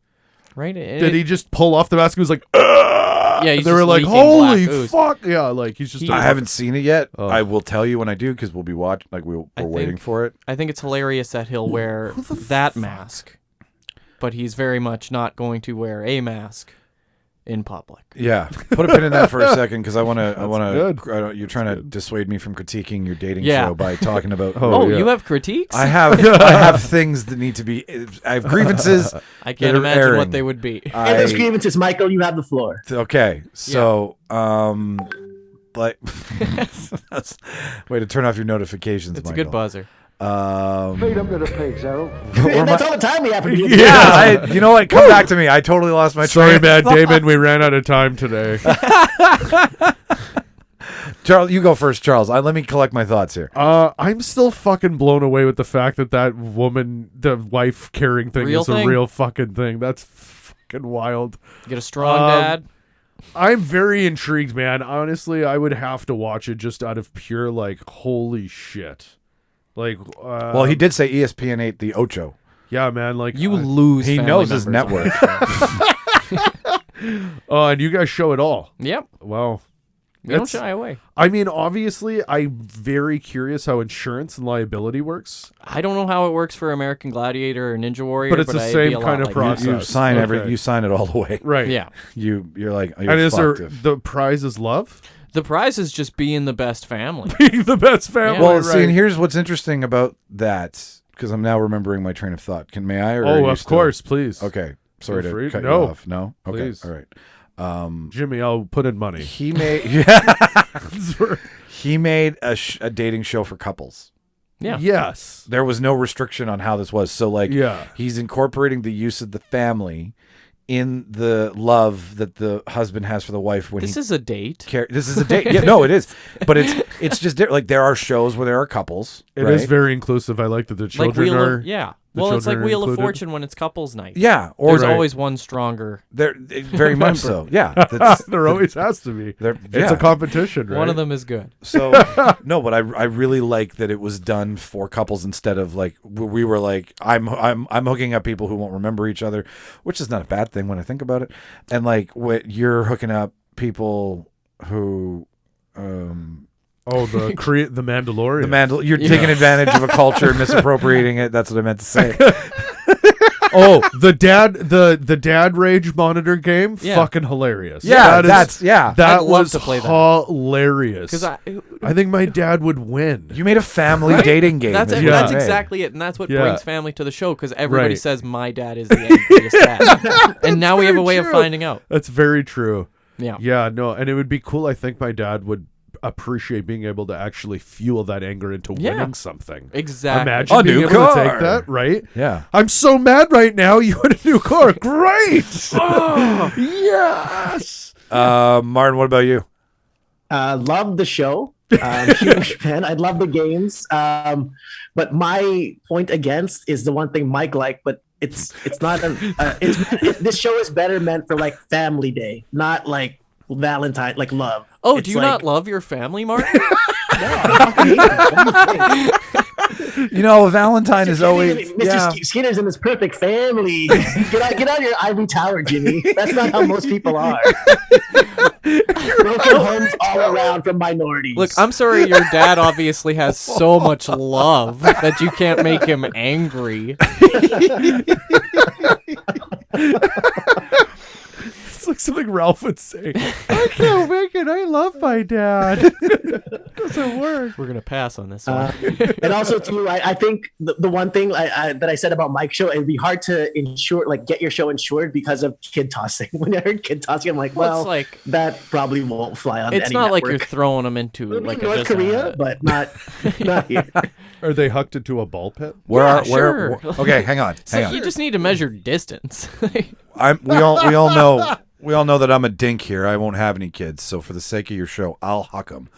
Right? Did he just pull off the mask and was like, Yeah, he's they were just like, leaking holy black ooze. fuck. Yeah, like he's just I haven't seen it yet. Oh. I will tell you when I do because we'll be watching. Like we're waiting think- for it. I think it's hilarious that he'll wear that mask, but he's very much not going to wear a mask in public. Yeah, put a pin in that for a second because I want to. good. You're trying to dissuade me from critiquing your dating Yeah. show by talking about. Oh, yeah. you have critiques? I have things that need to be. I have grievances. I that can't are imagine airing. what they would be. And those grievances, Michael, you have the floor. Okay, so like, way to turn off your notifications. It's a Michael. good buzzer. Feed them to the pigs, Harold. And that's all the time we have for you. Yeah, you know what? Come back to me. I totally lost my Sorry, train. man, Damon, we ran out of time today. Charles, you go first, Charles. Let me collect my thoughts here. I'm still fucking blown away with the fact that woman, the wife carrying thing Real is thing? a real fucking thing. That's fucking wild. Get a strong dad. I'm very intrigued, man. Honestly, I would have to watch it just out of pure, like, holy shit. Like, Well, he did say ESPN 8 the Ocho. yeah, man, like, You lose. He family knows his members on network. that show. and you guys show it all. Yep. Wow. We don't That's- shy away. I mean, obviously, I'm very curious how insurance and liability works. I don't know how it works for American Gladiator or Ninja Warrior, But it's the I'd same be a lot kind of like process. You sign Okay. you sign it all the way. Right. Yeah. You're like you're And is there fucked if- the prize is love? The prize is just being the best family. Being the best family. Well, right. see, and here's what's interesting about that because I'm now remembering my train of thought. May I? Or are Oh, you of still- course, please. Okay, sorry Feel to free. cut No. you off. No, okay, Please. all right. Jimmy, I'll put in money. He made he made a dating show for couples. Yeah. Yes. There was no restriction on how this was. So like, Yeah. he's incorporating the use of the family in the love that the husband has for the wife when This is a date. This is a date. Yeah, no, it is. But it's just different. Like there are shows where there are couples. It is very inclusive. I like that the children are. Well, it's like Wheel included. of Fortune when it's couples night. Yeah, there's always one stronger. There, very much so. Yeah, there always has to be. It's a competition, right? One of them is good. So no, but I really like that it was done for couples instead of like we were like I'm hooking up people who won't remember each other, which is not a bad thing when I think about it. And like what you're hooking up people who. Oh, the Mandalorian. You're taking advantage of a culture, misappropriating it. That's what I meant to say. Oh, the dad rage monitor game, fucking hilarious. Yeah, that I'd love was to play that. Hilarious. Because I think my dad would win. You made a family dating game. That's that's exactly it, and that's what brings family to the show. Because everybody Right. says my dad is the angriest dad, and now we have a way of finding out. That's very true. Yeah. Yeah, no, and it would be cool. I think my dad would appreciate being able to actually fuel that anger into winning something. Exactly. Imagine A being new able car. to take that, right? Yeah. I'm so mad right now. You had a new car. Great. Oh, yes. Martin, what about you? Love the show. Huge fan. I love the games. But my point against is the one thing Mike liked, but it's not. This show is better meant for like Family Day, not like Valentine, like love. Oh, It's do you like, not love your family, Martin? You know, Valentine is always Mr. Skinner's in this perfect family. Get out of your ivory tower, Jimmy. That's not how most people are. Broken homes all around from minorities. Look, I'm sorry, your dad obviously has so much love that you can't make him angry. It's like something Ralph would say. I can't make it. I love my dad. Doesn't work. We're gonna pass on this one. And also too, I think the one thing that I said about Mike's show, it'd be hard to get your show insured because of kid tossing. When I heard kid tossing, I'm like, well, it's like, that probably won't fly on. It's any not network. like you're throwing them into like North Korea, but not here. Are they hooked into a ball pit? Sure. Okay, hang on. You just need to measure distance. We all know that I'm a dink here. I won't have any kids, so for the sake of your show, I'll huck them,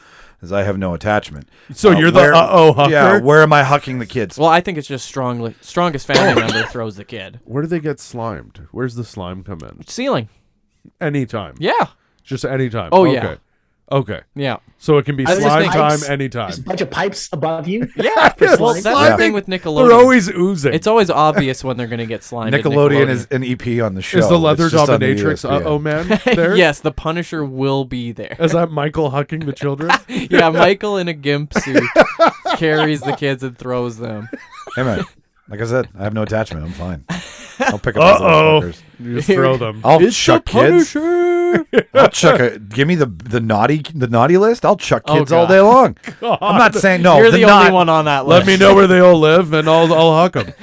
as I have no attachment. So you're the hucker? Yeah, where am I hucking the kids? Well, I think it's just strongest family member throws the kid. Where do they get slimed? Where's the slime come in? Ceiling. Anytime. Yeah. Just anytime. Oh, okay. yeah. Okay. Yeah. So it can be Are there slime just time pipes? anytime. Just a bunch of pipes above you. Yeah. Well, that's the thing with Nickelodeon. They're always oozing. It's always obvious when they're going to get slimed. Nickelodeon is an EP on the show. Is the leather It's just on the dominatrix ESPN. man there? Yes, the Punisher will be there. Is that Michael hucking the children? Yeah, Michael in a gimp suit carries the kids and throws them. Hey man, like I said, I have no attachment. I'm fine. I'll pick up those fuckers. You just throw them. I'll chuck kids. I'll chuck give me the naughty list. I'll chuck kids all day long. I'm not saying no. You're the only one on that list. Let me know where they all live, and I'll huck them.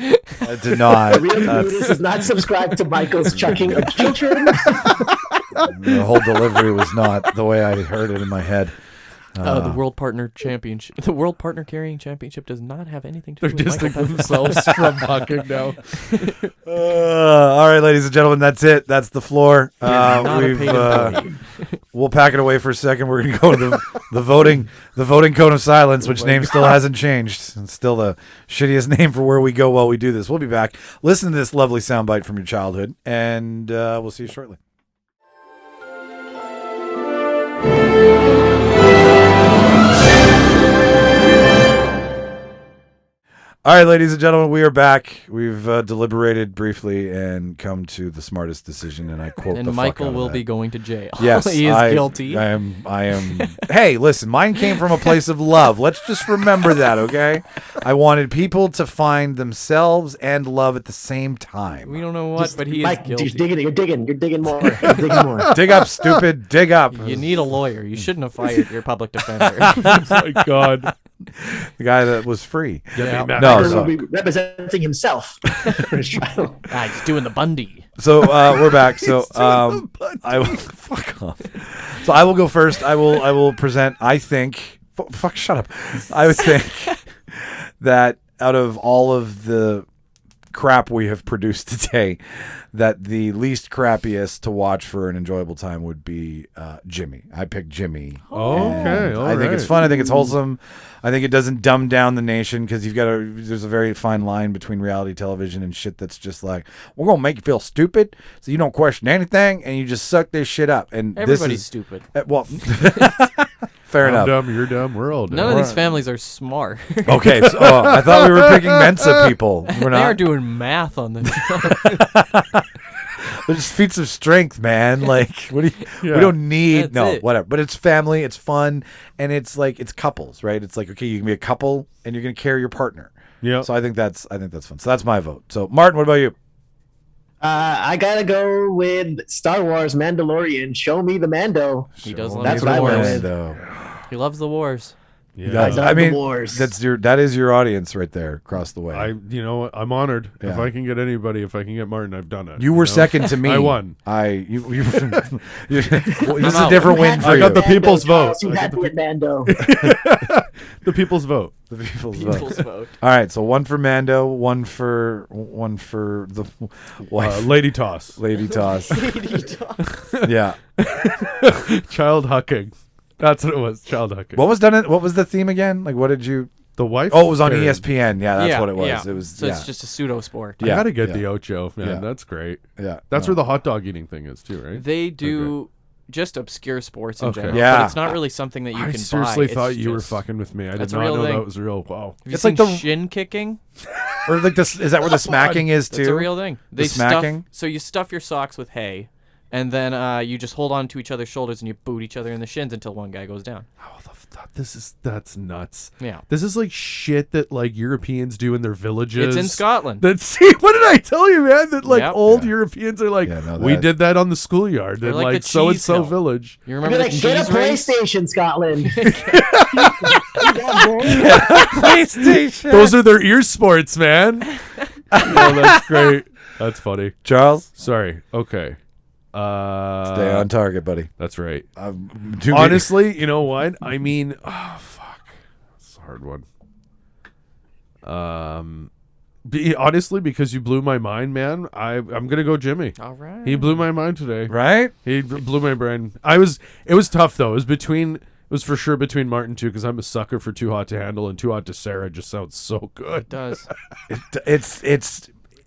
I did not. Real Buddhist does not subscribe to Michael's chucking of children. The whole delivery was not the way I heard it in my head. The World Partner Championship. The World Partner Carrying Championship does not have anything to do They're with Michael distancing Petrow. themselves from hucking now. All right, ladies and gentlemen, that's it. That's the floor. Not a paid employee. We'll pack it away for a second. We're gonna go to the voting cone of silence, which name still hasn't changed. It's still the shittiest name for where we go while we do this. We'll be back. Listen to this lovely soundbite from your childhood, and we'll see you shortly. All right, ladies and gentlemen, we are back. We've deliberated briefly and come to the smartest decision, and I quote And the Michael fuck out will of be that. going to jail. Yes, he is guilty. I am. Hey, listen, mine came from a place of love. Let's just remember that, okay? I wanted people to find themselves and love at the same time. We don't know what, but he Mike, is guilty. you're digging more. You're digging more. Dig up, stupid. Dig up. You need a lawyer. You shouldn't have fired your public defender. Oh my God. The guy that was free. Yeah. No, He so, will be representing himself for his trial. He's doing the Bundy. so we're back. So I will fuck off. So I will go first. I will present. I think. Fuck. Shut up. I would think that out of all of the crap we have produced today, that the least crappiest to watch for an enjoyable time would be Jimmy. I picked Jimmy. Okay, all I think it's right. fun. I think it's wholesome. I think it doesn't dumb down the nation because there's a very fine line between reality television and shit that's just like, we're going to make you feel stupid so you don't question anything and you just suck this shit up. And Everybody's this is stupid. Well, fair enough. I'm dumb, you're dumb, we're all dumb. None of these families are smart. Okay, so, I thought we were picking Mensa people. We're They not. are doing math on this show. They're just feats of strength, man. Like, what do you, Yeah. we don't need That's it. whatever. But it's family, it's fun, and it's like it's couples, right? It's like, okay, you can be a couple, and you're gonna carry your partner. Yeah. So I think that's fun. So that's my vote. So Martin, what about you? I gotta go with Star Wars Mandalorian. Show me the Mando. He does love That's the what I wars. went with. Though. He loves the wars. Yeah. I mean, the wars. that is your audience right there across the way. I'm honored. Yeah. If I can get anybody, if I can get Martin, I've done it. You were second to me. I won. You this is a different win for I you. got the people's vote. You had to get Mando. The people's vote. The people's People's vote. vote. All right, so one for Mando, one for the wife, Lady toss. lady toss. Yeah. Child hucking. That's what it was. Child hucking. What was done? What was the theme again? Like, what did you? The wife? Oh, it was on Karen. ESPN. Yeah, that's Yeah, what it was. yeah. It was. So it's just a pseudo sport. I Yeah, gotta get yeah. the Ocho, man. Yeah. That's great. Yeah. That's No. where the hot dog eating thing is too, right? They do just obscure sports in Okay. general. Yeah. But it's not really something that you I can seriously buy. thought It's you were just- fucking with me. I did That's a not real know thing. that was real. Wow. Have you It's seen like the- shin kicking? Or like this? Is that where the smacking is too? It's a real thing. They smacking? So you stuff your socks with hay, and then you just hold on to each other's shoulders and you boot each other in the shins until one guy goes down. That's nuts. Yeah. This is like shit that like Europeans do in their villages. It's in Scotland. See, what did I tell you, man? That like Yep. old Europeans are like, Yeah, no, we that- did that on the schoolyard They're in like the like so and cheese so hill. village. You I'd remember be the like, get a cheese race? PlayStation, Scotland. PlayStation. Those are their ear sports, man. Oh, that's great. That's funny. Charles, Sorry. Okay. stay on target, buddy. That's right. Too Honestly, you know what? I mean, oh fuck, it's a hard one. Honestly, because you blew my mind, man. I'm gonna go Jimmy. All right. He blew my mind today. right? He blew my brain. It was tough though. It was for sure between Martin too, because I'm a sucker for Too Hot to Handle, and Too Hot to Sarah just sounds so good. It does.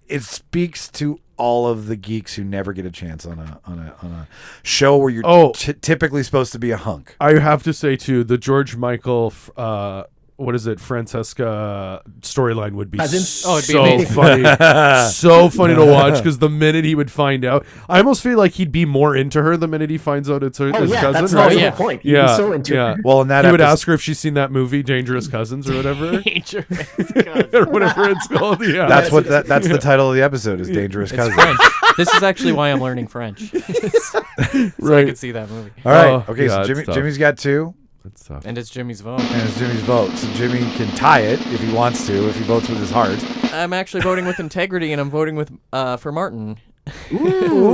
It speaks to all of the geeks who never get a chance on a show where you're typically supposed to be a hunk. I have to say too, the George Michael, what is it, Francesca storyline would be Cousins? Oh, it'd be so amazing. funny, so funny to watch. Because the minute he would find out, I almost feel like he'd be more into her the minute he finds out it's her Oh his yeah, cousin. that's right? the yeah. whole point. Yeah, He's so into yeah. it. Well, in that He would episode- ask her if she's seen that movie, Dangerous Cousins, or whatever, Dangerous or whatever it's called. Yeah, That's what that's the title of the episode is Dangerous It's Cousins. French. This is actually why I'm learning French. So I right. could see that movie. All right. Oh, Okay, yeah, so it's tough. Jimmy's got 2. That's tough. And it's Jimmy's vote. And it's Jimmy's vote. So Jimmy can tie it if he wants to, if he votes with his heart. I'm actually voting with integrity, and I'm voting with for Martin.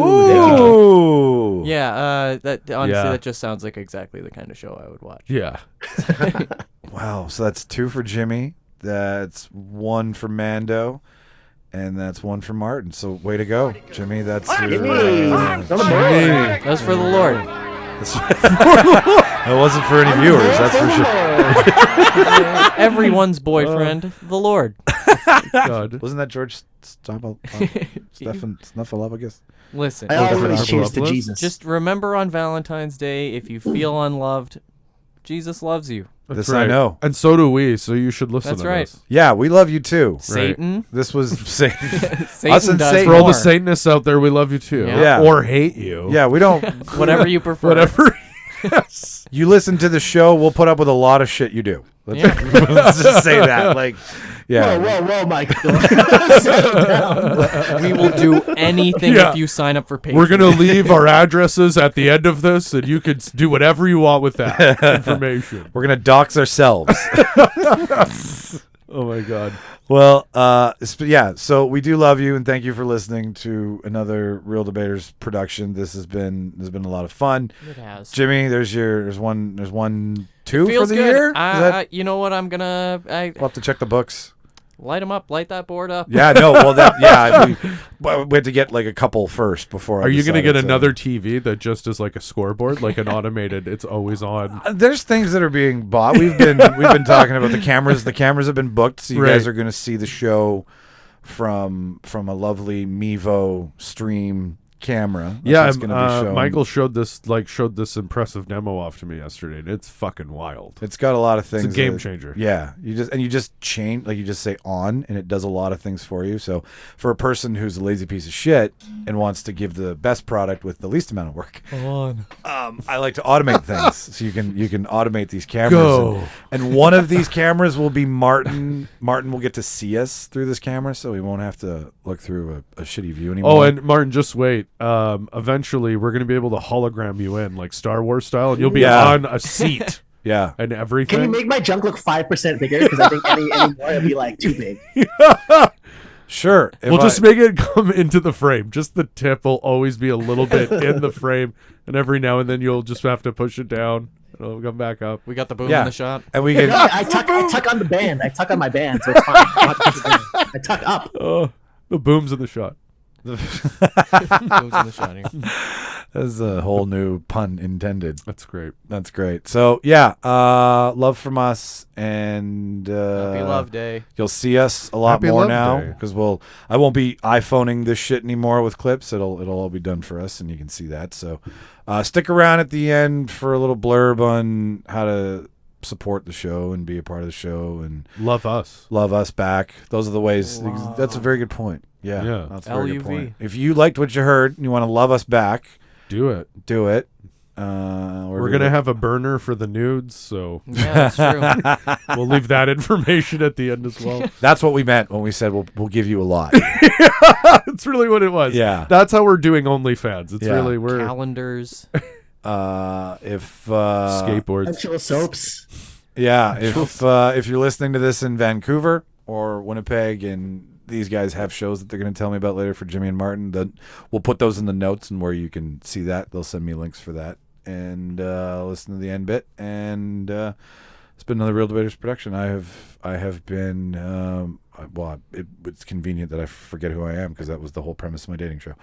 Ooh. Yeah, that honestly, Yeah. that just sounds like exactly the kind of show I would watch. Yeah. Wow. So that's 2 for Jimmy. That's 1 for Mando. And that's 1 for Martin. So way to go, Jimmy. That's your, That's for the Lord. It wasn't for any viewers, that's for sure. Everyone's boyfriend, the Lord. God. Wasn't that George Snuffleupagus? Listen, I always Different cheers to Arboletus? Jesus. just remember on Valentine's Day, if you feel unloved, Jesus loves you. That's This I know. And so do we, so you should listen That's to right. this. Yeah, we love you too. Satan. This was Satan. Satan Us and does Satan. For all the more. Satanists out there, we love you too. Yeah. Or hate you. Yeah, we don't. Whatever you prefer. Whatever. Yes. You listen to the show, we'll put up with a lot of shit you do. Let's, Yeah. let's just say that. Like, yeah. Whoa, Michael. We will do anything Yeah. if you sign up for Patreon. We're going to leave our addresses at the end of this, and you can do whatever you want with that information. We're gonna dox ourselves. Oh, my God. Well, yeah. So we do love you, and thank you for listening to another Real Debaters production. This has been a lot of fun. It has. Jimmy, there's 1, 2 for Feels the good. year. Is that, You know what? I'm gonna. we'll have to check the books. Light them up. Light that board up. Yeah, no, well, we had to get like a couple first before. Are you going to get another TV that just is like a scoreboard, like an automated? It's always on. There's things that are being bought. We've been talking about the cameras. The cameras have been booked, so you guys are going to see the show from a lovely Mevo stream camera. That's what's gonna be shown. Michael showed this impressive demo off to me yesterday, and it's fucking wild. It's got a lot of things. It's a game changer. Yeah, you just change, like you just say on, and it does a lot of things for you. So for a person who's a lazy piece of shit and wants to give the best product with the least amount of work, I like to automate things. So you can automate these cameras. And one of these cameras will be Martin. Martin will get to see us through this camera, so we won't have to look through a shitty view anymore. Oh, and Martin, just wait. Eventually we're going to be able to hologram you in like Star Wars style, and you'll be on a seat. Yeah, and everything. Can you make my junk look 5% bigger? Because I think any more it'd be like too big. Sure. We'll just make it come into the frame. Just the tip will always be a little bit in the frame, and every now and then you'll just have to push it down. It'll come back up. We got the boom in the shot. And we can. I tuck on the band. I tuck on my band, so it's fine. I tuck up. The boom's in the shot. Boom's in the shot here. That's a whole new pun intended. That's great. That's great. So yeah, love from us, and Happy Love Day. You'll see us a lot Happy more Love now Day. because I won't be iPhoning this shit anymore with clips. It'll all be done for us, and you can see that. So stick around at the end for a little blurb on how to support the show and be a part of the show and love us back. Those are the ways. That's a very good point. Yeah. That's a very good point. If you liked what you heard and you want to love us back, do it. We're gonna have a burner for the nudes, so yeah, that's true. We'll leave that information at the end as well. That's what we meant when we said we'll give you a lot. That's really what it was. Yeah, that's how we're doing OnlyFans. It's really we're calendars. If skateboards, Actual soaps. Yeah, if you're listening to this in Vancouver or Winnipeg and these guys have shows that they're going to tell me about later for Jimmy and Martin, then we'll put those in the notes and where you can see that. They'll send me links for that. And listen to the end bit. And it's been another Real Debaters production. I have been it's convenient that I forget who I am because that was the whole premise of my dating show.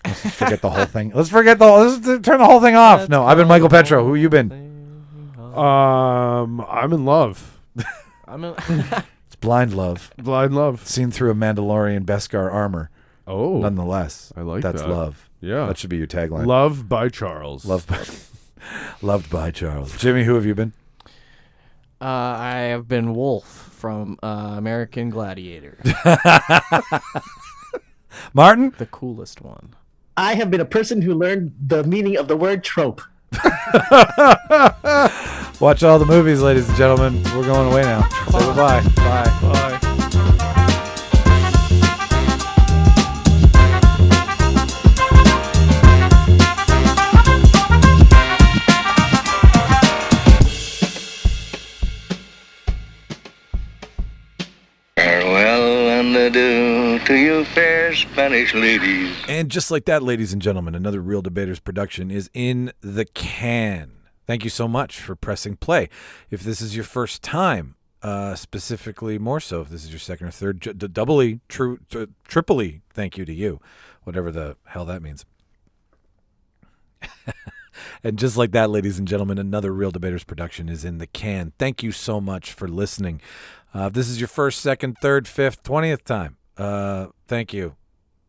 Let's just forget the whole thing. Let's turn the whole thing off. No, I've been Michael Petrow. Who you been? I'm in love. It's blind love. Blind love. Seen through a Mandalorian Beskar armor. Oh. Nonetheless. I like That's that. love. Yeah. That should be your tagline. Love by Charles. Loved by Charles. Jimmy, who have you been? I have been Wolf from American Gladiator. Martin? The coolest one. I have been a person who learned the meaning of the word trope. Watch all the movies, ladies and gentlemen. We're going away now. Say goodbye. Bye. Bye. Farewell and adieu to you fair Spanish ladies. And just like that, ladies and gentlemen, another Real Debaters production is in the can. Thank you so much for pressing play. If this is your first time, specifically more so if this is your second or third, triply, thank you to you, whatever the hell that means. And just like that, ladies and gentlemen, another Real Debaters production is in the can. Thank you so much for listening. If this is your first, second, third, fifth, 20th time, thank you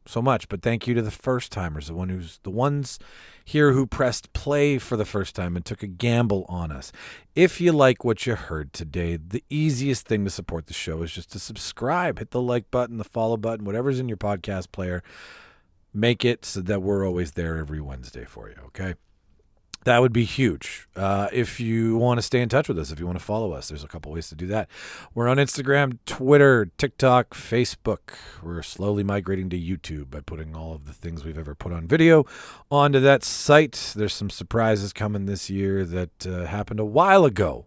so much. But thank you to the first timers, the ones here who pressed play for the first time and took a gamble on us. If you like what you heard today, the easiest thing to support the show is just to subscribe. Hit the like button, the follow button, whatever's in your podcast player. Make it so that we're always there every Wednesday for you, okay? That would be huge. If you want to stay in touch with us, if you want to follow us, there's a couple ways to do that. We're on Instagram, Twitter, TikTok, Facebook. We're slowly migrating to YouTube by putting all of the things we've ever put on video onto that site. There's some surprises coming this year that happened a while ago,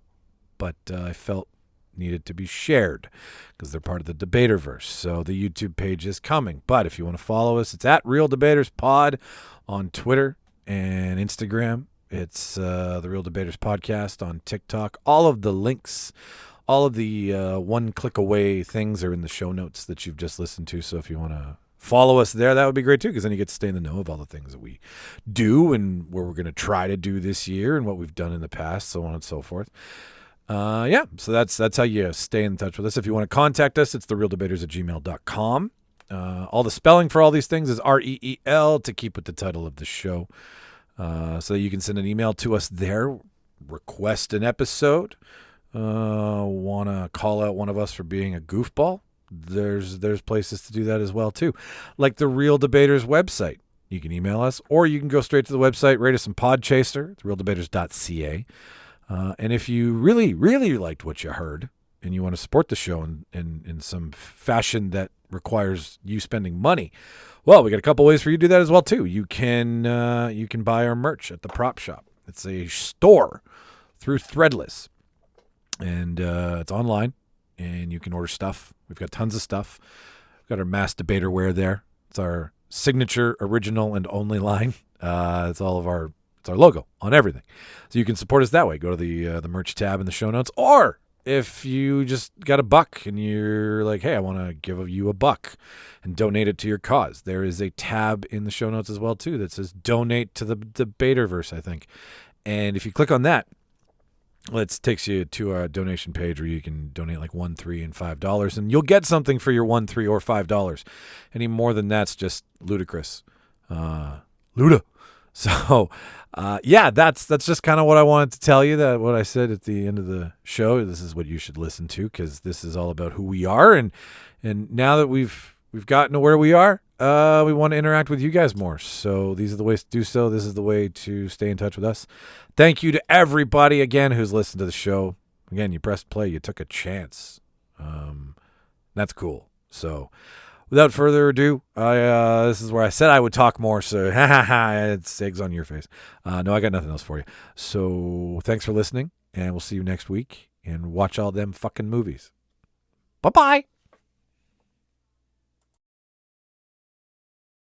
but I felt needed to be shared because they're part of the Debaterverse. So the YouTube page is coming. But if you want to follow us, it's at Real Debaters Pod on Twitter and Instagram. It's the Real Debaters Podcast on TikTok. All of the links All of the one-click-away things are in the show notes that you've just listened to, so if you want to follow us there, that would be great too, because then you get to stay in the know of all the things that we do and where we're going to try to do this year and what we've done in the past, so on and so forth. So that's how you stay in touch with us. If you want to contact us, it's therealdebaters@gmail.com. All the spelling for all these things is REEL to keep with the title of the show. So you can send an email to us there, request an episode, want to call out one of us for being a goofball. There's places to do that as well too, like the Real Debaters website. You can email us, or you can go straight to the website, rate us in Podchaser, therealdebaters.ca. And if you really, really liked what you heard and you want to support the show in some fashion that requires you spending money, well, we got a couple ways for you to do that as well too. You can buy our merch at the Prop Shop. It's a store through Threadless, and it's online, and you can order stuff. We've got tons of stuff. We've got our Mass Debater wear there. It's our signature, original, and only line. It's our logo on everything. So you can support us that way. Go to the merch tab in the show notes. Or if you just got $1 and you're like, hey, I want to give you $1 and donate it to your cause, there is a tab in the show notes as well too that says donate to the Debaterverse, I think. And if you click on that, it takes you to a donation page where you can donate like $1, $3, and $5, and you'll get something for your $1, $3, or $5. Any more than that's just ludicrous. Luda. So, that's just kind of what I wanted to tell you. That what I said at the end of the show. This is what you should listen to, because this is all about who we are, and now that we've gotten to where we are, we want to interact with you guys more. So these are the ways to do so. This is the way to stay in touch with us. Thank you to everybody again who's listened to the show. Again, you pressed play, you took a chance. That's cool. So without further ado, this is where I said I would talk more. So it's eggs on your face. No, I got nothing else for you. So thanks for listening, and we'll see you next week. And watch all them fucking movies. Bye-bye.